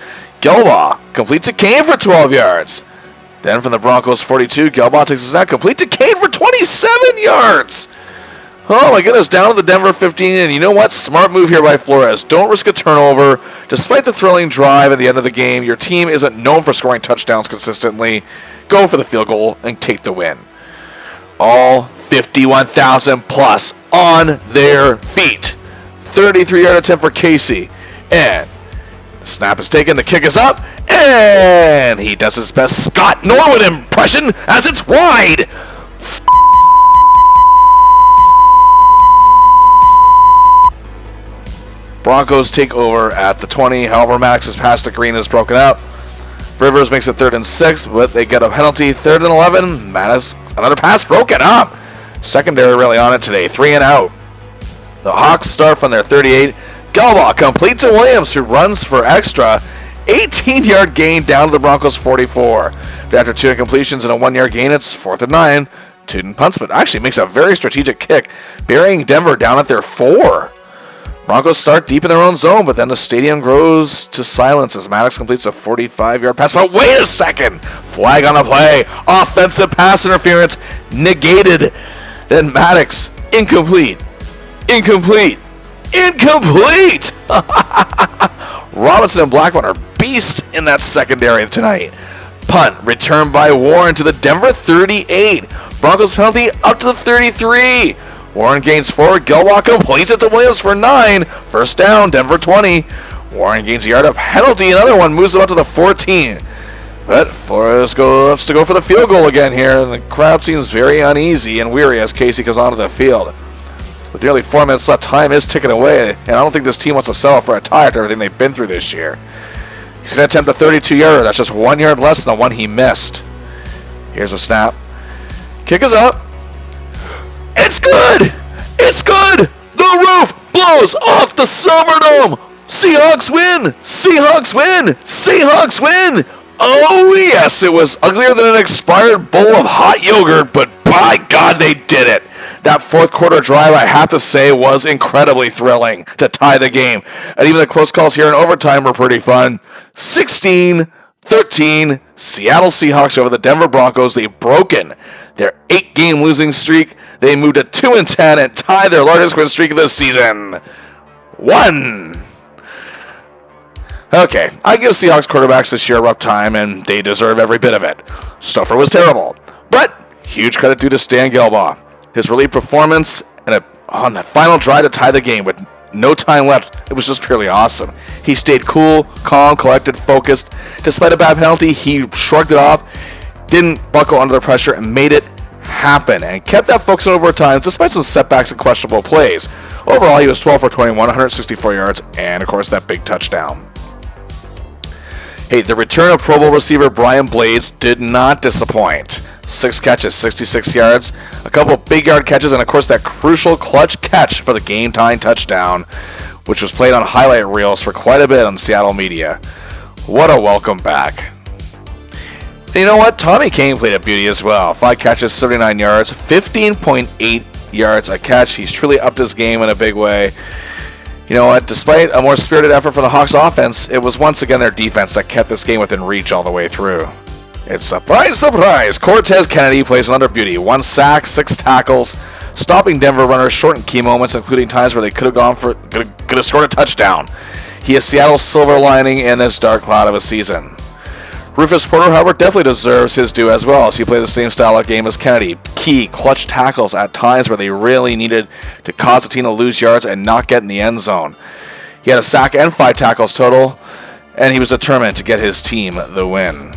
Gelbaugh completes to Kane for 12 yards. Then from the Broncos 42, Gelbaugh takes a snap, complete to Kane for 27 yards. Oh my goodness, down to the Denver 15, and you know what? Smart move here by Flores. Don't risk a turnover. Despite the thrilling drive at the end of the game, your team isn't known for scoring touchdowns consistently. Go for the field goal and take the win. All 51,000 plus on their feet. 33-yard attempt for Casey. And the snap is taken, the kick is up, and he does his best Scott Norwood impression as it's wide. Broncos take over at the 20. However, Maddox's pass to Green is broken up. Rivers makes it 3rd and 6, but they get a penalty. 3rd and 11. Maddox, another pass broken up. Secondary really on it today. 3 and out. The Hawks start from their 38. Gelbaugh complete to Williams, who runs for extra. 18-yard gain down to the Broncos 44. But after 2 incompletions and a 1-yard gain, it's 4th and 9. Tootin punts, but actually makes a very strategic kick, burying Denver down at their 4. Broncos start deep in their own zone, but then the stadium grows to silence as Maddox completes a 45-yard pass. But wait a second! Flag on the play. Offensive pass interference negated. Then Maddox, incomplete. Incomplete. Incomplete! Robinson and Blackmon are beasts in that secondary tonight. Punt returned by Warren to the Denver 38. Broncos penalty up to the 33. Warren gains 4. Gelbaugh completes it to Williams for 9. First down, Denver 20. Warren gains a yard, a penalty. Another one moves it up to the 14. But Flores goes to go for the field goal again here, and the crowd seems very uneasy and weary as Casey comes onto the field. With nearly 4 minutes left, time is ticking away, and I don't think this team wants to settle for a tie after everything they've been through this year. He's going to attempt a 32-yarder. That's just 1 yard less than the one he missed. Here's a snap. Kick is up. It's good! It's good! The roof blows off the Silverdome! Seahawks win! Seahawks win! Seahawks win! Oh yes, it was uglier than an expired bowl of hot yogurt, but by God they did it! That fourth quarter drive, I have to say, was incredibly thrilling to tie the game. And even the close calls here in overtime were pretty fun. 16-13, Seattle Seahawks over the Denver Broncos. They've broken their 8-game losing streak. They moved to 2-10 and tied their largest win streak of the season. 1. Okay, I give Seahawks quarterbacks this year a rough time, and they deserve every bit of it. Stoffer was terrible, but huge credit due to Stan Gelbaugh. His relief performance on the final drive to tie the game with no time left, it was just purely awesome. He stayed cool, calm, collected, focused. Despite a bad penalty, he shrugged it off, didn't buckle under the pressure, and made it happen, and kept that focus in overtime despite some setbacks and questionable plays. Overall, he was 12 for 21, 164 yards, and of course that big touchdown. Hey, the return of Pro Bowl receiver Brian Blades did not disappoint. 6 catches, 66 yards, a couple big yard catches, and of course that crucial clutch catch for the game-tying touchdown, which was played on highlight reels for quite a bit on Seattle media. What a welcome back. And you know what? Tommy Kane played a beauty as well. 5 catches, 79 yards, 15.8 yards a catch. He's truly upped his game in a big way. You know what? Despite a more spirited effort from the Hawks offense, it was once again their defense that kept this game within reach all the way through. It's surprise, surprise! Cortez Kennedy plays another beauty. 1 sack, 6 tackles, stopping Denver runners short in key moments, including times where they could have scored a touchdown. He is Seattle's silver lining in this dark cloud of a season. Rufus Porter, however, definitely deserves his due as well, as he played the same style of game as Kennedy. Key, clutch tackles at times where they really needed to cause the team to lose yards and not get in the end zone. He had a sack and 5 tackles total, and he was determined to get his team the win.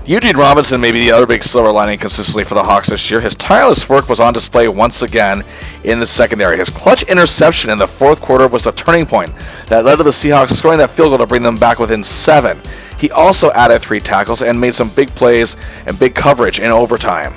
Eugene Robinson may be the other big silver lining consistently for the Hawks this year. His tireless work was on display once again in the secondary. His clutch interception in the fourth quarter was the turning point that led to the Seahawks scoring that field goal to bring them back within 7. He also added 3 tackles and made some big plays and big coverage in overtime.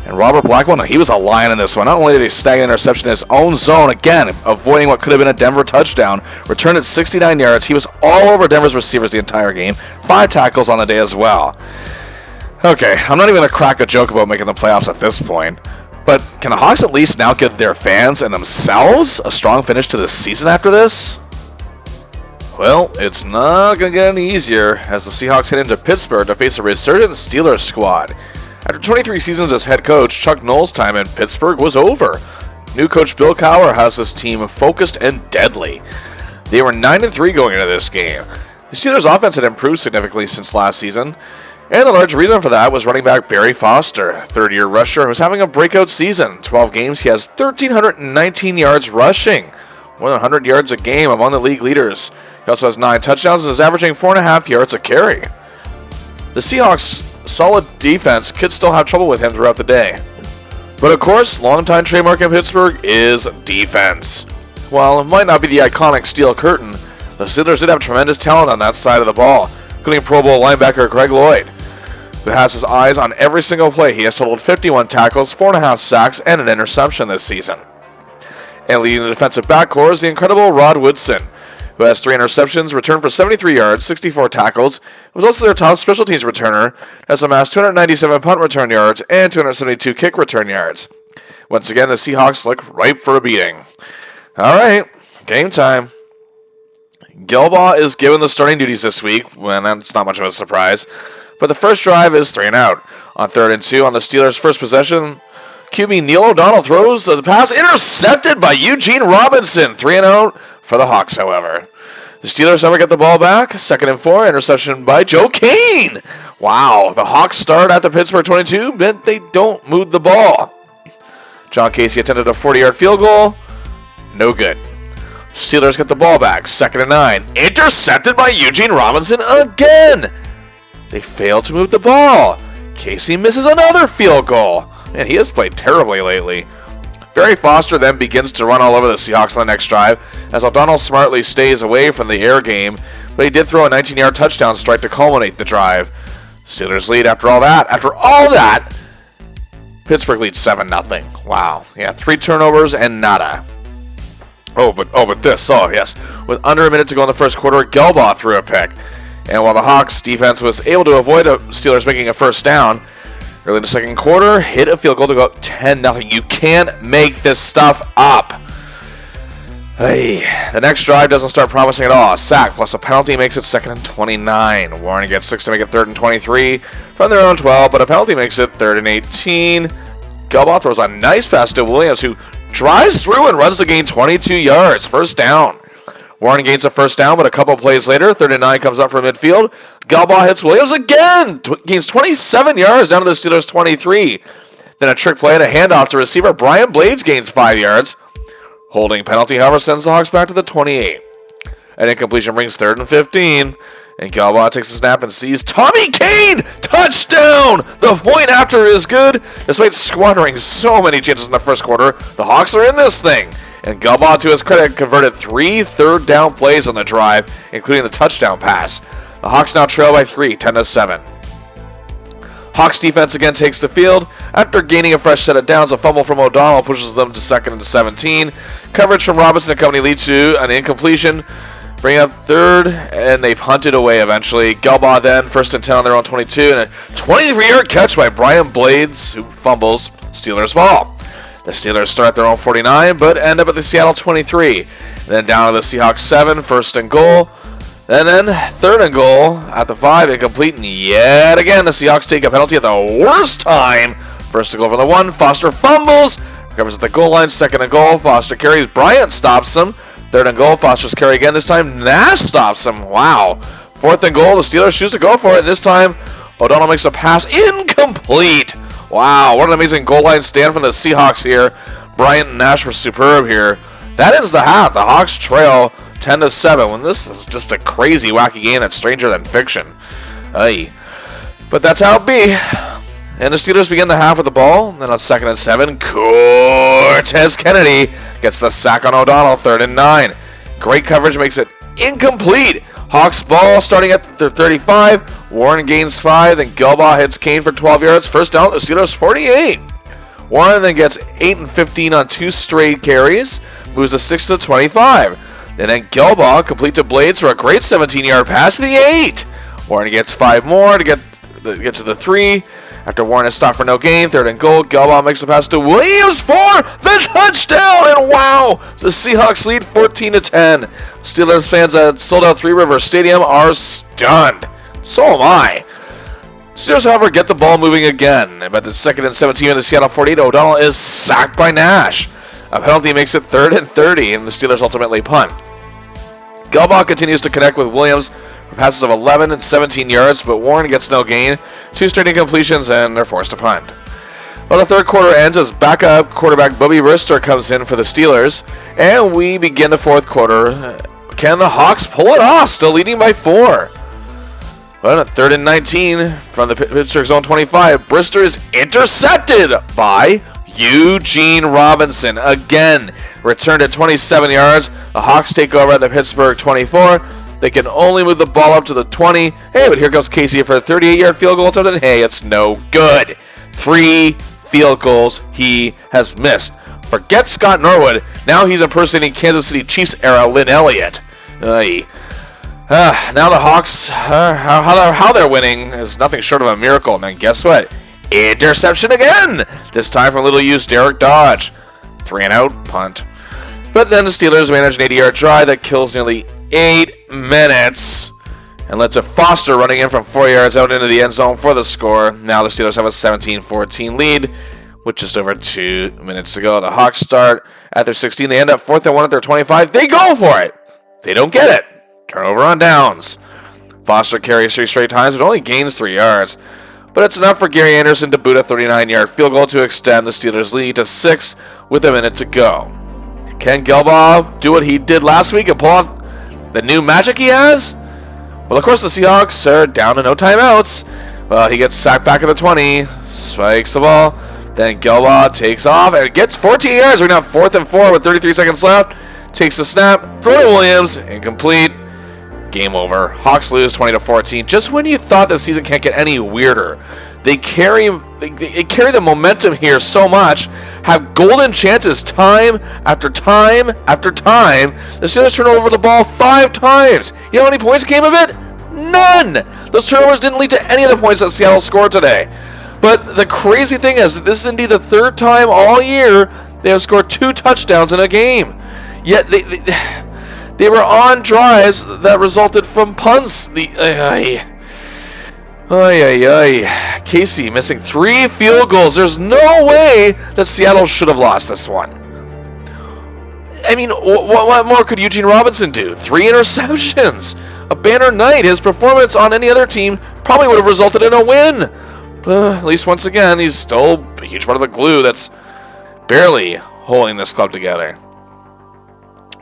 And Robert Blackwell, he was a lion in this one. Not only did he snag an interception in his own zone, again, avoiding what could have been a Denver touchdown, returned at 69 yards. He was all over Denver's receivers the entire game. 5 tackles on the day as well. Okay, I'm not even going to crack a joke about making the playoffs at this point, but can the Hawks at least now give their fans and themselves a strong finish to the season after this? Well, it's not going to get any easier as the Seahawks head into Pittsburgh to face a resurgent Steelers squad. After 23 seasons as head coach, Chuck Noll's time in Pittsburgh was over. New coach Bill Cowher has this team focused and deadly. They were 9-3 going into this game. The Steelers' offense had improved significantly since last season, and the large reason for that was running back Barry Foster, third-year rusher who's having a breakout season. 12 games, he has 1,319 yards rushing, more than 100 yards a game among the league leaders. He also has 9 touchdowns and is averaging 4.5 yards a carry. The Seahawks' solid defense could still have trouble with him throughout the day. But of course, longtime trademark in Pittsburgh is defense. While it might not be the iconic steel curtain, the Steelers did have tremendous talent on that side of the ball, including Pro Bowl linebacker Greg Lloyd, who has his eyes on every single play. He has totaled 51 tackles, 4.5 sacks, and an interception this season. And leading the defensive backcourt is the incredible Rod Woodson, who has 3 interceptions, returned for 73 yards, 64 tackles, was also their top special teams returner, has amassed 297 punt return yards and 272 kick return yards. Once again, the Seahawks look ripe for a beating. All right, game time. Gelbaugh is given the starting duties this week, when that's not much of a surprise, but the first drive is 3 and out. On 3rd and 2 on the Steelers' first possession, QB Neil O'Donnell throws a pass intercepted by Eugene Robinson. 3 and out for the Hawks, however. The Steelers never get the ball back. 2nd and 4, interception by Joe Kane. Wow, the Hawks start at the Pittsburgh 22, but they don't move the ball. John Casey attempted a 40-yard field goal. No good. Steelers get the ball back. 2nd and 9. Intercepted by Eugene Robinson again. They fail to move the ball. Casey misses another field goal. Man, he has played terribly lately. Barry Foster then begins to run all over the Seahawks on the next drive, as O'Donnell smartly stays away from the air game, but he did throw a 19-yard touchdown strike to culminate the drive. Steelers lead after all that. After all that, Pittsburgh leads 7-0. Wow. Yeah, 3 turnovers and nada. But this. Oh, yes. With under a minute to go in the first quarter, Gelbaugh threw a pick. And while the Hawks defense was able to avoid the Steelers making a first down, early in the second quarter, hit a field goal to go up 10-0. You can't make this stuff up. Hey, the next drive doesn't start promising at all. A sack plus a penalty makes it 2nd and 29. Warren gets 6 to make it 3rd and 23 from their own 12, but a penalty makes it 3rd and 18. Gelbaugh throws a nice pass to Williams, who drives through and runs to gain 22 yards. First down. Warren gains a first down, but a couple plays later, 3rd and 9 comes up from midfield. Gelbaugh hits Williams again, gains 27 yards down to the Steelers' 23. Then a trick play and a handoff to receiver Brian Blades gains 5 yards. Holding penalty, however, sends the Hawks back to the 28. An incompletion brings 3rd and 15. And Gelbaugh takes a snap and sees Tommy Kane! Touchdown! The point after is good. Despite squandering so many chances in the first quarter, the Hawks are in this thing. And Gelbaugh, to his credit, converted 3 third down plays on the drive, including the touchdown pass. The Hawks now trail by 3, 10-7. Hawks defense again takes the field. After gaining a fresh set of downs, a fumble from O'Donnell pushes them to 2nd and 17. Coverage from Robinson and company leads to an incompletion. Bring up 3rd, and they punted away eventually. Gelbaugh then 1st and 10 on their own 22, and a 23-yard catch by Brian Blades, who fumbles Steelers ball. The Steelers start their own 49, but end up at the Seattle 23. And then down to the Seahawks 7, 1st and goal. And then 3rd and goal at the 5, incomplete, and yet again the Seahawks take a penalty at the worst time. 1st and goal from the 1, Foster fumbles, recovers at the goal line, 2nd and goal, Foster carries, Bryant stops him. 3rd and goal, Foster's carry again, this time Nash stops him, wow. 4th and goal, the Steelers choose to go for it, this time O'Donnell makes a pass, incomplete. Wow, what an amazing goal line stand from the Seahawks here. Bryant and Nash were superb here. That ends the half, the Hawks trail 10-7, when this is just a crazy, wacky game that's stranger than fiction. Aye. But that's how it be. And the Steelers begin the half with the ball. Then on 2nd and 7, Cortez Kennedy gets the sack on O'Donnell, 3rd and 9. Great coverage makes it incomplete. Hawks ball starting at the 35. Warren gains 5. Then Gelbaugh hits Kane for 12 yards. First down, the Steelers 48. Warren then gets 8 and 15 on 2 straight carries. Moves to 6 to 25. And then Gelbaugh complete to Blades for a great 17-yard pass to the 8. Warren gets 5 more to get to the 3. After Warren is stopped for no gain, 3rd and goal, Gelbaugh makes the pass to Williams for the touchdown, and wow, the Seahawks lead 14-10. Steelers fans at sold-out Three River Stadium are stunned. So am I. Steelers, however, get the ball moving again. But the 2nd and 17 in the Seattle 48, O'Donnell is sacked by Nash. A penalty makes it 3rd and 30, and the Steelers ultimately punt. Gelbaugh continues to connect with Williams for passes of 11 and 17 yards, but Warren gets no gain. 2 straight incompletions, and they're forced to punt. Well, the third quarter ends as backup quarterback Bubby Brister comes in for the Steelers, and we begin the fourth quarter. Can the Hawks pull it off? Still leading by 4. Well, at 3rd and 19 from the Pittsburgh zone 25, Brister is intercepted by Eugene Robinson. Again, returned at 27 yards. The Hawks take over at the Pittsburgh 24. They can only move the ball up to the 20. Hey, but here comes Casey for a 38-yard field goal attempt, and hey, it's no good. 3 field goals he has missed. Forget Scott Norwood. Now he's impersonating Kansas City Chiefs era Lynn Elliott. Now the Hawks, how they're winning is nothing short of a miracle. And then guess what? Interception again. This time from little used Derek Dodge. 3 and out, punt. But then the Steelers manage an 80-yard drive that kills nearly 8 minutes and led to Foster running in from 4 yards out into the end zone for the score. Now the Steelers have a 17-14 lead with just over 2 minutes to go. The Hawks start at their 16. They end up 4th and 1 at their 25. They go for it. They don't get it. Turnover on downs. Foster carries 3 straight times, but only gains 3 yards. But it's enough for Gary Anderson to boot a 39-yard field goal to extend the Steelers' lead to 6 with a minute to go. Can Gelbaugh do what he did last week and pull off the new magic he has? Well, of course, the Seahawks are down to no timeouts. Well, he gets sacked back at the 20, spikes the ball. Then Gelbaugh takes off and gets 14 yards. We're now 4th and 4 with 33 seconds left. Takes the snap, throw to Williams, incomplete. Game over. Hawks lose 20-14. Just when you thought the season can't get any weirder, they carry the momentum here so much, have golden chances time after time after time. The Steelers turn over the ball 5 times. You know how many points came of it? None. Those turnovers didn't lead to any of the points that Seattle scored today. But the crazy thing is that this is indeed the 3rd time all year they have scored 2 touchdowns in a game. Yet they were on drives that resulted from punts. Casey missing 3 field goals. There's no way that Seattle should have lost this one. I mean, what more could Eugene Robinson do? 3 interceptions. A banner night. His performance on any other team probably would have resulted in a win. At least once again, he's still a huge part of the glue that's barely holding this club together.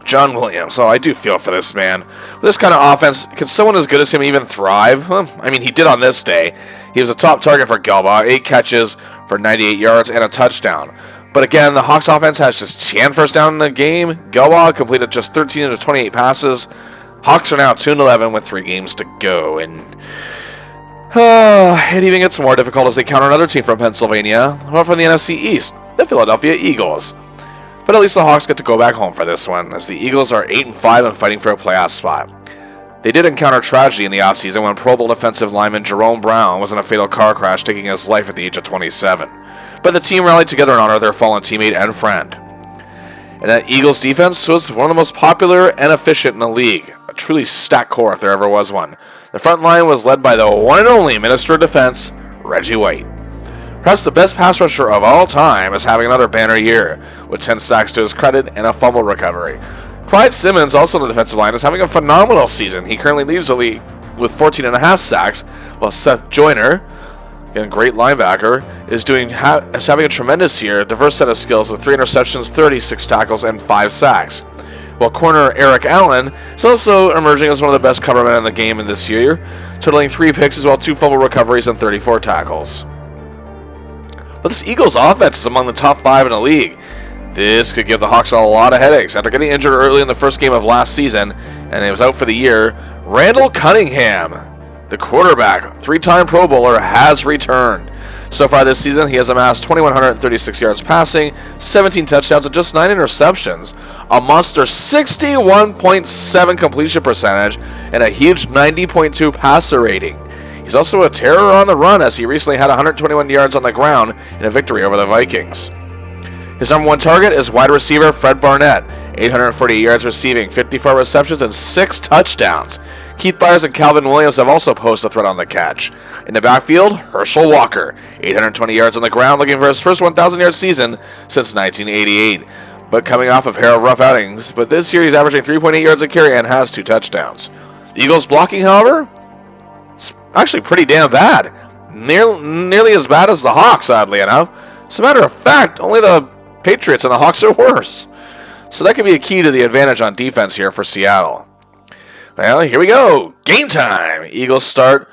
John Williams. Oh, I do feel for this man. With this kind of offense, can someone as good as him even thrive? I mean, he did on this day. He was a top target for Gelbaugh. 8 catches for 98 yards and a touchdown. But again, the Hawks offense has just 10 first down in the game. Gelbaugh completed just 13 of 28 passes. Hawks are now 2-11 with 3 games to go. And it even gets more difficult as they counter another team from Pennsylvania, or from the NFC East, the Philadelphia Eagles. But at least the Hawks get to go back home for this one, as the Eagles are 8-5 and fighting for a playoff spot. They did encounter tragedy in the offseason when Pro Bowl defensive lineman Jerome Brown was in a fatal car crash, taking his life at the age of 27. But the team rallied together in honor of their fallen teammate and friend. And that Eagles defense was one of the most popular and efficient in the league. A truly stacked core if there ever was one. The front line was led by the one and only Minister of Defense, Reggie White. Perhaps the best pass rusher of all time is having another banner year, with 10 sacks to his credit and a fumble recovery. Clyde Simmons, also on the defensive line, is having a phenomenal season. He currently leads the league with 14.5 sacks, while Seth Joyner, a great linebacker, is having a tremendous year, a diverse set of skills with 3 interceptions, 36 tackles, and 5 sacks. While corner Eric Allen is also emerging as one of the best cover men in the game in this year, totaling 3 picks as well, 2 fumble recoveries, and 34 tackles. But this Eagles offense is among the top 5 in the league. This could give the Hawks a lot of headaches. After getting injured early in the first game of last season, and he was out for the year, Randall Cunningham, the quarterback, 3-time Pro Bowler, has returned. So far this season, he has amassed 2,136 yards passing, 17 touchdowns, and just 9 interceptions, a monster 61.7 completion percentage, and a huge 90.2 passer rating. He's also a terror on the run, as he recently had 121 yards on the ground in a victory over the Vikings. His number 1 target is wide receiver Fred Barnett, 848 yards receiving, 54 receptions, and 6 touchdowns. Keith Byers and Calvin Williams have also posed a threat on the catch. In the backfield, Herschel Walker, 820 yards on the ground, looking for his first 1,000-yard season since 1988. But coming off of hair of rough outings, but this year he's averaging 3.8 yards a carry and has 2 touchdowns. The Eagles blocking, however, it's actually pretty damn bad. Nearly as bad as the Hawks, oddly enough. As a matter of fact, only the Patriots and the Hawks are worse. So that could be a key to the advantage on defense here for Seattle. Well, here we go. Game time. Eagles start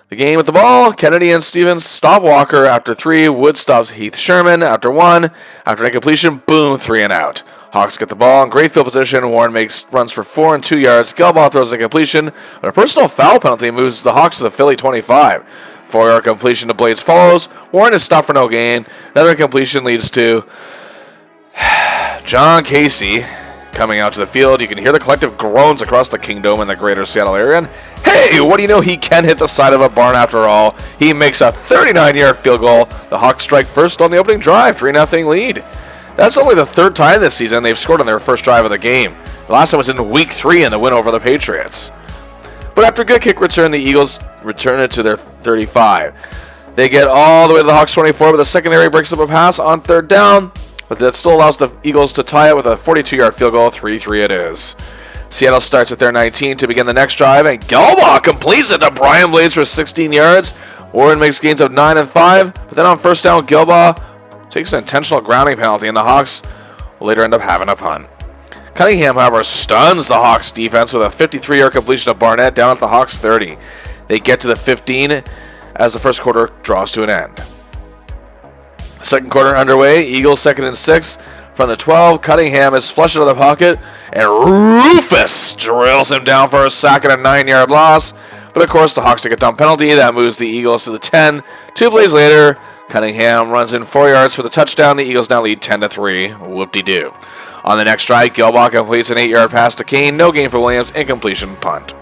the game with the ball. Kennedy and Stevens stop Walker after 3. Wood stops Heath Sherman after 1. After an incompletion, boom, 3 and out. Hawks get the ball in great field position. Warren runs for 4 and 2 yards. Gelbaugh throws a completion, but a personal foul penalty moves the Hawks to the Philly 25. 4-yard completion to Blades follows. Warren is stopped for no gain. Another completion leads to John Casey coming out to the field. You can hear the collective groans across the kingdom and the greater Seattle area. And hey, what do you know? He can hit the side of a barn after all. He makes a 39-yard field goal. The Hawks strike first on the opening drive, 3-0 lead. That's only the 3rd time this season they've scored on their first drive of the game. The last time was in Week 3 in the win over the Patriots. But after a good kick return, the Eagles return it to their 35. They get all the way to the Hawks 24, but the secondary breaks up a pass on 3rd down. But that still allows the Eagles to tie it with a 42-yard field goal. 3-3 it is. Seattle starts at their 19 to begin the next drive, and Gelbaugh completes it to Brian Blades for 16 yards. Warren makes gains of 9 and 5, but then on first down, Gelbaugh takes an intentional grounding penalty, and the Hawks will later end up having a punt. Cunningham, however, stuns the Hawks defense with a 53-yard completion of Barnett down at the Hawks 30. They get to the 15 as the first quarter draws to an end. Second quarter underway. Eagles 2nd and 6 from the 12. Cunningham is flushed out of the pocket, and Rufus drills him down for a sack and a 9-yard loss. But of course, the Hawks take a dumb penalty. That moves the Eagles to the 10. 2 plays later, Cunningham runs in 4 yards for the touchdown. The Eagles now lead 10-3. Whoop-de-doo. On the next drive, Gilbaugh completes an 8-yard pass to Kane. No gain for Williams. Incompletion, punt.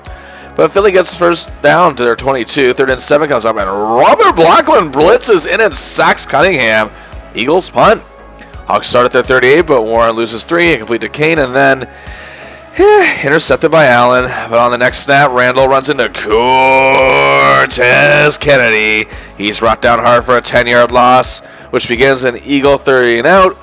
But Philly gets first down to their 22. 3rd and 7 comes up, and Robert Blackman blitzes in and sacks Cunningham. Eagles punt. Hawks start at their 38, but Warren loses 3. Incomplete to Kane, and then intercepted by Allen. But on the next snap, Randall runs into Cortez Kennedy. He's brought down hard for a 10-yard loss, which begins an Eagle 30 and out.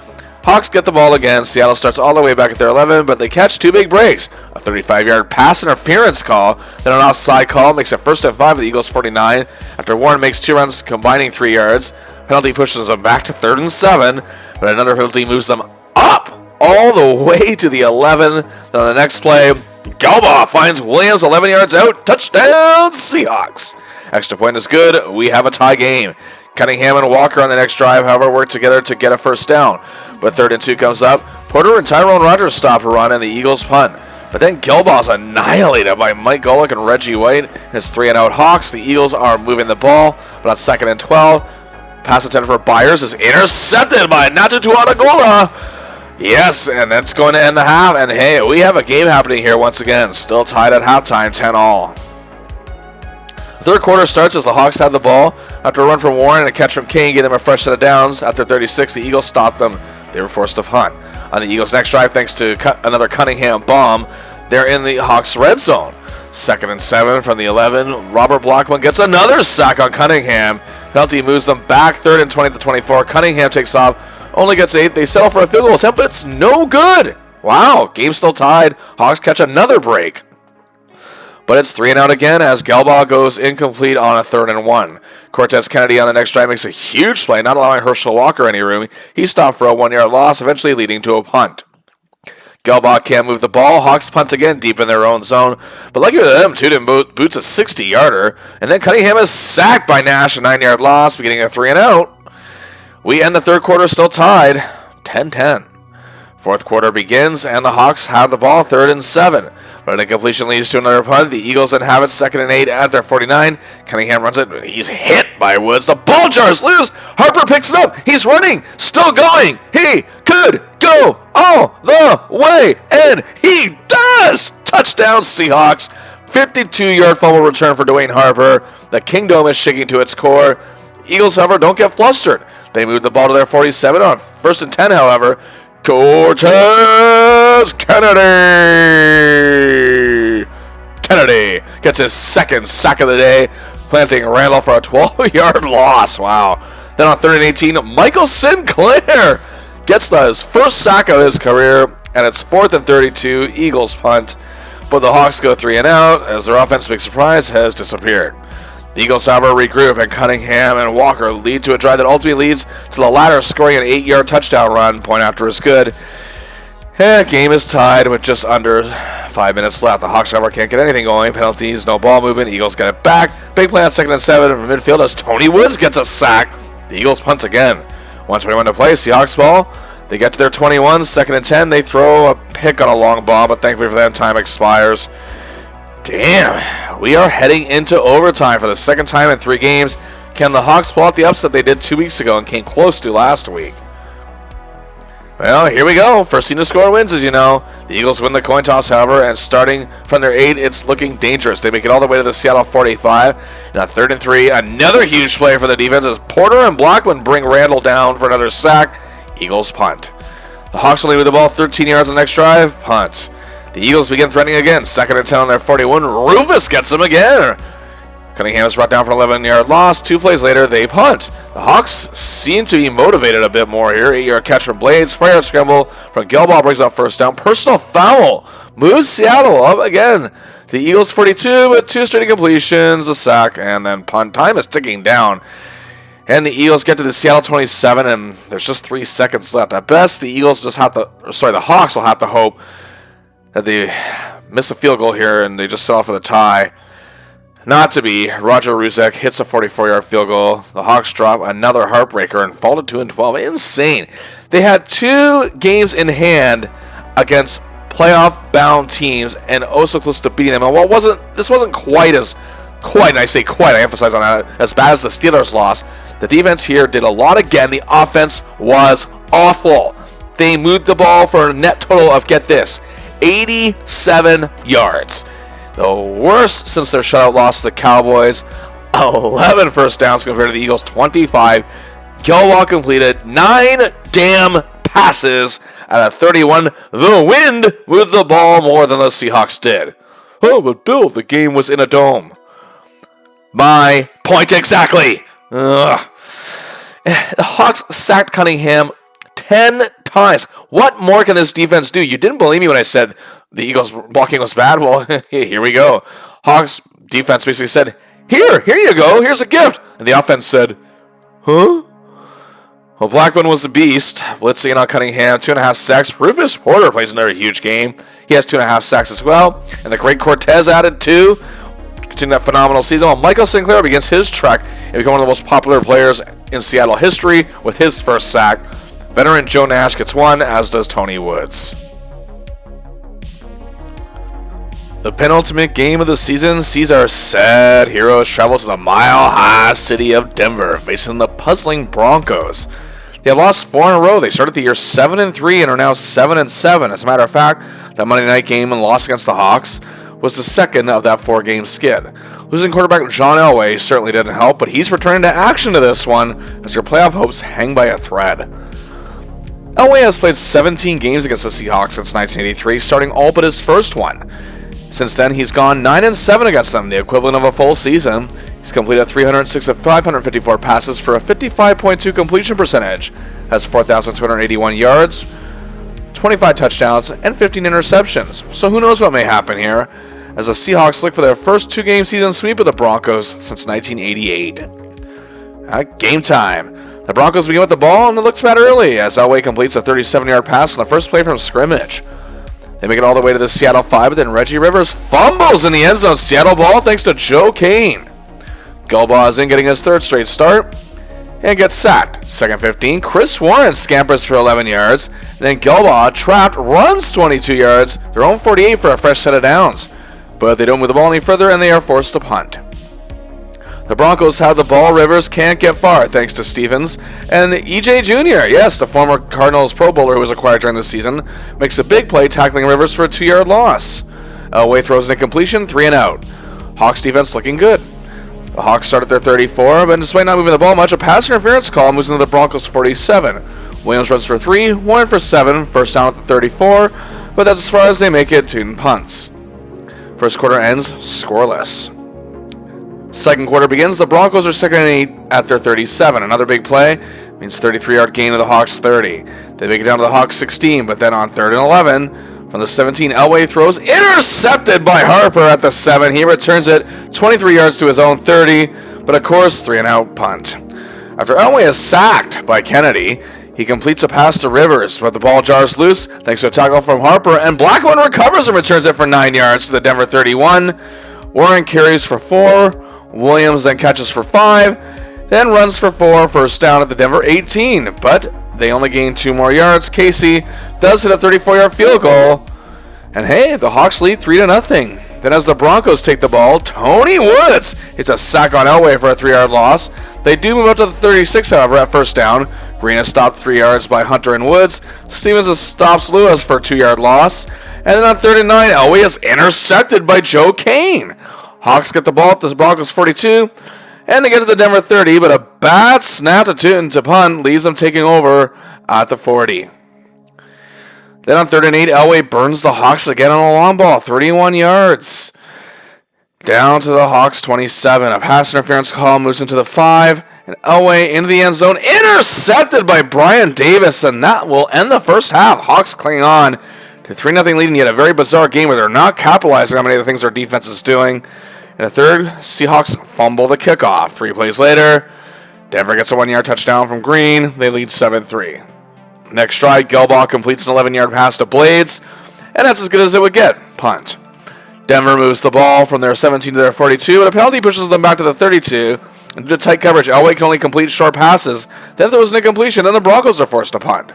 Hawks get the ball again. Seattle starts all the way back at their 11, but they catch 2 big breaks. A 35-yard pass interference call, then an offside call makes it 1st and 5 at the Eagles' 49. After Warren makes 2 runs, combining 3 yards. Penalty pushes them back to 3rd and 7, but another penalty moves them up all the way to the 11. Then on the next play, Gilbaugh finds Williams 11 yards out. Touchdown, Seahawks. Extra point is good. We have a tie game. Cunningham and Walker on the next drive, however, work together to get a first down. But 3rd and 2 comes up. Porter and Tyrone Rogers stop a run, and the Eagles punt. But then Gilbaugh's annihilated by Mike Golick and Reggie White. It's 3-and-out Hawks. The Eagles are moving the ball, but on 2nd and 12, pass attempt for Byers is intercepted by Natu Tuatagola. Yes, and that's going to end the half. And hey, we have a game happening here once again. Still tied at halftime, 10-all. Third quarter starts as the Hawks have the ball. After a run from Warren and a catch from Kane, gave them a fresh set of downs. After 36, the Eagles stopped them. They were forced to punt. On the Eagles' next drive, thanks to another Cunningham bomb, they're in the Hawks' red zone. 2nd and 7 from the 11. Robert Blackman gets another sack on Cunningham. Penalty moves them back. 3rd and 20 to 24. Cunningham takes off. Only gets 8. They settle for a field goal attempt, but it's no good. Wow, game still tied. Hawks catch another break. But it's 3-and-out again as Gilbaugh goes incomplete on a 3rd and 1. Cortez Kennedy on the next drive makes a huge play, not allowing Herschel Walker any room. He stopped for a 1-yard loss, eventually leading to a punt. Gilbaugh can't move the ball. Hawks punt again deep in their own zone. But lucky for them, Tootin boots a 60-yarder. And then Cunningham is sacked by Nash, a 9-yard loss, beginning a 3-and-out. We end the third quarter still tied, 10-10. Fourth quarter begins, and the Hawks have the ball, 3rd and 7. But an incompletion leads to another punt. The Eagles then have it 2nd and 8 at their 49. Cunningham runs it. He's hit by Woods. The ball jars loose. Harper picks it up. He's running. Still going. He could go all the way. And he does. Touchdown, Seahawks. 52-yard fumble return for Dwayne Harper. The Kingdom is shaking to its core. Eagles, however, don't get flustered. They move the ball to their 47 on 1st and 10, however. Cortez Kennedy gets his 2nd sack of the day, planting Randall for a 12-yard loss. Wow. Then on 3rd and 18, Michael Sinclair gets his first sack of his career, and it's 4th and 32, Eagles punt. But the Hawks go 3-and-out as their offense, big surprise, has disappeared. The Eagles, however, regroup, and Cunningham and Walker lead to a drive that ultimately leads to the latter scoring an 8-yard touchdown run. Point after is good. Game is tied with just under 5 minutes left. The Hawks, however, can't get anything going. Penalties, no ball movement. Eagles get it back. Big play on 2nd and 7 from midfield as Tony Woods gets a sack. The Eagles punt again. 1:21 to play. Seahawks ball. They get to their 21. 2nd and 10. They throw a pick on a long ball, but thankfully for them, time expires. Damn, we are heading into overtime for the 2nd time in 3 games. Can the Hawks pull out the upset they did 2 weeks ago and came close to last week? Well, here we go. First team to score wins, as you know. The Eagles win the coin toss, however, and starting from their 8, it's looking dangerous. They make it all the way to the Seattle 45. Now 3rd and 3, another huge play for the defense as Porter and Blackman bring Randall down for another sack. Eagles punt. The Hawks only with the ball 13 yards on the next drive. Punt. The Eagles begin threatening again. 2nd and 10 on their 41. Rufus gets them again. Cunningham is brought down for an 11-yard loss. 2 plays later, they punt. The Hawks seem to be motivated a bit more here. 8-yard catch from Blades. 4-yard scramble from Gilbaugh brings up first down. Personal foul moves Seattle up again. The Eagles 42, but 2 straight completions, a sack, and then punt. Time is ticking down. And the Eagles get to the Seattle 27, and there's just 3 seconds left. At best, the Hawks will have to hope that they miss a field goal here and they just settle for the tie. Not to be. Roger Ruzek hits a 44-yard field goal. The Hawks drop another heartbreaker and fall to 2-12. Insane. They had 2 games in hand against playoff-bound teams and so close to beating them. And while this wasn't quite, and I say quite, I emphasize on that, as bad as the Steelers loss, the defense here did a lot again. The offense was awful. They moved the ball for a net total of, get this, 87 yards. The worst since their shutout loss to the Cowboys. 11 first downs compared to the Eagles' 25. Gilwall completed 9 damn passes out of 31. The wind moved the ball more than the Seahawks did. Oh, but Bill, the game was in a dome. My point exactly. Ugh. The Hawks sacked Cunningham 10 times. What more can this defense do? You didn't believe me when I said the Eagles' blocking was bad? Well, here we go. Hawks defense basically said, here you go, here's a gift. And the offense said, huh? Well, Blackman was a beast, blitzing on Cunningham, 2.5 sacks. Rufus Porter plays another huge game. He has 2.5 sacks as well. And the great Cortez added 2. Continuing that phenomenal season, while Michael Sinclair begins his trek and become one of the most popular players in Seattle history with his first sack. Veteran Joe Nash gets 1, as does Tony Woods. The penultimate game of the season sees our sad heroes travel to the mile-high city of Denver, facing the puzzling Broncos. They have lost 4 in a row. They started the year 7-3 and are now 7-7. As a matter of fact, that Monday night game and loss against the Hawks was the second of that 4-game skid. Losing quarterback John Elway certainly didn't help, but he's returning to action to this one as their playoff hopes hang by a thread. Elway has played 17 games against the Seahawks since 1983, starting all but his first one. Since then, he's gone 9-7 against them, the equivalent of a full season. He's completed 306 of 554 passes for a 55.2 completion percentage, has 4,281 yards, 25 touchdowns, and 15 interceptions. So who knows what may happen here, as the Seahawks look for their first 2-game season sweep of the Broncos since 1988. Game time. The Broncos begin with the ball, and it looks bad early, as Elway completes a 37-yard pass on the first play from scrimmage. They make it all the way to the Seattle 5, but then Reggie Rivers fumbles in the end zone. Seattle ball thanks to Joe Kane. Gulbaugh is in, getting his 3rd straight start and gets sacked. 2nd 15. Chris Warren scampers for 11 yards. Then Gulbaugh, trapped, runs 22 yards. Their own 48 for a fresh set of downs. But they don't move the ball any further, and they are forced to punt. The Broncos have the ball. Rivers can't get far thanks to Stevens. And E.J. Jr., yes, the former Cardinals Pro Bowler who was acquired during the season, makes a big play tackling Rivers for a 2-yard loss. Elway throws an incompletion, 3 and out. Hawks defense looking good. The Hawks start at their 34, but despite not moving the ball much, a pass interference call moves into the Broncos' 47. Williams runs for 3, 1 for 7, first down at the 34, but that's as far as they make it to punts. First quarter ends scoreless. Second quarter begins. The Broncos are 2nd and 8 at their 37. Another big play means 33-yard gain to the Hawks 30. They make it down to the Hawks 16, but then on 3rd and 11, from the 17, Elway throws intercepted by Harper at the 7. He returns it 23 yards to his own 30, but of course, 3 and out punt. After Elway is sacked by Kennedy, he completes a pass to Rivers, but the ball jars loose thanks to a tackle from Harper, and Blackman recovers and returns it for 9 yards to the Denver 31. Warren carries for 4. Williams then catches for 5, then runs for 4, first down at the Denver 18, but they only gain 2 more yards. Casey does hit a 34-yard field goal, and hey, the Hawks lead 3-0. Then as the Broncos take the ball, Tony Woods hits a sack on Elway for a 3-yard loss. They do move up to the 36, however, at first down. Green is stopped 3 yards by Hunter and Woods. Stevens stops Lewis for a 2-yard loss. And then on 3rd and 9, Elway is intercepted by Joe Kane. Hawks get the ball at the Broncos 42, and they get to the Denver 30, but a bad snap to punt leaves them taking over at the 40. Then on 3rd and 8, Elway burns the Hawks again on a long ball, 31 yards. Down to the Hawks 27. A pass interference call moves into the 5, and Elway into the end zone, intercepted by Brian Davis, and that will end the first half. Hawks clinging on to 3-0 lead, and yet a very bizarre game where they're not capitalizing on many of the things their defense is doing. In the third, Seahawks fumble the kickoff. 3 plays later, Denver gets a 1-yard touchdown from Green. They lead 7-3. Next drive, Gulbaugh completes an 11-yard pass to Blades, and that's as good as it would get. Punt. Denver moves the ball from their 17 to their 42, and a penalty pushes them back to the 32. And due to tight coverage, Elway can only complete short passes. Then if there was an incompletion, then the Broncos are forced to punt.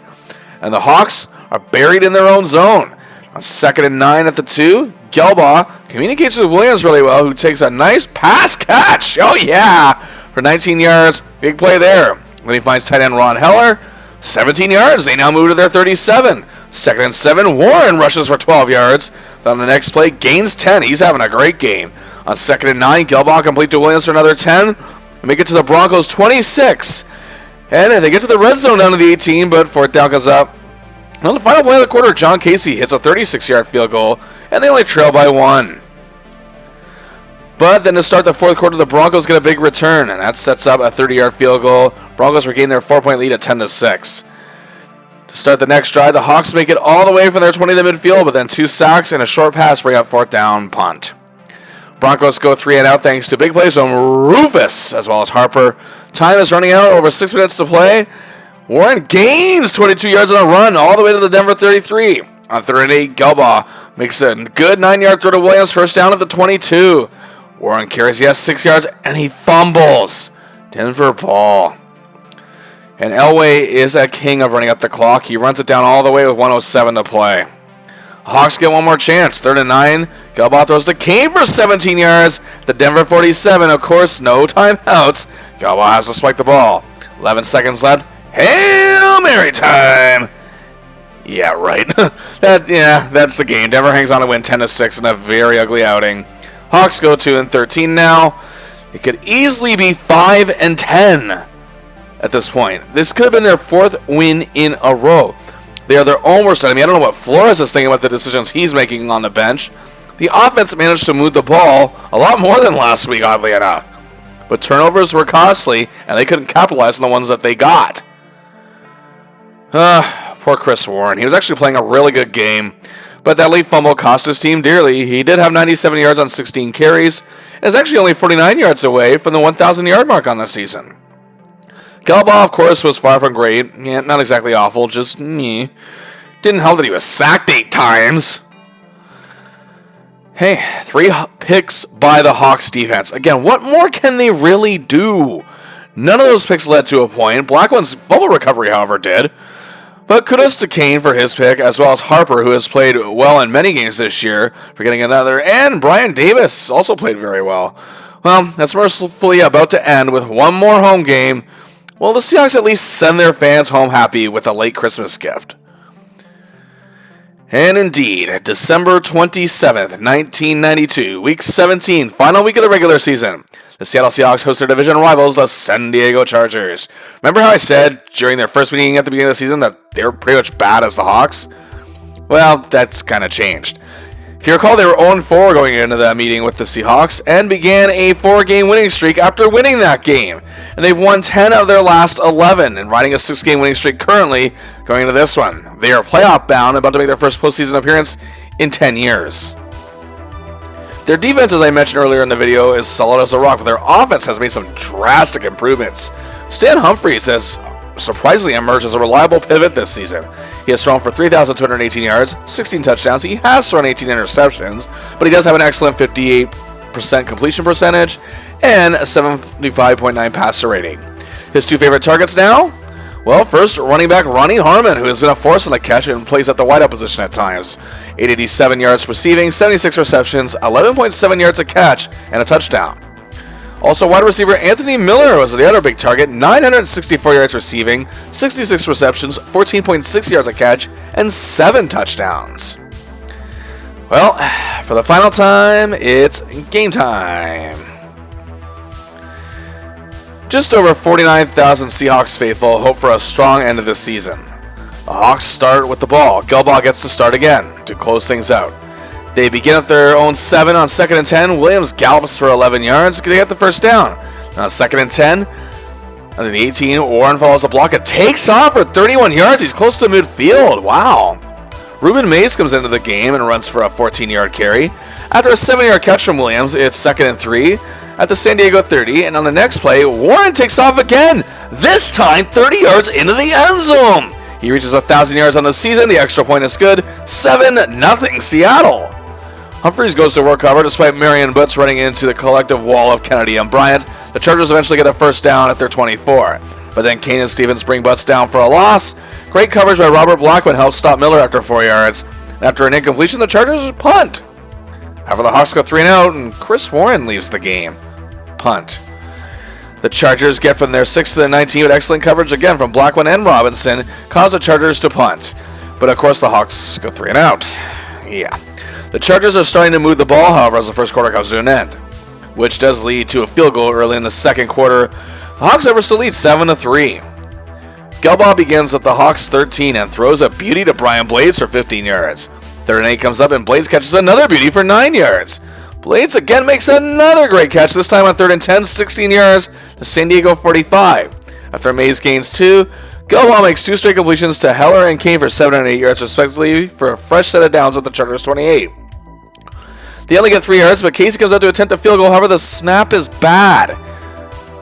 And the Hawks are buried in their own zone. On 2nd and 9 at the 2, Gelbaugh communicates with Williams really well, who takes a nice pass catch. Oh, yeah, for 19 yards. Big play there. Then he finds tight end Ron Heller. 17 yards. They now move to their 37. 2nd and 7, Warren rushes for 12 yards. Then on the next play, gains 10. He's having a great game. On 2nd and 9, Gelbaugh complete to Williams for another 10. And make it to the Broncos 26. And they get to the red zone down to the 18, but 4th down goes up. And on the final play of the quarter, John Casey hits a 36-yard field goal, and they only trail by 1. But then to start the 4th quarter, the Broncos get a big return, and that sets up a 30-yard field goal. Broncos regain their 4-point lead at 10-6. To start the next drive, the Hawks make it all the way from their 20 to midfield, but then 2 sacks and a short pass bring up 4th down punt. Broncos go 3 and out thanks to big plays from Rufus as well as Harper. Time is running out, over 6 minutes to play. Warren gains 22 yards on a run all the way to the Denver 33. On 3rd and 8, Gelbaugh makes a good 9-yard throw to Williams, 1st down at the 22. Warren carries, 6 yards, and he fumbles. Denver ball. And Elway is a king of running up the clock. He runs it down all the way with 1:07 to play. Hawks get one more chance. 3rd and 9. Gelbaugh throws to Kane for 17 yards. The Denver 47. Of course, no timeouts. Gelbaugh has to spike the ball. 11 seconds left. Hail Mary time. Yeah, right. That's the game. Denver hangs on to win 10-6 in a very ugly outing. Hawks go 2 and 13 now. It could easily be 5 and 10 at this point. This could have been their 4th win in a row. They are their own worst enemy. I don't know what Flores is thinking about the decisions he's making on the bench. The offense managed to move the ball a lot more than last week, oddly enough. But turnovers were costly, and they couldn't capitalize on the ones that they got. Poor Chris Warren. He was actually playing a really good game, but that late fumble cost his team dearly. He did have 97 yards on 16 carries, and is actually only 49 yards away from the 1,000-yard mark on the season. Gelbaugh, of course, was far from great. Yeah, not exactly awful, just meh. Didn't help that he was sacked 8 times. Hey, 3 picks by the Hawks defense. Again, what more can they really do? None of those picks led to a point. Blackman's fumble recovery, however, did. But kudos to Kane for his pick, as well as Harper, who has played well in many games this year, for getting another. And Brian Davis also played very well. Well, that's mercifully about to end with one more home game. Well, the Seahawks at least send their fans home happy with a late Christmas gift. And indeed, December 27th, 1992, Week 17, final week of the regular season. The Seattle Seahawks host their division rivals, the San Diego Chargers. Remember how I said during their first meeting at the beginning of the season that they were pretty much bad as the Hawks? Well, that's kind of changed. If you recall, they were 0-4 going into that meeting with the Seahawks and began a 4-game winning streak after winning that game. And they've won 10 of their last 11 and riding a 6-game winning streak currently going into this one. They are playoff bound, about to make their first postseason appearance in 10 years. Their defense, as I mentioned earlier in the video, is solid as a rock, but their offense has made some drastic improvements. Stan Humphries has surprisingly emerged as a reliable pivot this season. He has thrown for 3,218 yards, 16 touchdowns. He has thrown 18 interceptions, but he does have an excellent 58% completion percentage and a 75.9 passer rating. His 2 favorite targets now? Well, first, running back Ronnie Harmon, who has been a force on the catch and plays at the wideout position at times. 887 yards receiving, 76 receptions, 11.7 yards a catch, and a touchdown. Also, wide receiver Anthony Miller was the other big target, 964 yards receiving, 66 receptions, 14.6 yards a catch, and 7 touchdowns. Well, for the final time, it's game time. Just over 49,000 Seahawks faithful hope for a strong end of the season. The Hawks start with the ball. Gelbaugh gets to start again to close things out. They begin at their own 7 on 2nd and 10. Williams gallops for 11 yards. They get the first down. Now 2nd and 10. And then 18. Warren follows the block. It takes off for 31 yards. He's close to midfield. Wow. Ruben Mays comes into the game and runs for a 14-yard carry. After a 7-yard catch from Williams, it's 2nd and 3 at the San Diego 30. And on the next play, Warren takes off again. This time 30 yards into the end zone. He reaches 1,000 yards on the season. The extra point is good. 7-0 Seattle. Humphries goes to work cover despite Marion Butts running into the collective wall of Kennedy and Bryant. The Chargers eventually get a first down at their 24. But then Kane and Stevens bring Butts down for a loss. Great coverage by Robert Blackman helps stop Miller after 4 yards. After an incompletion, the Chargers punt. However, the Hawks go 3-0, and Chris Warren leaves the game. Punt. The Chargers get from their 6 to their 19 with excellent coverage again from Blackman and Robinson, cause the Chargers to punt. But of course, the Hawks go 3-out. Yeah. The Chargers are starting to move the ball, however, as the first quarter comes to an end, which does lead to a field goal early in the second quarter. The Hawks ever still lead 7-3. Gelbaugh begins at the Hawks 13 and throws a beauty to Brian Blades for 15 yards. 3rd and 8 comes up and Blades catches another beauty for 9 yards. Blades again makes another great catch, this time on 3rd and 10, 16 yards to San Diego 45. After Mays gains 2, Gelbaugh makes 2 straight completions to Heller and Kane for 7 and 8 yards respectively for a fresh set of downs at the Chargers 28. They only get 3 yards, but Casey comes out to attempt a field goal, however the snap is bad.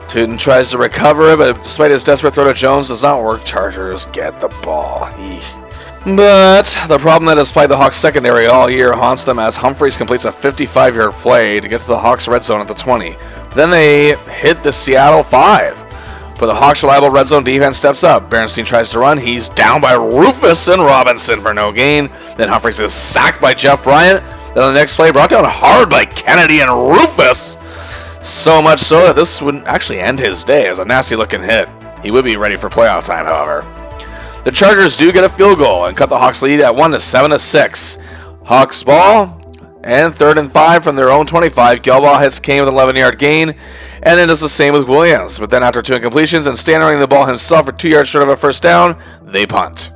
Tootin tries to recover, but despite his desperate throw to Jones, does not work. Chargers get the ball. But the problem that has plagued the Hawks secondary all year haunts them as Humphries completes a 55-yard play to get to the Hawks red zone at the 20. Then they hit the Seattle 5. But the Hawks' reliable red zone defense steps up. Berenstein tries to run. He's down by Rufus and Robinson for no gain. Then Humphries is sacked by Jeff Bryant. Then on the next play, brought down hard by Kennedy and Rufus. So much so that this would actually end his day as a nasty-looking hit. He would be ready for playoff time, however. The Chargers do get a field goal and cut the Hawks lead at 7-6. Hawks ball and 3rd and 5 from their own 25. Gelbaugh hits Kane with an 11-yard gain, and then does the same with Williams. But then after 2 incompletions and Stan running the ball himself for 2 yards short of a first down, they punt.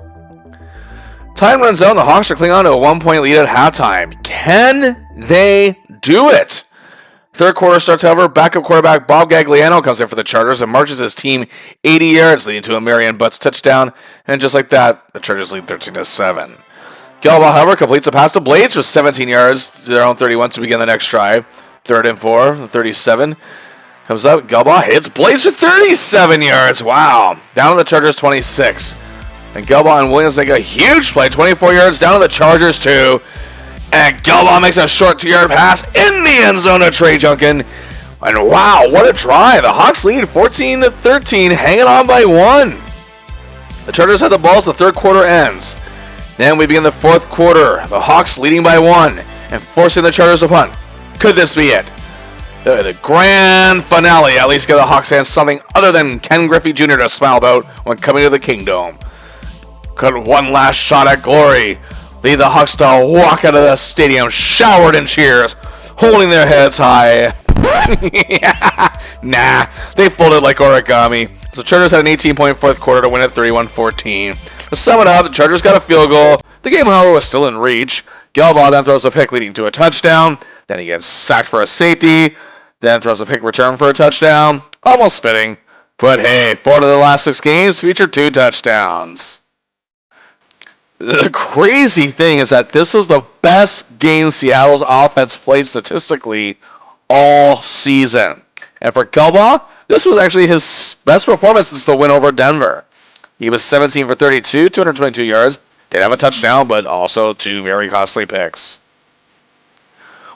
Time runs out and the Hawks are clinging on to a 1-point lead at halftime. Can they do it? Third quarter starts, however, backup quarterback Bob Gagliano comes in for the Chargers and marches his team 80 yards, leading to a Marion Butts touchdown. And just like that, the Chargers lead 13-7. Gelbaugh, however, completes a pass to Blades for 17 yards to their own 31 to begin the next drive. 3rd and 4, 37. Comes up, Gelbaugh hits Blades for 37 yards. Wow. Down to the Chargers 26. And Gelbaugh and Williams make a huge play, 24 yards down to the Chargers 2. And Gelbaugh makes a short 2-yard pass in the end zone to Trey Junkin. And wow, what a drive. The Hawks lead 14-13, hanging on by 1. The Chargers have the ball as the third quarter ends. Then we begin the fourth quarter. The Hawks leading by 1 and forcing the Chargers to punt. Could this be it? The grand finale at least give the Hawks fans something other than Ken Griffey Jr. to smile about when coming to the Kingdom. Could one last shot at glory lead the Hawks to walk out of the stadium showered in cheers, holding their heads high? Nah, they folded like origami. So the Chargers had an 18-point fourth quarter to win at 31-14. To sum it up, the Chargers got a field goal. The game, however, was still in reach. Gelbaugh then throws a pick leading to a touchdown. Then he gets sacked for a safety. Then throws a pick return for a touchdown. Almost fitting. But hey, 4 of the last 6 games featured 2 touchdowns. The crazy thing is that this was the best game Seattle's offense played statistically all season. And for Gelbaugh, this was actually his best performance since the win over Denver. He was 17 for 32, 222 yards. Did have a touchdown, but also 2 very costly picks.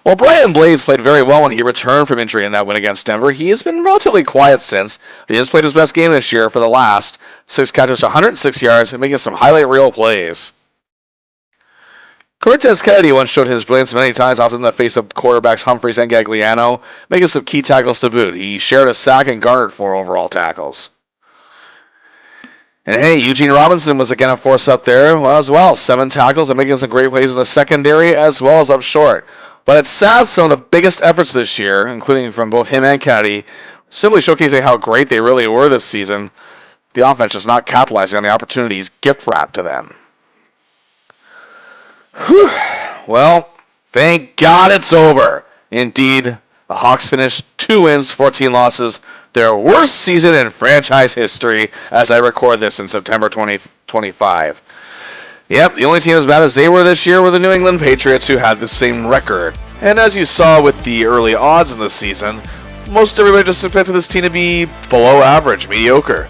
While Brian Blades played very well when he returned from injury in that win against Denver, he has been relatively quiet since. He has played his best game this year for the last 6 catches, 106 yards, and making some highlight reel plays. Cortez Kennedy once showed his brilliance many times, often in the face of quarterbacks Humphries and Gagliano, making some key tackles to boot. He shared a sack and garnered 4 overall tackles. And hey, Eugene Robinson was again a force up there as well. 7 tackles and making some great plays in the secondary as well as up short. But it's sad some of the biggest efforts this year, including from both him and Kennedy, simply showcasing how great they really were this season. The offense just not capitalizing on the opportunities gift wrapped to them. Whew. Well, thank God it's over. Indeed, the Hawks finished 2 wins, 14 losses, their worst season in franchise history as I record this in September 2025. Yep, the only team as bad as they were this year were the New England Patriots, who had the same record. And as you saw with the early odds in the season, most everybody just expected this team to be below average, mediocre.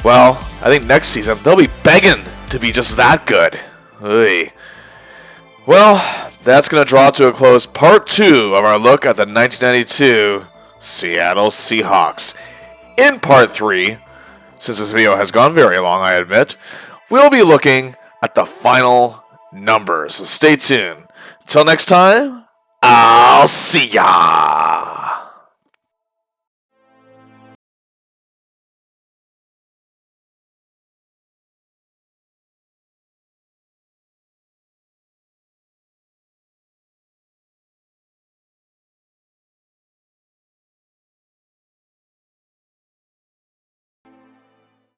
Well, I think next season they'll be begging to be just that good. Oy. Well, that's going to draw to a close part 2 of our look at the 1992 Seattle Seahawks. In part 3, since this video has gone very long, I admit, we'll be looking at the final numbers. So stay tuned. Until next time, I'll see ya!